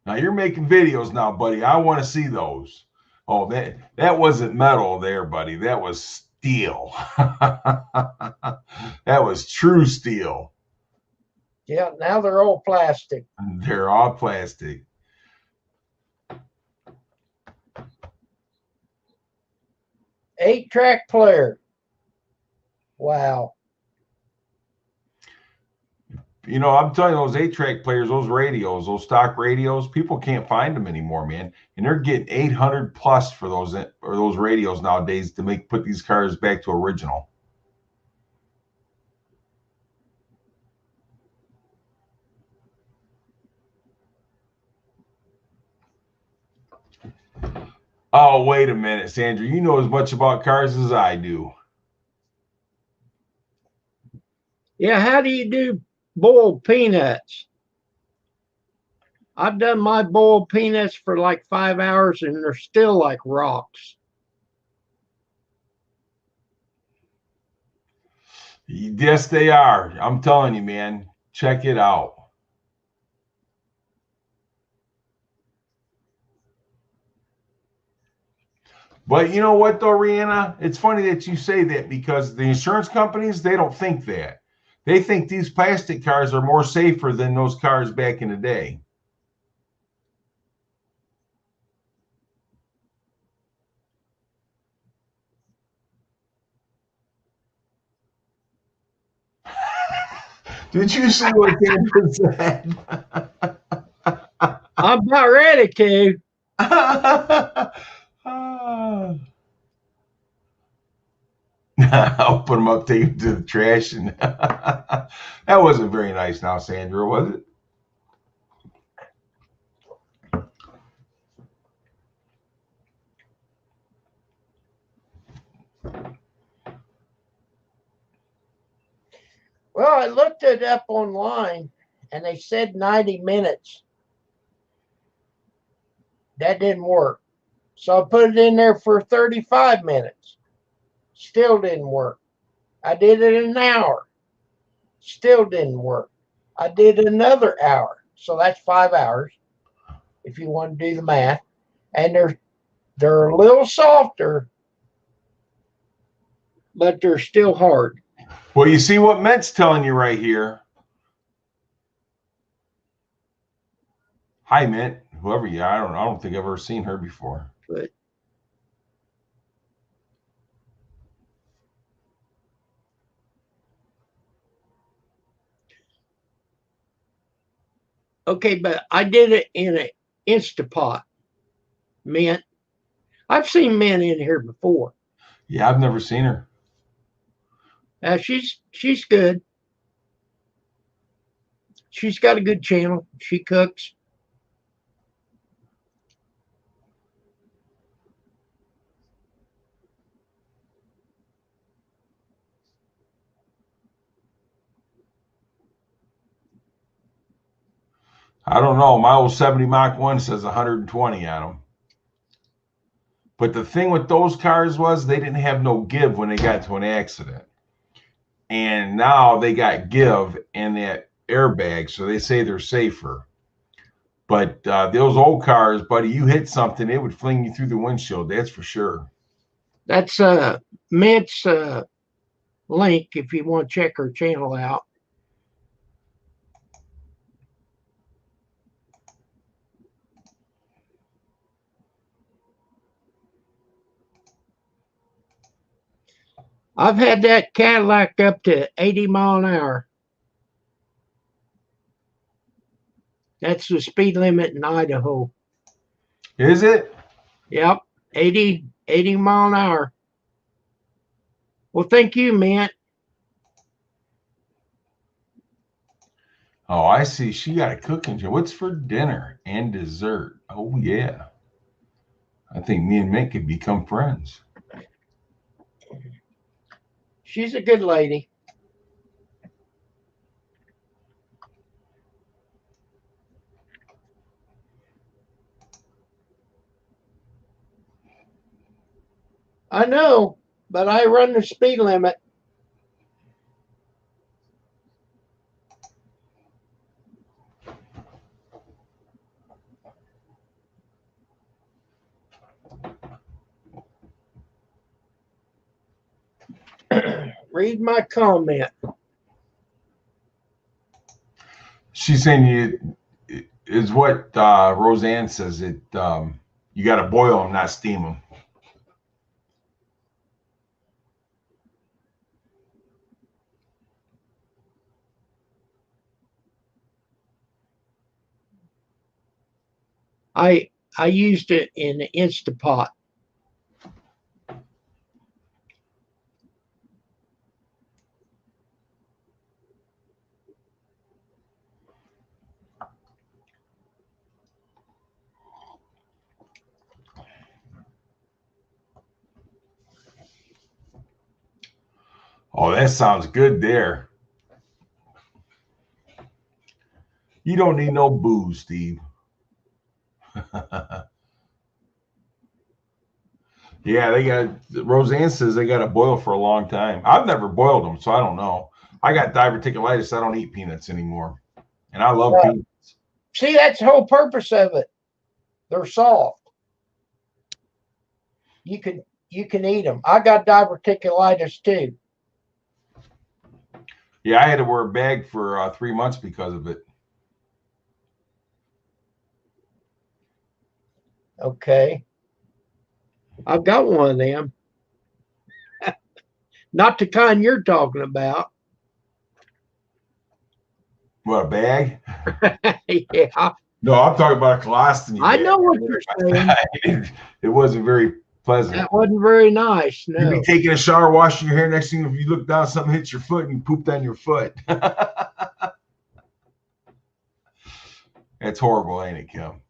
Now you're making videos now, buddy. I want to see those. Oh, that wasn't metal there, buddy. That was steel. That was true steel. Yeah, now they're all plastic. They're all plastic. Eight-track player. Wow. You know, I'm telling you, those 8-track players, those radios, those stock radios, people can't find them anymore, man. And they're getting 800 plus for those radios nowadays to put these cars back to original. Oh, wait a minute, Sandra. You know as much about cars as I do. Yeah, how do you do boiled peanuts? I've done my boiled peanuts for like 5 hours and they're still like rocks. Yes, they are. I'm telling you, man. Check it out. But you know what, though, Rihanna? It's funny that you say that because the insurance companies, they don't think that. They think these plastic cars are more safer than those cars back in the day. Did you see what Sandra said? I'm about ready to. I'll put them up, take them to the trash. And that wasn't very nice now, Sandra, was it? Well, I looked it up online and they said 90 minutes. That didn't work. So I put it in there for 35 minutes. Still didn't work. I did it in an hour. Still didn't work. I did another hour. So that's 5 hours if you want to do the math. And they're a little softer, but they're still hard. Well, you see what Ment's telling you right here. Hi, Mint. Whoever you are, I don't think I've ever seen her before. But okay, but I did it in an Instapot. Mint. I've seen Mint in here before. Yeah, I've never seen her. She's good. She's got a good channel. She cooks. I don't know. My old 70 Mach 1 says 120 on them. But the thing with those cars was they didn't have no give when they got to an accident. And now they got give and that airbag, so they say they're safer. But those old cars, buddy, you hit something, it would fling you through the windshield. That's for sure. That's Mint's link if you want to check her channel out. I've had that Cadillac up to 80 mile an hour. That's the speed limit in Idaho. Is it? Yep, 80 mile an hour. Well, thank you, Mint. Oh, I see. She got a cooking show. What's for dinner and dessert? Oh, yeah. I think me and Mint could become friends. She's a good lady. I know, but I run the speed limit. Read my comment. She's saying you is what Roseanne says. You got to boil them, not steam them. I used it in the Instapot. Oh, that sounds good there. You don't need no booze, Steve. Yeah, Roseanne says they got to boil for a long time. I've never boiled them, so I don't know. I got diverticulitis. I don't eat peanuts anymore. And I love peanuts. See, that's the whole purpose of it. They're soft. You can eat them. I got diverticulitis too. Yeah, I had to wear a bag for 3 months because of it. Okay. I've got one of them. Not the kind you're talking about. What, a bag? Yeah. No, I'm talking about a colostomy I bag. know what you're saying. It wasn't very pleasant. That wasn't very nice. You'd No. be taking a shower, washing your hair. Next thing, if you look down, something hits your foot and you pooped on your foot. It's horrible, ain't it, Kim?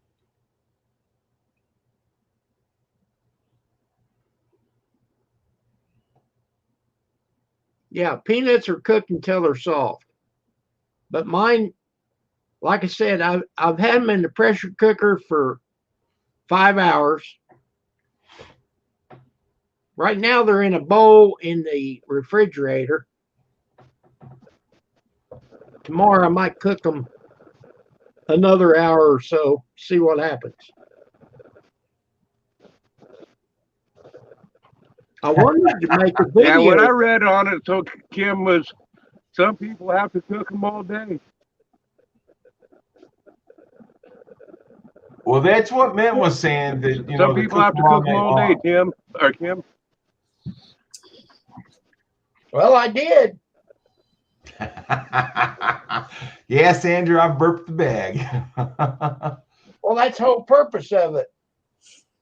Yeah, peanuts are cooked until they're soft. But mine, like I said, I've had them in the pressure cooker for 5 hours. Right now they're in a bowl in the refrigerator. Tomorrow I might cook them another hour or so, see what happens. I wanted to make a video. Yeah, what I read on it, so Kim, was some people have to cook them all day. Well, that's what Mint was saying. That Some people have to cook them all day, Tim or Kim. Well, I did. Yes, Andrew, I burped the bag. Well, that's the whole purpose of it,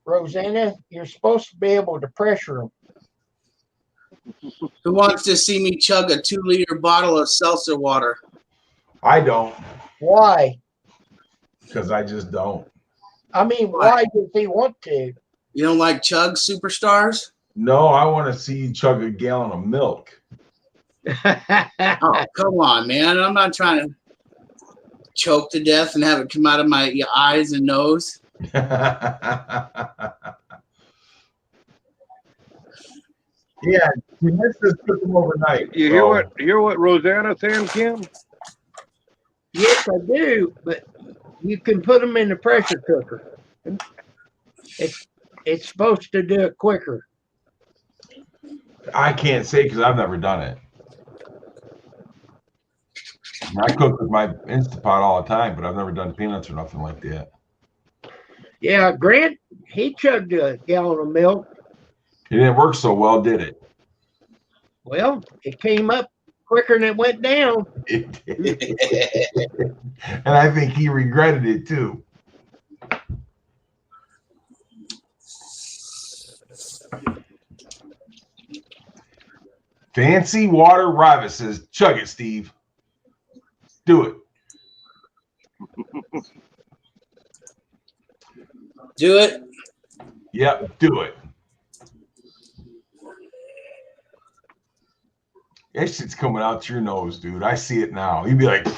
Rosanna. You're supposed to be able to pressure them. Who wants to see me chug a 2-liter bottle of seltzer water? I don't, Why? because I just don't. I mean, why does he want to? You don't like chug superstars? No, I want to see you chug a gallon of milk. Oh, come on, man. I'm not trying to choke to death and have it come out of my eyes and nose. Yeah, let's just cook them overnight. You hear what Rosanna's saying, Kim? Yes, I do, but you can put them in the pressure cooker. It's supposed to do it quicker. I can't say because I've never done it. I cook with my Instapot all the time, but I've never done peanuts or nothing like that. Yeah, Grant, he chugged a gallon of milk. It didn't work so well, did it? Well, it came up quicker than it went down. It did. And I think he regretted it too. Fancy Water Riva says, chug it, Steve. Do it. Do it. Yep, do it. That shit's coming out your nose, dude. I see it now. You'd be like, it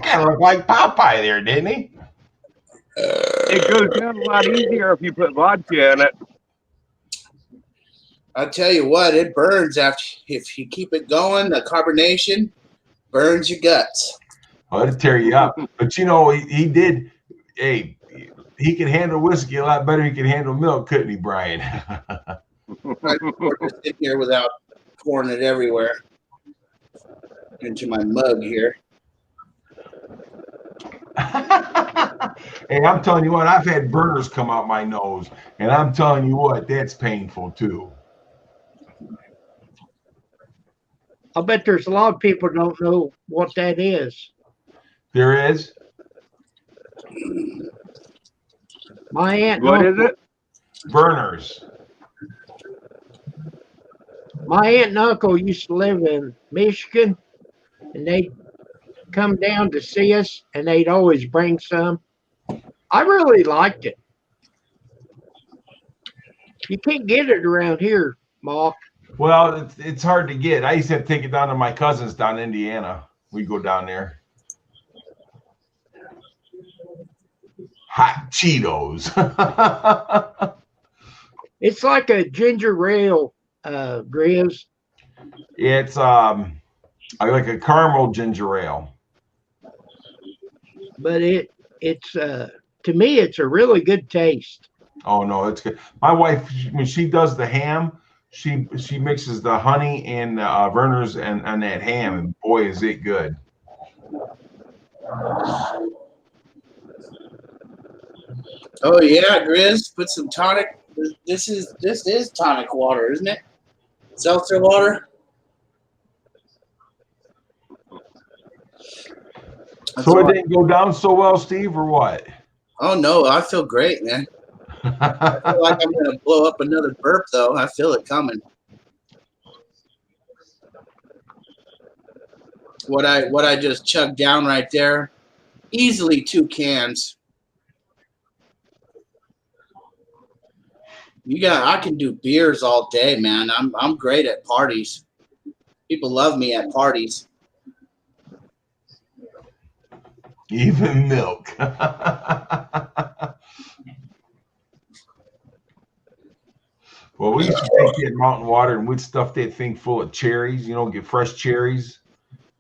kind of looked like Popeye there, didn't he? It goes down a lot easier if you put vodka in it. I'll tell you what, it burns after if you keep it going. The carbonation burns your guts. Oh, it'll tear you up. But you know, he did. Hey, he can handle whiskey a lot better. He can handle milk, couldn't he, Brian? I just sit here without pouring it everywhere into my mug here. Hey, I'm telling you what, I've had burners come out my nose, and I'm telling you what, that's painful too. I bet there's a lot of people don't know what that is. There is. My aunt, What and is it? Burners. my aunt and uncle used to live in Michigan, and they'd come down to see us, and they'd always bring some. I really liked it. You can't get it around here, Ma. Well, it's hard to get. I used to have to take it down to my cousins down in Indiana. We go down there. Hot Cheetos. It's like a ginger ale, Grizz. It's I like a caramel ginger ale. But it's to me it's a really good taste. Oh no, it's good. My wife, when she does the ham, she mixes the honey and Verner's and that ham, and boy, is it good. Oh yeah, Grizz, put some tonic. This is tonic water, isn't it? Seltzer water. That's So all it didn't go down so well, Steve, or what? Oh no, I feel great, man. I feel like I'm gonna blow up another burp though. I feel it coming. What I just chugged down right there, easily 2 cans. I can do beers all day, man. I'm great at parties. People love me at parties. Even milk. Well, we used to take that mountain water and we'd stuff that thing full of cherries, get fresh cherries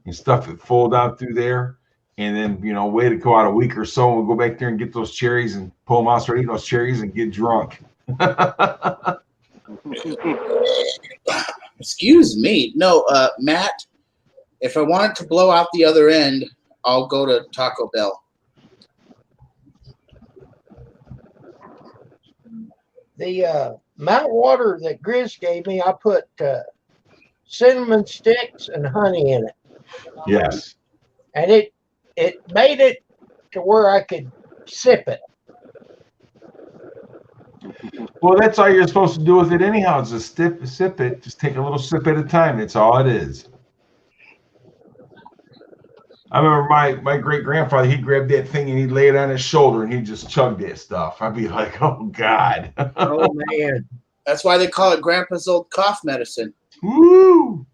and stuff it full down through there. And then, wait to go out a week or so, and we'll go back there and get those cherries and pull them out, start eating those cherries and get drunk. Excuse me. No, Matt, if I wanted to blow out the other end, I'll go to Taco Bell. The mountain water that Grizz gave me, I put cinnamon sticks and honey in it, Yes. and it made it to where I could sip it. Well, that's all you're supposed to do with it anyhow, is just sip it. Just take a little sip at a time. That's all it is. I remember my great-grandfather, he'd grab that thing and he'd lay it on his shoulder and he'd just chug that stuff. I'd be like, oh, God. Oh, man. That's why they call it Grandpa's old cough medicine. Woo!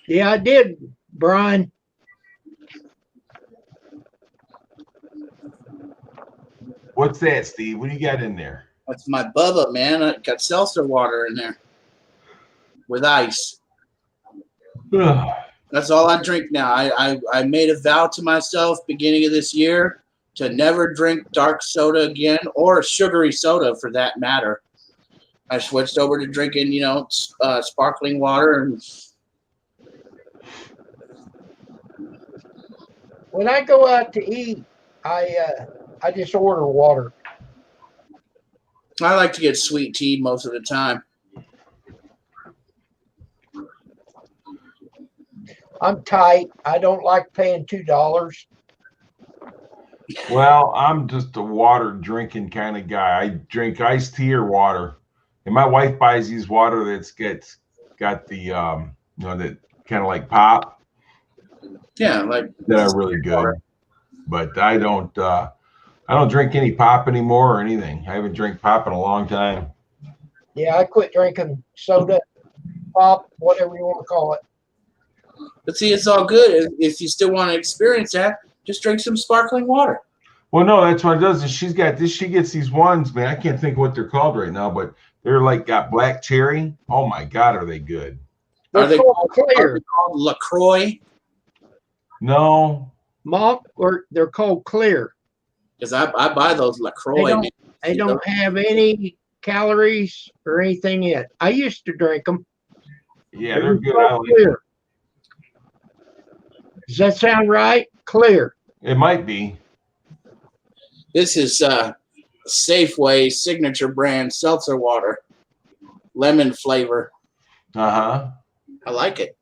Yeah, I did, Brian. What's that, Steve? What do you got in there? That's my Bubba, man. I got seltzer water in there with ice. That's all I drink now. I made a vow to myself beginning of this year to never drink dark soda again, or sugary soda for that matter. I switched over to drinking, sparkling water. And When I go out to eat, I just order water. I like to get sweet tea most of the time. I'm tight. I don't like paying $2. Well, I'm just a water drinking kind of guy. I drink iced tea or water. And my wife buys these water that's got the that kind of like pop. Yeah, like That are really good. But I don't drink any pop anymore or anything. I haven't drank pop in a long time. Yeah, I quit drinking soda, pop, whatever you want to call it. But see, it's all good. If you still want to experience that, just drink some sparkling water. Well, no, that's what it does. Is she gets these ones, man. I can't think of what they're called right now, but they're like got black cherry. Oh my God, are they good? They're Are they called clear, called LaCroix? No. Malt, or they're called clear. Because I buy those LaCroix. Man. They don't have any calories or anything in it. I used to drink them. Yeah, they're good. I like them. Clear. Does that sound right? clear. It might be. This is Safeway signature brand seltzer water, lemon flavor. Uh-huh. I like it.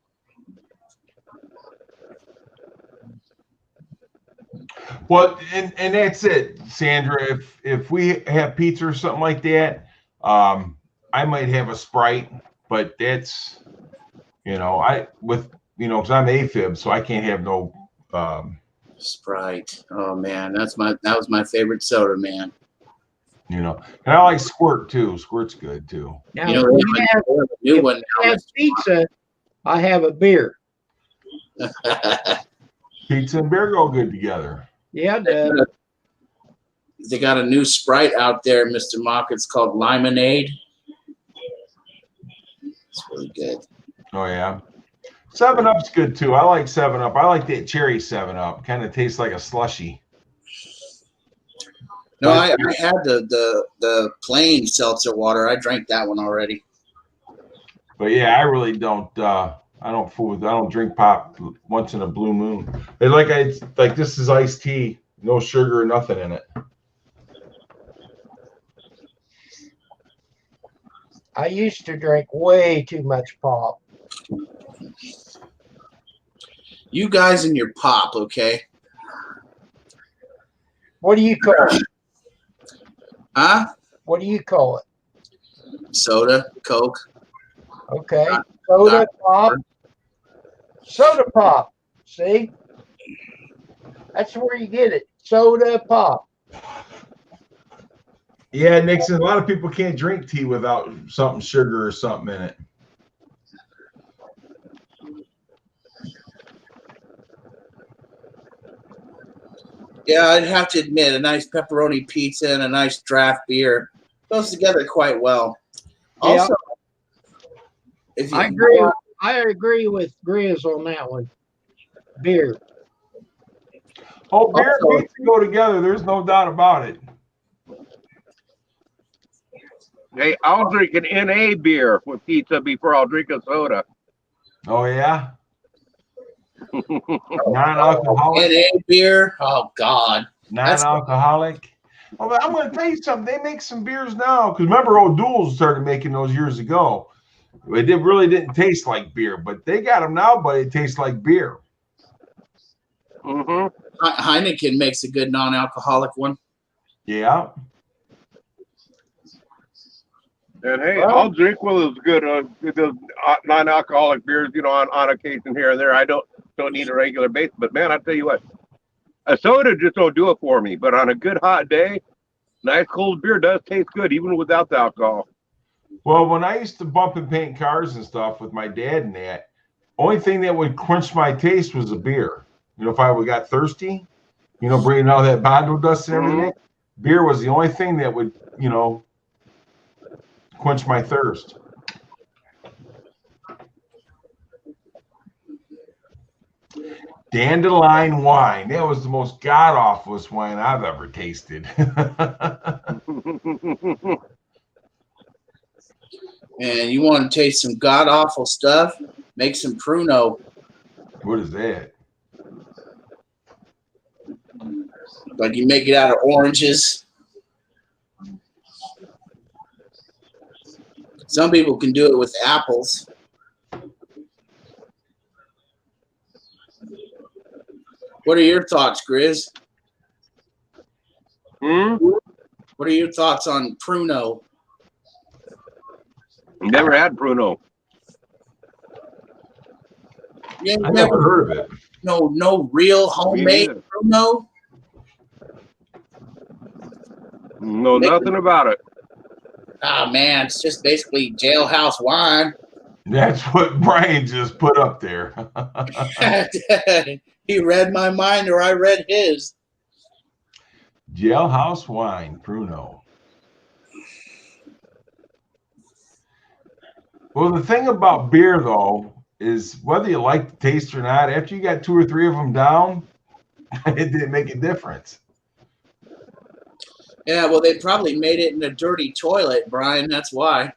Well, and that's it, Sandra. If we have pizza or something like that, I might have a Sprite, but that's, because I'm AFib, so I can't have no. Sprite. Oh man, that was my favorite soda, man. And I like Squirt too. Squirt's good too. Now, You know, if we we have, have a new if one we have pizza, I have a beer. now. Pizza and beer go good together. Yeah, it does. They got a new Sprite out there, Mr. Mock. It's called Limonade. It's really good. Oh yeah. 7-Up's good too. I like 7-Up. I like that cherry 7-Up. Kind of tastes like a slushy. No, I had the plain seltzer water. I drank that one already. But yeah, I really don't. I don't drink pop once in a blue moon. This is iced tea, no sugar or nothing in it. I used to drink way too much pop. You guys and your pop, okay? What do you call it? Huh? What do you call it? Soda, Coke. Okay. Soda pop. Soda pop. See? That's where you get it. Soda pop. Yeah, Nixon. A lot of people can't drink tea without something sugar or something in it. Yeah, I'd have to admit, a nice pepperoni pizza and a nice draft beer goes together quite well. Yeah. Also, if you I agree with Grizz on that one. Beer. Oh, beer Also- and pizza go together. There's no doubt about it. Hey, I'll drink an NA beer with pizza before I'll drink a soda. Oh yeah. Non-alcoholic. NA beer, oh God. Non-alcoholic. Oh, but I'm going to tell you something. They make some beers now. Because remember, O'Doul's started making those years ago. Really didn't taste like beer, but they got them now, but it tastes like beer. Mm-hmm. Heineken makes a good non-alcoholic one. Yeah. And hey, Well- I'll drink one of those good non-alcoholic beers, on occasion here and there. I don't need a regular basis, but man, I tell you what, a soda just don't do it for me. But on a good hot day, nice cold beer does taste good, even without the alcohol. Well, when I used to bump and paint cars and stuff with my dad and that, only thing that would quench my taste was a beer. If I got thirsty, bringing all that Bondo dust and everything, beer was the only thing that would, quench my thirst. Dandelion wine. That was the most god-awfulest wine I've ever tasted. And you want to taste some god-awful stuff? Make some Pruno. What is that? Like you make it out of oranges. Some people can do it with apples. What are your thoughts, Grizz? What are your thoughts on Pruno? Never had Bruno. Yeah, I never heard of it. no real homemade neither. Pruno. Know nothing about it. Ah man, it's just basically jailhouse wine. That's what Brian just put up there. He read my mind, or I read his. Jailhouse wine, Pruno. Well, the thing about beer, though, is whether you like the taste or not, after you got 2 or 3 of them down, it didn't make a difference. Yeah, well, they probably made it in a dirty toilet, Brian. That's why.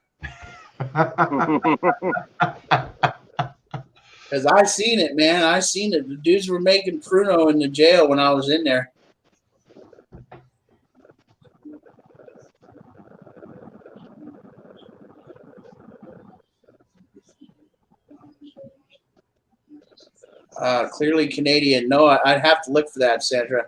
Because I seen it, man. I seen it. The dudes were making Pruno in the jail when I was in there. Clearly Canadian. No, I'd have to look for that, Sandra.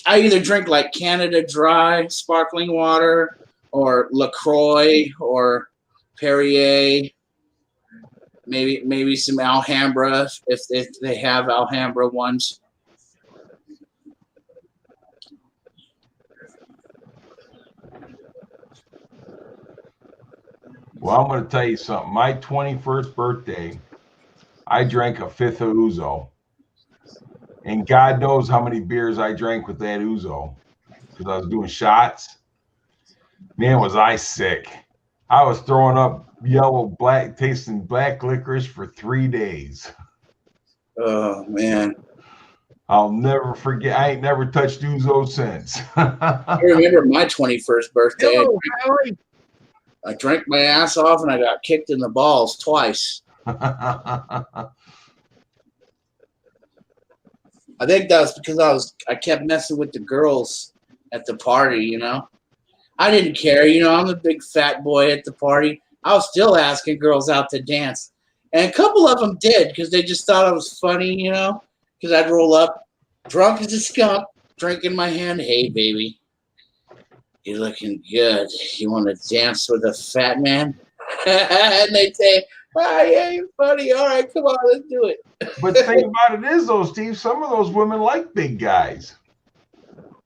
I either drink like Canada Dry sparkling water or LaCroix or Perrier. Maybe some Alhambra if they have Alhambra ones. Well, I'm going to tell you something. My 21st birthday, I drank a fifth of Ouzo. And God knows how many beers I drank with that Ouzo because I was doing shots. Man, was I sick. I was throwing up tasting black licorice for 3 days. Oh, man. I'll never forget. I ain't never touched Ouzo since. I remember my 21st birthday. Hello, Howie. I drank my ass off and I got kicked in the balls twice. I think that was because I kept messing with the girls at the party, you know. I didn't care, you know, I'm a big fat boy at the party. I was still asking girls out to dance. And a couple of them did because they just thought I was funny, you know, because I'd roll up drunk as a skunk, drink in my hand. Hey, baby, you're looking good. You want to dance with a fat man? And they'd say, oh, yeah, you're funny. All right, come on, let's do it. But the thing about it is, though, Steve, some of those women like big guys.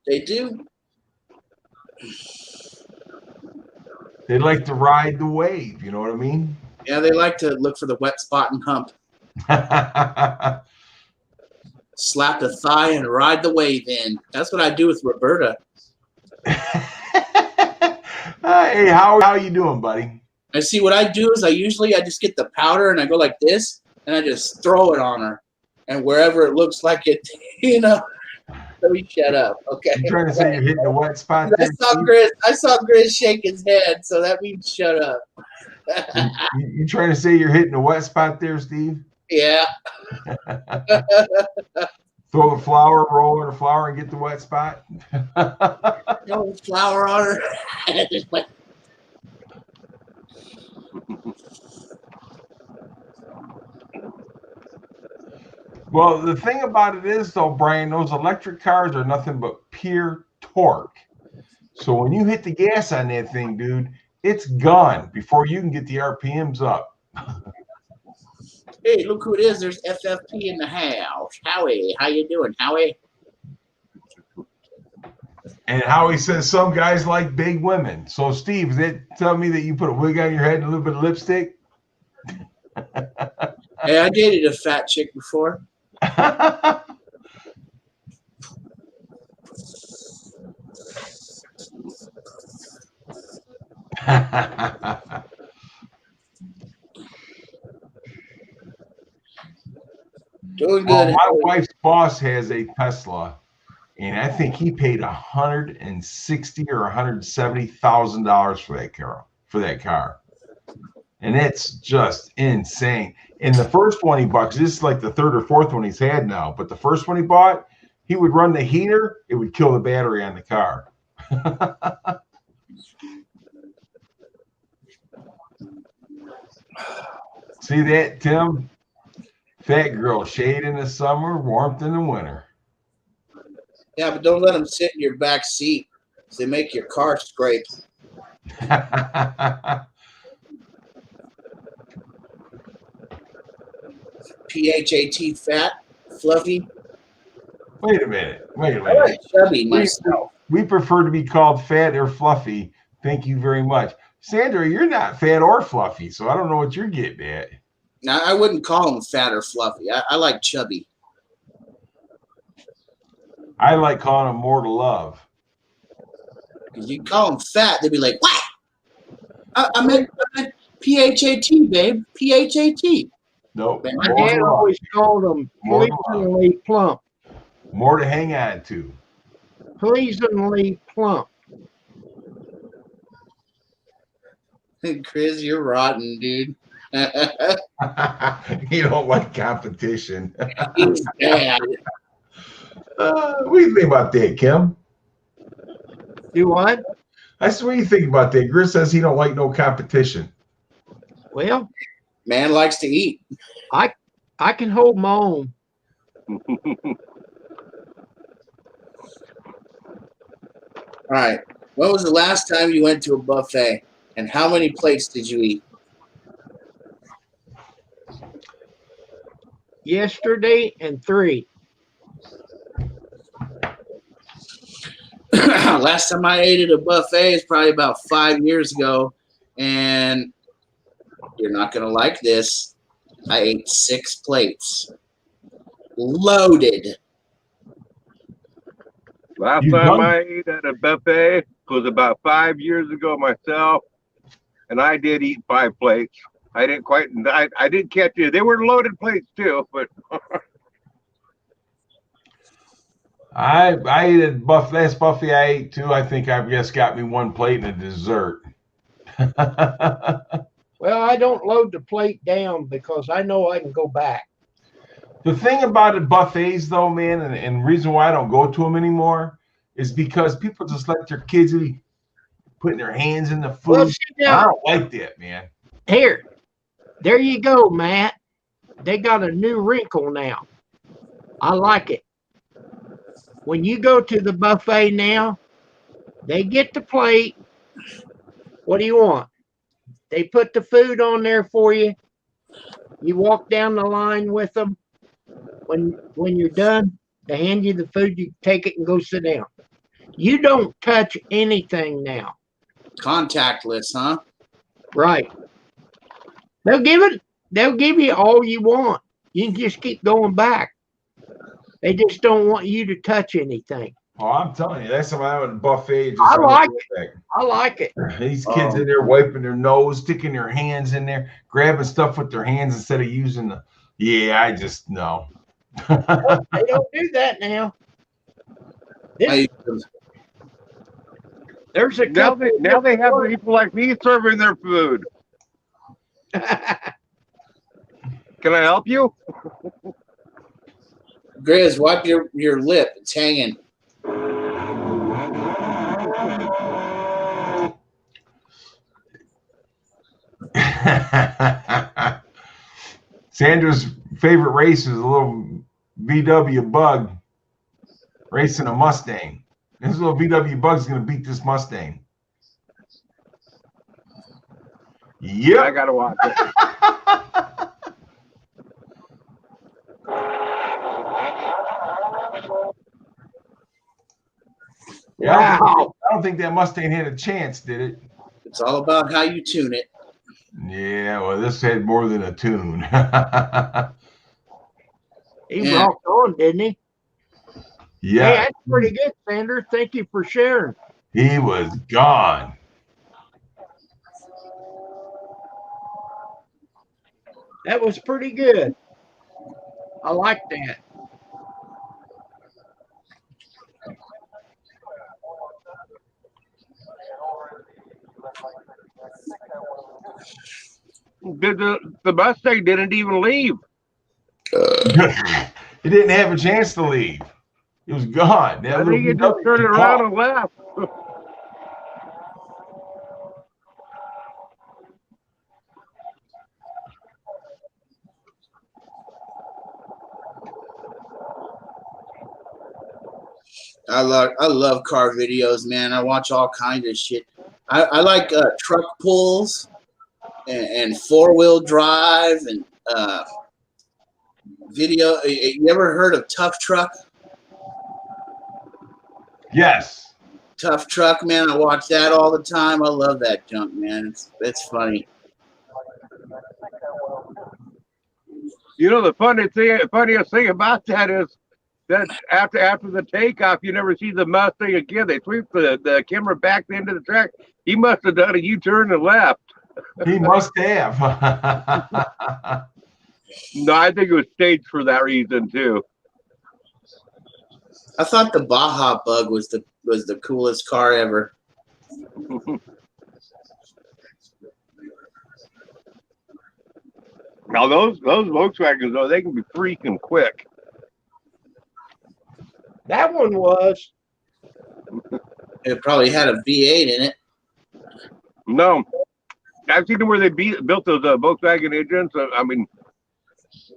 They do. They like to ride the wave. You know what I mean? Yeah, they like to look for the wet spot and hump. Slap the thigh and ride the wave in. That's what I do with Roberta. Hey, how you doing, buddy? I see what I do is I just get the powder and I go like this and I just throw it on her. And wherever it looks like it, you know, let me shut up. Okay. You trying to say you're hitting the wet spot there? I saw Grizz shake his head, so that means shut up. You trying to say you're hitting the wet spot there, Steve? Yeah. Throw the flour, roll in the flour, and get the wet spot. Throw flour on her. Well, the thing about it is, though, Brian, those electric cars are nothing but pure torque. So when you hit the gas on that thing, dude, it's gone before you can get the RPMs up. Hey, look who it is. There's FFP in the house. Howie, how you doing, Howie? And Howie says some guys like big women. So, Steve, does that tell me that you put a wig on your head and a little bit of lipstick? Hey, I dated a fat chick before. Doing Well, good. my wife's boss has a Tesla, and I think he paid $160,000 or $170,000 for that car. And it's just insane. And the first one he bought, this is like the third or fourth one he's had now, but the first one he bought, he would run the heater, it would kill the battery on the car. See that, Tim? Fat girl, shade in the summer, warmth in the winter. Yeah, but don't let them sit in your back seat. They make your car scrape. PHAT, fat, fluffy. Wait a minute. I like chubby myself. We prefer to be called fat or fluffy. Thank you very much. Sandra, you're not fat or fluffy, so I don't know what you're getting at. Now, I wouldn't call them fat or fluffy. I like chubby. I like calling them more to love. Because you call them fat, they'd be like, what? I meant PHAT, babe. PHAT. Nope. Man, My More dad to love. always called them More to love. pleasingly plump. More to hang on to. Pleasingly plump. Chris, you're rotten, dude. You don't like competition. He's bad. What do you think about that, Kim? Do what? I said, what do you think about that? Gris says he don't like no competition. Well, Man likes to eat. I can hold my own. All right. When was the last time you went to a buffet, and how many plates did you eat? Yesterday and 3. Last time I ate at a buffet is probably about 5 years ago, and you're not going to like this. I ate 6 plates. Loaded. Last You time done? I ate at a buffet was about 5 years ago myself, and I did eat 5 plates. I didn't quite. I didn't catch it. They were loaded plates too, but I ate at last buffet I ate too. I think I've just got me 1 plate and a dessert. Well, I don't load the plate down because I know I can go back. The thing about it, buffets, though, man, and the reason why I don't go to them anymore is because people just let their kids be putting their hands in the food. Well, see I now, don't like that, man. here, there you go, Matt. They got a new wrinkle now. I like it. When you go to the buffet now, they get the plate. What do you want? They put the food on there for you. You walk down the line with them. When you're done, they hand you the food. You take it and go sit down. You don't touch anything now. Contactless, huh? Right. They'll give you all you want. You can just keep going back. They just don't want you to touch anything. Oh, I'm telling you, that's why I went to buffet. Just I like it. I like it. These kids in there wiping their nose, sticking their hands in there, grabbing stuff with their hands instead of using the. Yeah, I just no. They don't do that now. There's a now couple. they have people like me serving their food. Can I help you? Grizz, wipe your lip. It's hanging. Sandra's favorite race is a little VW Bug racing a Mustang. This little VW Bug's going to beat this Mustang. Yep. I gotta watch it. Yeah, Wow. I don't think that Mustang had a chance, did it? It's all about how you tune it. Yeah, well, this had more than a tune. He Yeah. rocked on, didn't he? Hey, Yeah, that's pretty good, Sanders. Thank you for sharing. he was gone. That was pretty good. I like that. The Mustang didn't even leave. He didn't have a chance to leave. He was gone. That I little think he just VW turned took around off. and left. I love car videos, man. I watch all kinds of shit. I like truck pulls and 4-wheel drive and video. You ever heard of Tough Truck? Yes. Tough Truck, man. I watch that all the time. I love that junk, man. It's funny. You know, the funniest thing about that is that after the takeoff, you never see the Mustang again. They sweep the camera back into the track. He must have done a U-turn and left. He must have. No, I think it was staged for that reason too. I thought the Baja Bug was the coolest car ever. Now those Volkswagens though, they can be freaking quick. That one was. It probably had a V8 in it. No, I've seen them where they built those Volkswagen engines. I mean,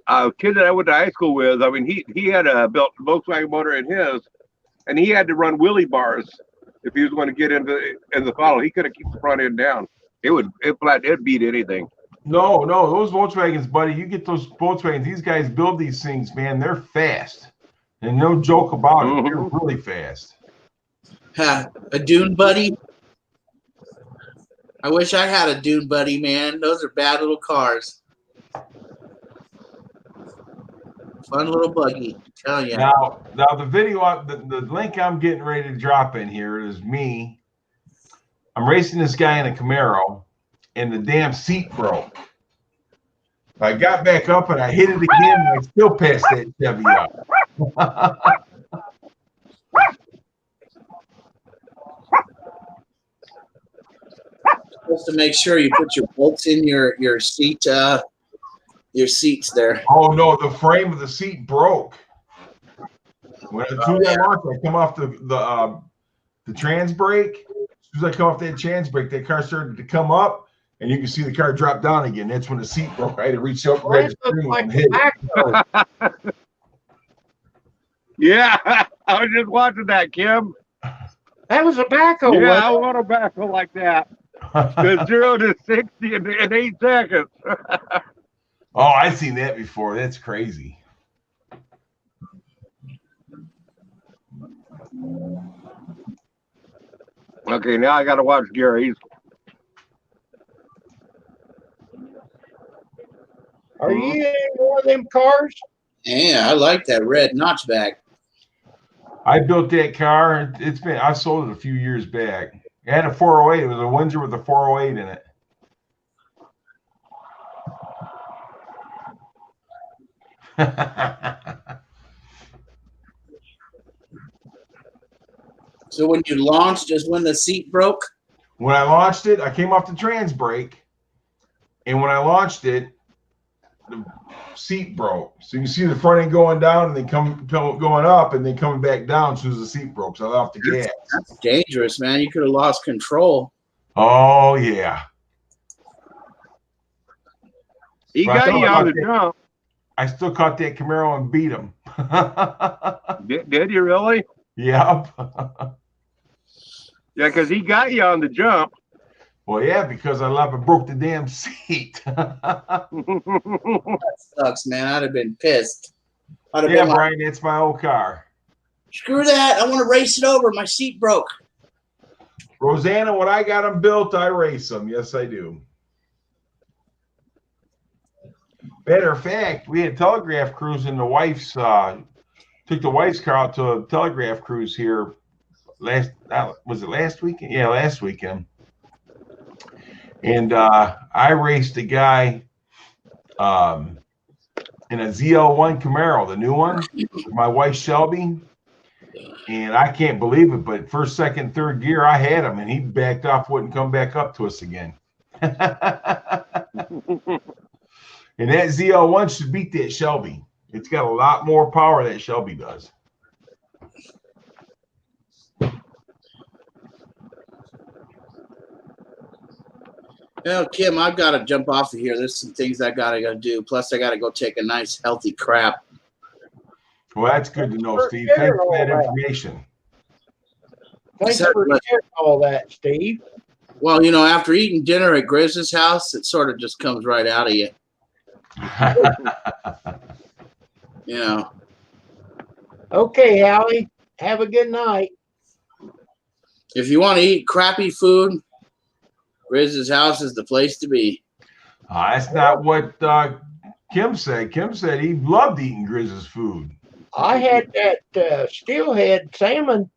a kid that I went to high school with, I mean, he had built a Volkswagen motor in his, and he had to run wheelie bars if he was going to get in the throttle. He couldn't keep the front end down. It'd beat anything. No, those Volkswagens, buddy. You get those Volkswagens. These guys build these things, man. They're fast, and no joke about it. They're really fast. A Dune Buddy. I wish I had a Dune Buddy, man. Those are bad little cars. Fun little buggy, I tell you. Now the video, the link I'm getting ready to drop in here is me. I'm racing this guy in a Camaro, and the damn seat broke. I got back up and I hit it again, and I still passed that Chevy up. Supposed to make sure you put your bolts in your seat, your seats there. Oh no, the frame of the seat broke. When I do that launch, I come off the trans brake. As soon as I come off that trans brake, that car started to come up, and you can see the car drop down again. That's when the seat broke. I had to reach up and grab the steering wheel and hit it. Yeah, I was just watching that, Kim. That was a backhoe. Yeah, I wasn't want a backhoe like that. The 0 to 60 in 8 seconds. Oh, I've seen that before. That's crazy. Okay, now I got to watch Gary. Are you in one of them cars? Yeah, I like that red notchback. I built that car. I sold it a few years back. It had a 408. It was a Windsor with a 408 in it. So when you launched, just when the seat broke? When I launched it, I came off the trans brake, and when I launched it, the seat broke. So you can see the front end going down and then going up and then coming back down as soon as the seat broke. So I off the gas. That's dangerous, man. You could have lost control. Oh yeah. He But got you on the jump. I still caught that Camaro and beat him. Did you really? Yep. Yeah, because he got you on the jump. Well, yeah, because I broke the damn seat. That sucks, man. I'd have been pissed. I'd have Yeah, been like, Brian, it's my old car. screw that. I want to race it over. My seat broke. Rosanna, when I got them built, I race them. Yes, I do. Matter of fact, we had telegraph crews and the wife's took the wife's car out to a telegraph cruise here was it last weekend? Yeah, last weekend. And I raced a guy in a ZL1 Camaro, the new one, my wife Shelby. And I can't believe it, but first, second, third gear, I had him, and he backed off, wouldn't come back up to us again. And that ZL1 should beat that Shelby. It's got a lot more power that Shelby does. Well, Kim, I've got to jump off of here. There's some things I got to go do. Plus, I got to go take a nice, healthy crap. Well, that's good to know, Steve. Thanks for that information. Thanks for sharing all that, Steve. Well, you know, after eating dinner at Grizz's house, it sort of just comes right out of you. You know. Okay, Howie. Have a good night. If you want to eat crappy food, Grizz's house is the place to be. That's not what Kim said. Kim said he loved eating Grizz's food. I had that steelhead salmon.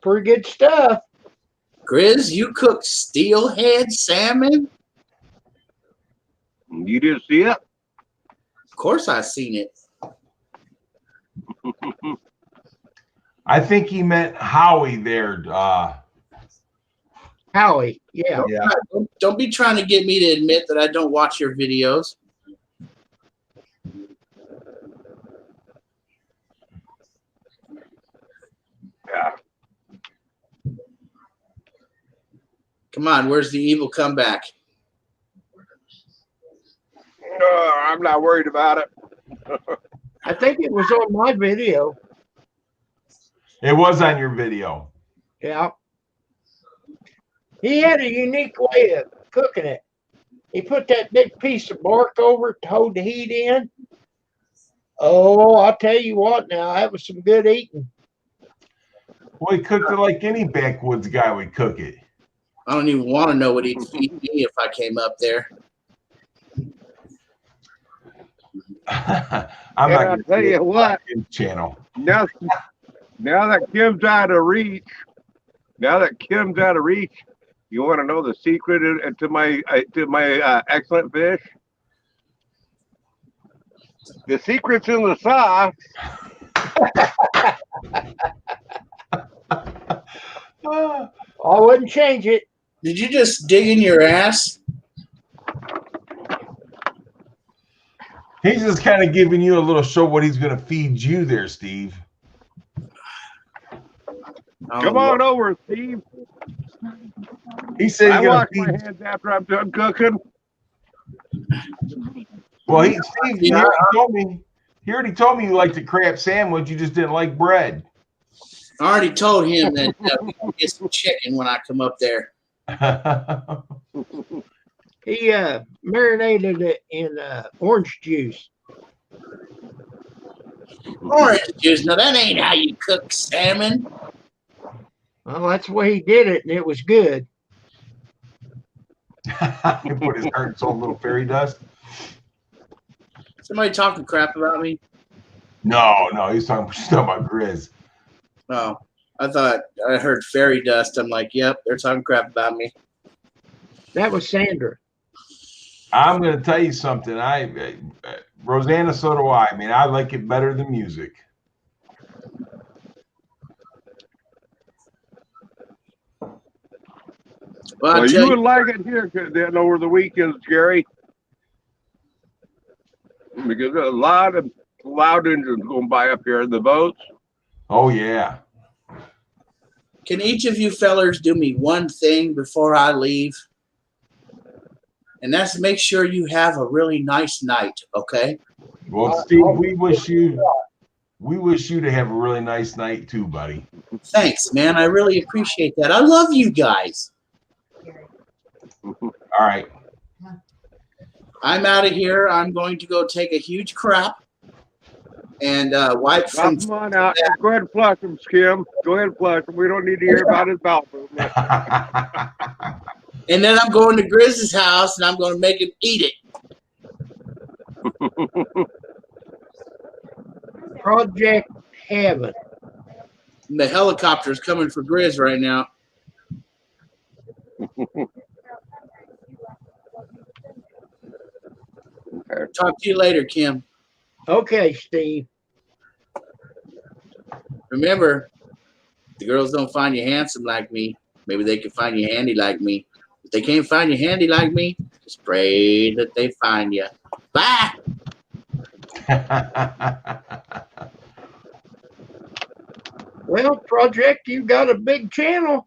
Pretty good stuff. Grizz, you cook steelhead salmon? You didn't see it? Of course I seen it. I think he meant Howie there. Howie, yeah. Yeah. Don't be trying to get me to admit that I don't watch your videos. Come on, where's the evil comeback? No, I'm not worried about it. I think it was on my video. It was on your video. Yeah. He had a unique way of cooking it. He put that big piece of bark over it to hold the heat in. Oh, I'll tell you what now, that was some good eating. Well, he cooked it like any backwoods guy would cook it. I don't even want to know what he'd feed me if I came up there. I'm And not I'll going to tell you what, channel. now that Kim's out of reach, you want to know the secret to my excellent fish? The secret's in the sauce. I wouldn't change it. Did you just dig in your ass? He's just kind of giving you a little show what he's going to feed you there, Steve. Come on over, Steve. He said I he's going wash to my feed. hands after I'm done cooking. Well, Steve, he already told me. He already told me you liked the crab sandwich. You just didn't like bread. I already told him that we can get some chicken when I come up there. He marinated it in orange juice. Orange juice. Now that ain't how you cook salmon. Well, that's the way he did it, and it was good. He put his heart and soul in little fairy dust. Somebody talking crap about me? No, he's talking about Grizz. Oh, I thought I heard fairy dust. I'm like, yep, they're talking crap about me. That was Sandra. I'm going to tell you something. Rosanna, so do I. I mean, I like it better than music. Well, Well, you would like it here then over the weekends, Jerry. Because a lot of loud engines going by up here in the boats. Oh, yeah. can each of you fellers do me one thing before I leave? And that's make sure you have a really nice night, okay? Well, Steve, we wish you to have a really nice night too, buddy. Thanks, man. I really appreciate that. I love you guys. All right. I'm out of here. I'm going to go take a huge crap and wipe from. Come on out. Go ahead and flush him, Skim. Go ahead and flush him. We don't need to hear about his bowel movement. And then I'm going to Grizz's house and I'm going to make him eat it. Project Heaven. And the helicopter's coming for Grizz right now. Talk to you later, Kim. Okay, Steve. Remember, the girls don't find you handsome like me. Maybe they can find you handy like me. If they can't find you handy like me, just pray that they find you. Bye. Well, Project, you got a big channel.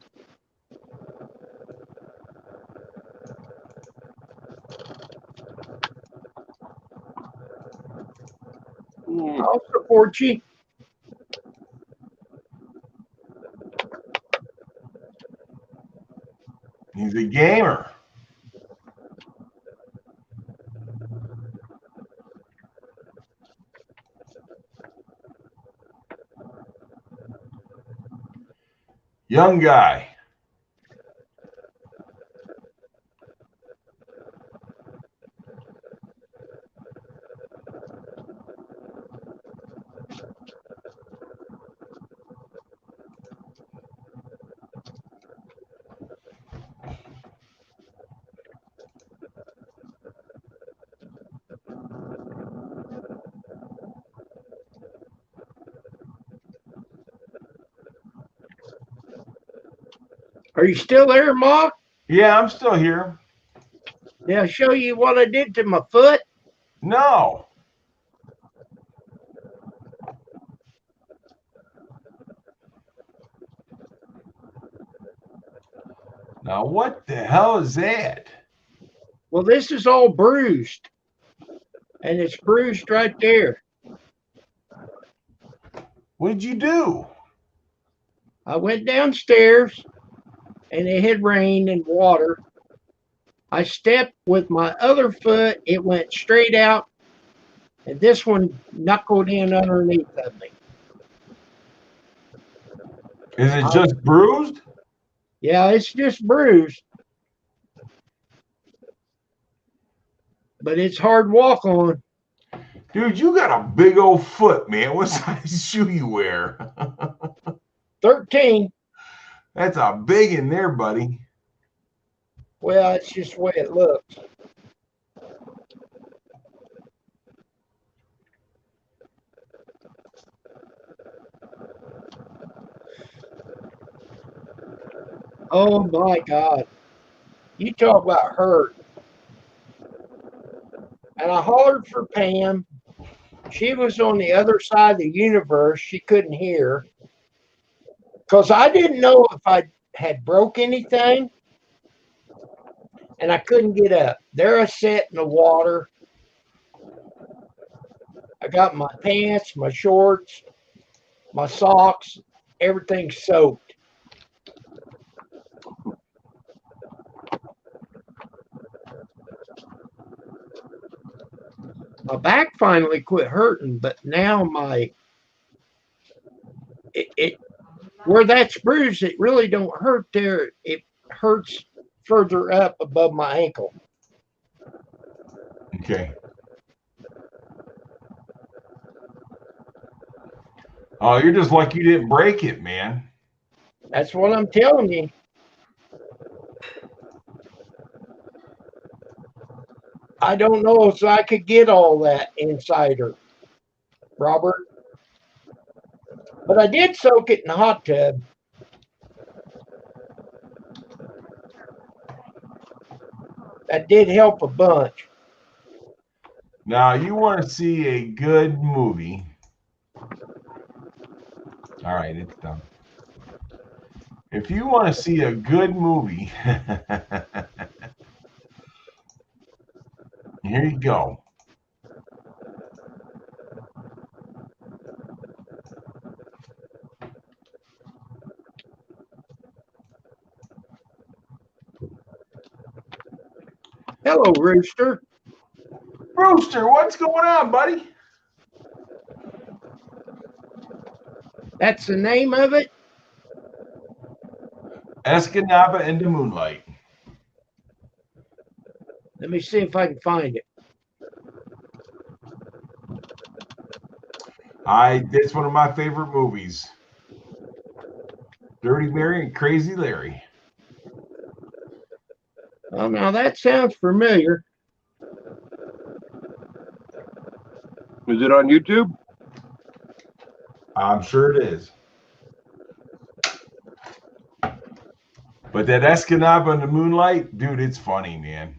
I'll support you. He's a gamer. Young guy. Are you still there, Ma? Yeah, I'm still here. Did I show you what I did to my foot? No. Now, what the hell is that? Well, this is all bruised. And it's bruised right there. What did you do? I went downstairs and it had rained and water. I stepped with my other foot, it went straight out, and this one knuckled in underneath of me. Is it just bruised? Yeah, it's just bruised. But it's hard walk on. Dude, you got a big old foot, man. What size shoe you wear? 13. That's a big in there, buddy. Well, it's just the way it looks. Oh my God. You talk about hurt. And I hollered for Pam. She was on the other side of the universe. She couldn't hear. Because I didn't know if I had broke anything. And I couldn't get up. There I sat in the water. I got my pants, my shorts, my socks, everything soaked. My back finally quit hurting, but now where that's bruised, it really don't hurt there. It hurts further up above my ankle. Okay. Oh, you're just like you didn't break it, man. That's what I'm telling you. I don't know if I could get all that inside her, Robert. But I did soak it in the hot tub. That did help a bunch. Now, you want to see a good movie. All right, it's done. If you want to see a good movie, here you go. Hello, Rooster. Rooster, what's going on, buddy? That's the name of it? Escanaba into Moonlight. Let me see if I can find it. It's one of my favorite movies. Dirty Mary and Crazy Larry. Oh, now that sounds familiar. Is it on YouTube? I'm sure it is. But that Escanaba in the Moonlight, dude, it's funny, man.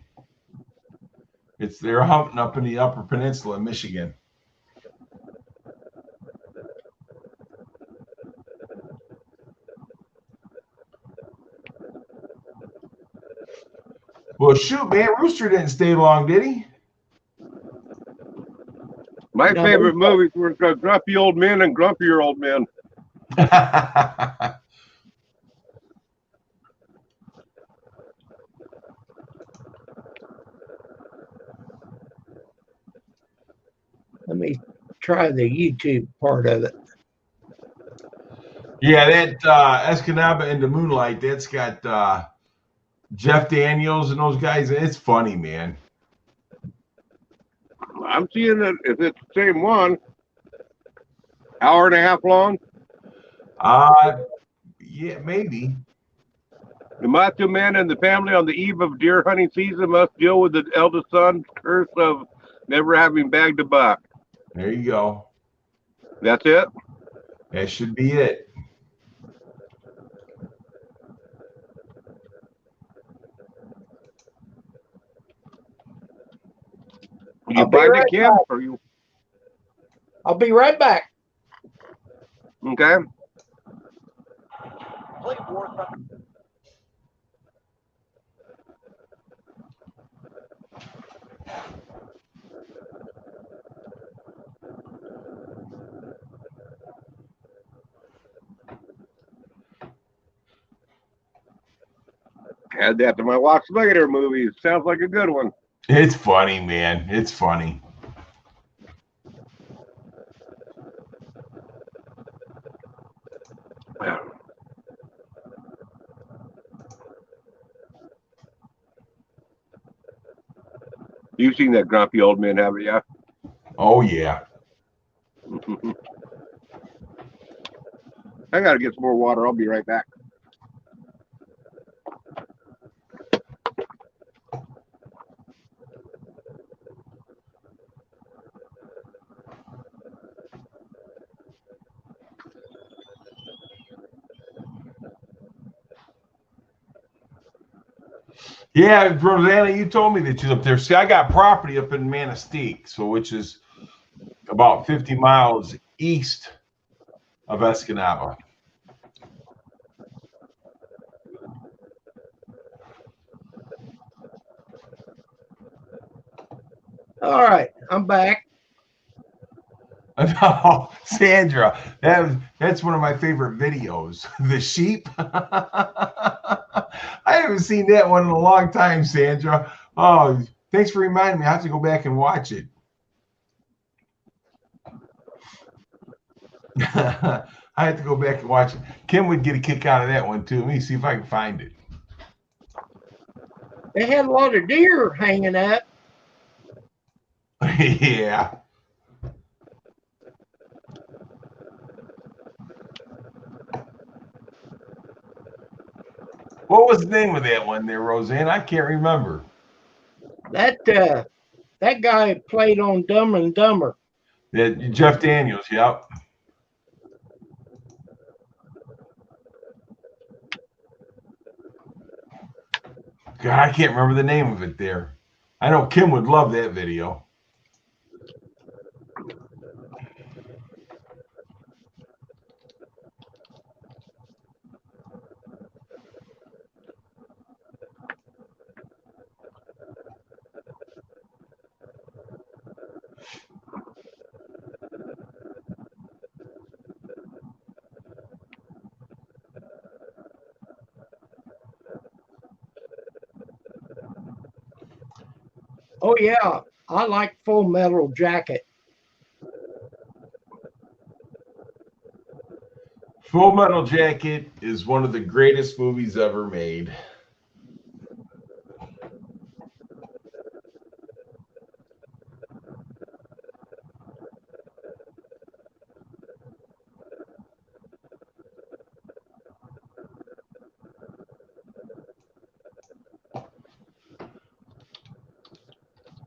They're hunting up in the Upper Peninsula in Michigan. Well, shoot, man, Rooster didn't stay long, did he? My No. favorite movies were Grumpy Old Men and Grumpier Old Men. Let me try the YouTube part of it. Yeah, that Escanaba into Moonlight, that's got Jeff Daniels and those guys. It's funny, man. I'm seeing it if it's the same one. Hour and a half long. Yeah, maybe. The Macho Man and the family on the eve of deer hunting season must deal with the eldest son's curse of never having bagged a buck. There you go. That's it? That should be it. You I'll be find right it, Kim? back. Or you I'll be right back. okay? Add that to my watch later movie. Sounds like a good one. It's funny, man. It's funny. You've seen that grumpy old man, haven't you? Oh yeah. I gotta get some more water. I'll be right back. Yeah, Rosanna, you told me that you're up there. See, I got property up in Manistee, so which is about 50 miles east of Escanaba. All right, I'm back. No, Sandra, that's one of my favorite videos. The sheep. I haven't seen that one in a long time, Sandra. Oh, thanks for reminding me. I have to go back and watch it. I have to go back and watch it. Kim would get a kick out of that one too. Let me see if I can find it. They had a lot of deer hanging up. Yeah. What was the name of that one there, Roseanne? I can't remember. That guy played on Dumb and Dumber. Jeff Daniels, yep. God, I can't remember the name of it there. I know Kim would love that video. Oh yeah, I like Full Metal Jacket. Full Metal Jacket is one of the greatest movies ever made.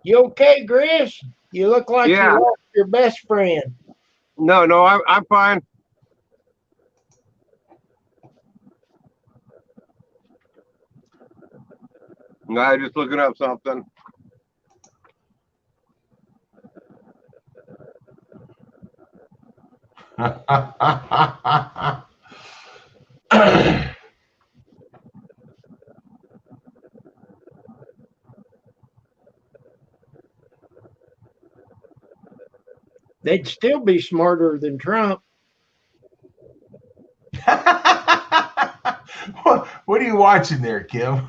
You okay, Grizz? You look like Yeah. you lost your best friend. No, I'm fine. No, just looking up something. They'd still be smarter than Trump. What are you watching there, Kim?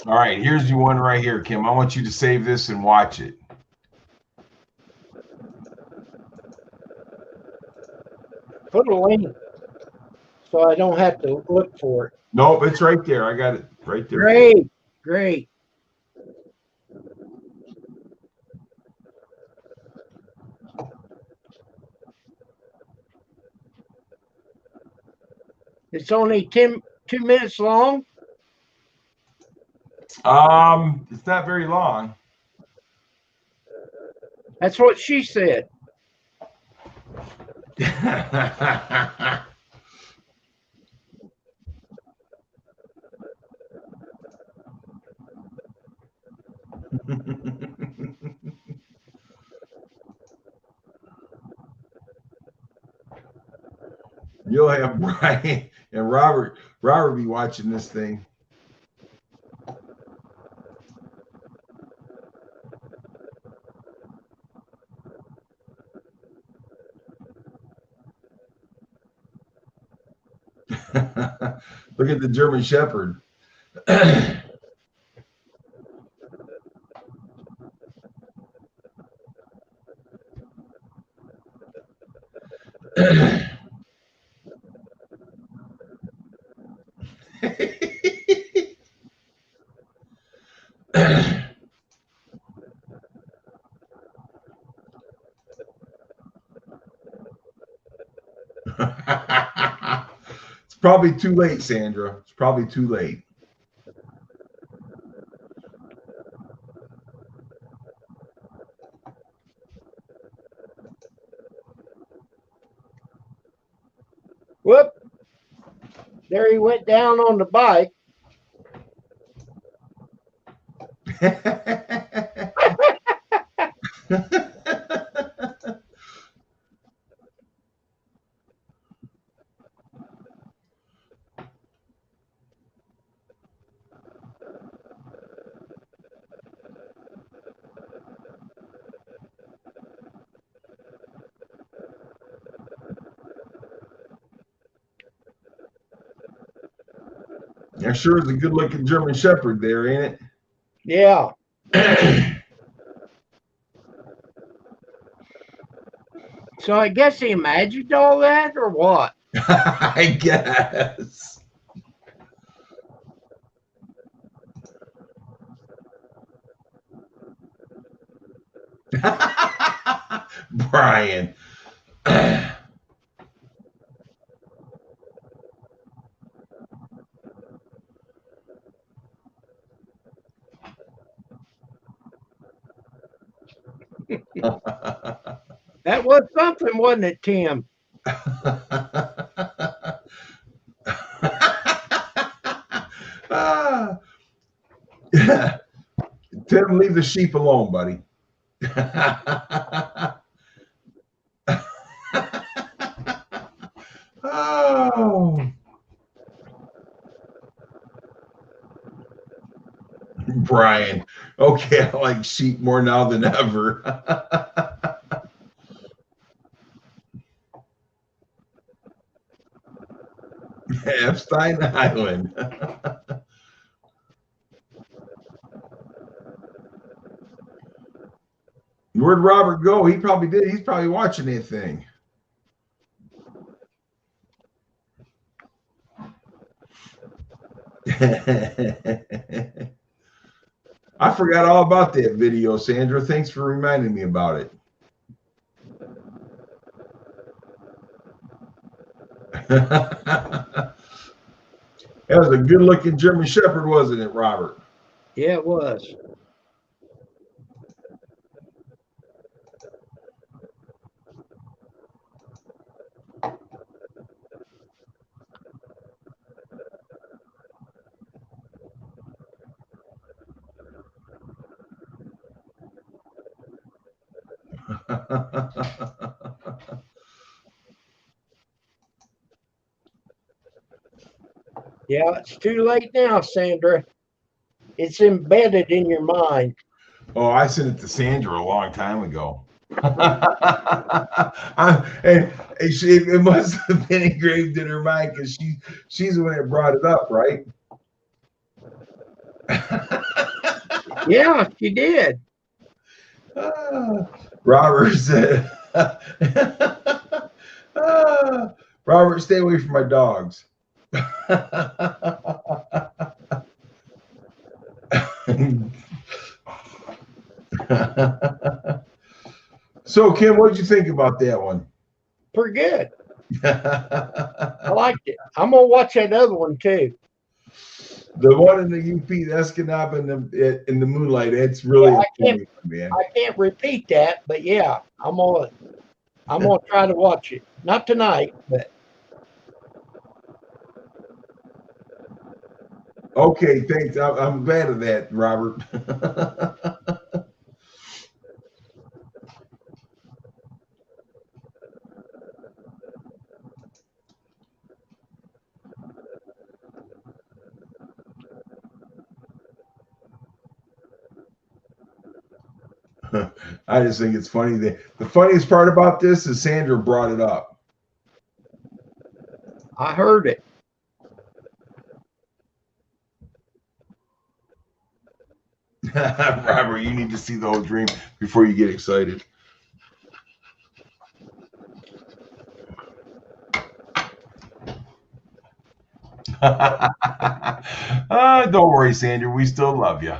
All right, here's your one right here, Kim. I want you to save this and watch it. Put a link so I don't have to look for it. Nope, it's right there. I got it right there. Great, great. It's only 2 minutes long. It's not very long. That's what she said. You'll have Brian and Robert be watching this thing. Look at the German Shepherd. It's probably too late, Sandra. It's probably too late. Whoop. There he went down on the bike. Yeah, sure is a good looking German Shepherd there, ain't Yeah. it? So I guess he imagined all that or what? I guess. Brian. That was something, wasn't it, Tim? Yeah. Tim, leave the sheep alone, buddy. Oh. Brian. Okay, I like sheep more now than ever. Epstein Island. Where'd Robert go? He probably did. He's probably watching that thing. I forgot all about that video, Sandra. Thanks for reminding me about it. That was a good-looking German Shepherd, wasn't it, Robert? Yeah, it was. Yeah, it's too late now, Sandra. It's embedded in your mind. Oh, I sent it to Sandra a long time ago. It must have been engraved in her mind because she's the one that brought it up, right? Yeah, she did. Robert said, Robert, stay away from my dogs. So, Kim, what did you think about that one? Pretty good. I liked it. I'm gonna watch that other one too. The one in the UP, the Escanaba in the moonlight, it's really Yeah, man. I can't repeat that, but yeah, I'm gonna try to watch it. Not tonight, but Okay, thanks. I'm glad of that, Robert. I just think it's funny that the funniest part about this is Sandra brought it up. I heard it. Robert, you need to see the whole dream before you get excited. Don't worry, Sandra. We still love you.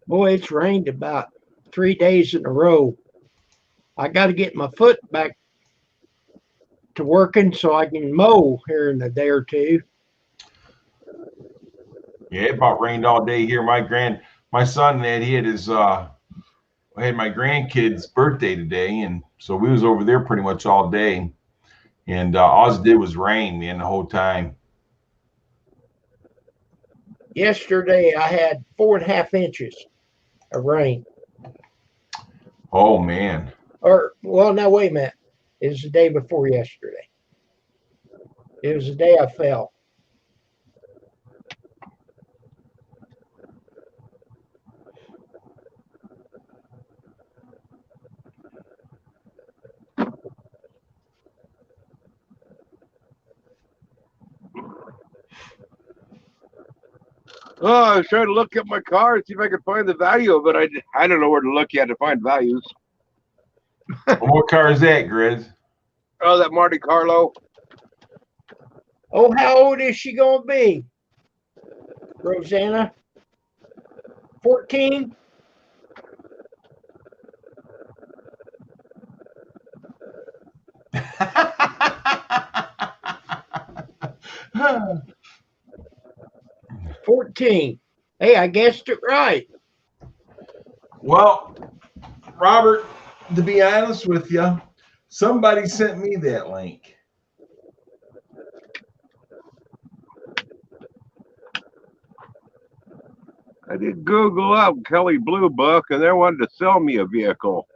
Boy, it's rained about 3 days in a row. I got to get my foot back to working so I can mow here in a day or two. Yeah, it about rained all day here. My son he had his had my grandkid's birthday today, and so we was over there pretty much all day. And all it did was rain, man, the whole time. Yesterday, I had 4.5 inches of rain. Oh man. Or, well, no, wait a minute. It was the day before yesterday. It was the day I fell. Oh, I was trying to look at my car and see if I could find the value of it. I don't know where to look at to find values. What car is that, Grizz? Oh, that Monte Carlo. Oh, how old is she going to be? Rosanna? 14? $14. Hey, I guessed it right. Well, Robert, to be honest with you, somebody sent me that link. I did Google up Kelly Blue Book, and they wanted to sell me a vehicle.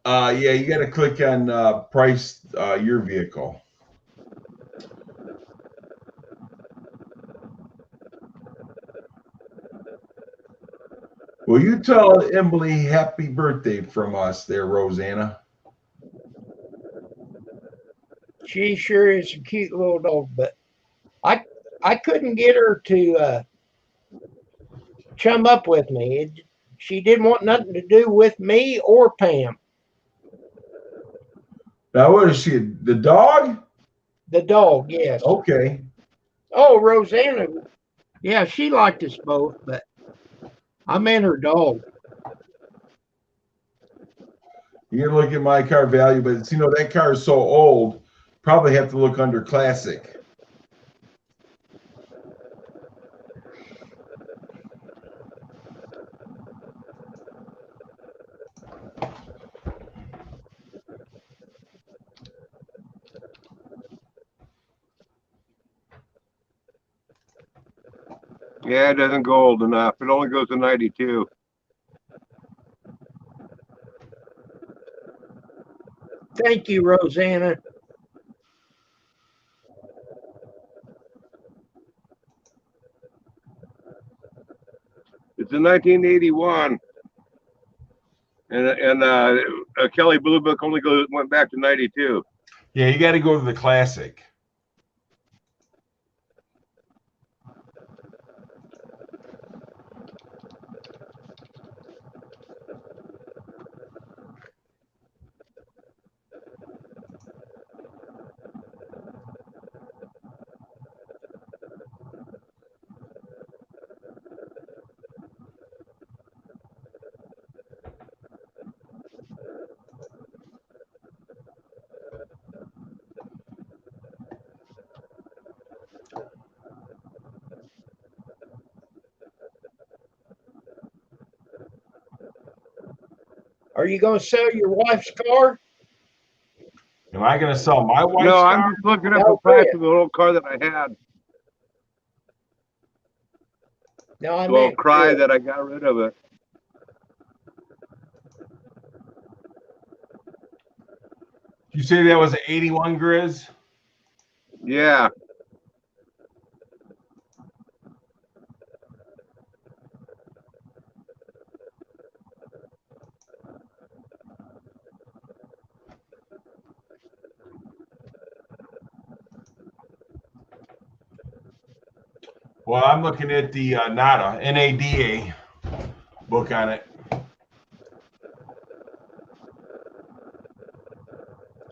Yeah, you got to click on price your vehicle. Well, you tell Emily happy birthday from us there, Rosanna. She sure is a cute little dog, but I couldn't get her to chum up with me. She didn't want nothing to do with me or Pam. Now, what is she? The dog? The dog, yes. Okay. Oh, Rosanna. Yeah, she liked us both, but I meant her dog. You can look at my car value, but it's, that car is so old, probably have to look under classic. Yeah, it doesn't go old enough. It only goes to 92. Thank you, Rosanna. It's in 1981, and Kelly Blue Book only went back to 92. Yeah, you got to go to the classic. Are you going to sell your wife's car? Am I going to sell my wife's No, car? I'm just looking up Oh, the price yeah. of the little car that I had. No, I So I'll meant cry Chris. that I got rid of it. You say that was an 81 Grizz? Yeah. Well, I'm looking at the NADA, NADA book on it.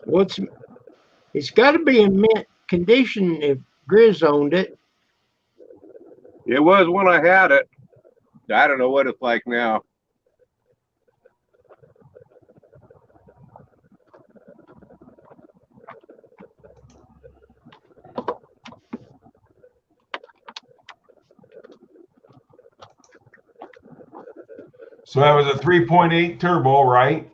Well, it's got to be in mint condition if Grizz owned it. It was when I had it. I don't know what it's like now. So that was a 3.8 turbo, right?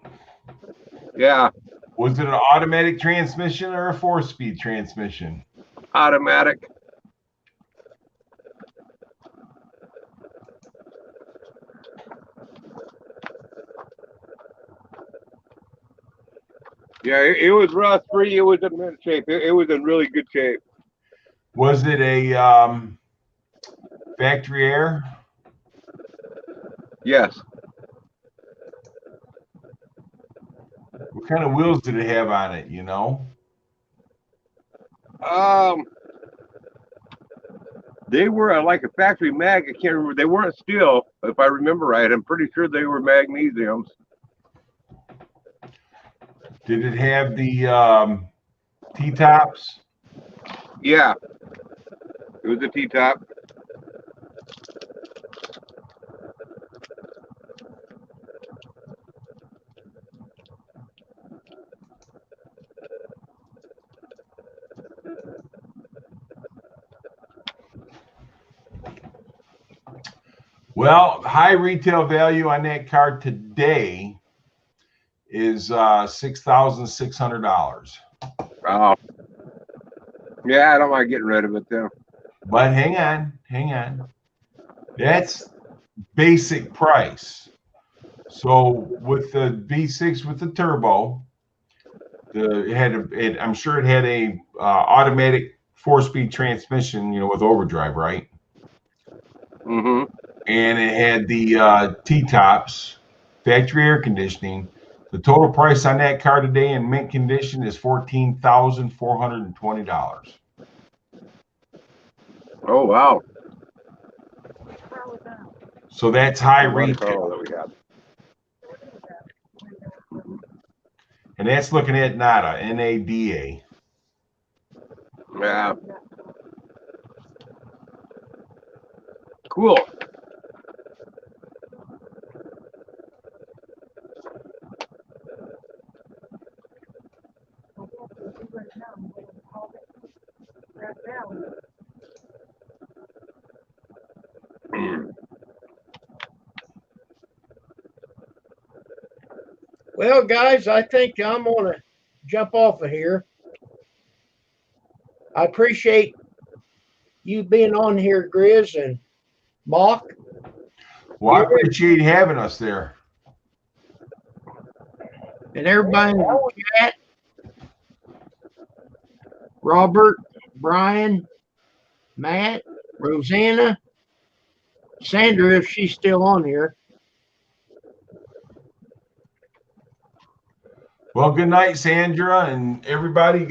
Yeah, Was it an automatic transmission or a 4-speed transmission? automatic. Yeah, it was rust free. It was in mint shape. It was in really good shape. Was it a factory air? Yes. What kind of wheels did it have on it, you know? They were like a factory mag. I can't remember. They weren't steel, if I remember right. I'm pretty sure they were magnesiums. Did it have the T-tops? Yeah, it was a T-top. Well, high retail value on that car today is $6,600. Oh, yeah, I don't mind getting rid of it though. But hang on. That's basic price. So with the V6 with the turbo, I'm sure it had a automatic 4-speed transmission, you know, with overdrive, right? Mm-hmm. And it had the T-tops, factory air conditioning. The total price on that car today in mint condition is $14,420. Oh wow. So that's high A lot of retail, color that we had. and that's looking at NADA, NADA. Yeah. Cool. Well, guys, I think I'm going to jump off of here. I appreciate you being on here, Grizz and Mock. Well, I appreciate having us there. And everybody in the chat. Robert, Brian, Matt, Rosanna, Sandra, if she's still on here. Well, good night, Sandra, and everybody.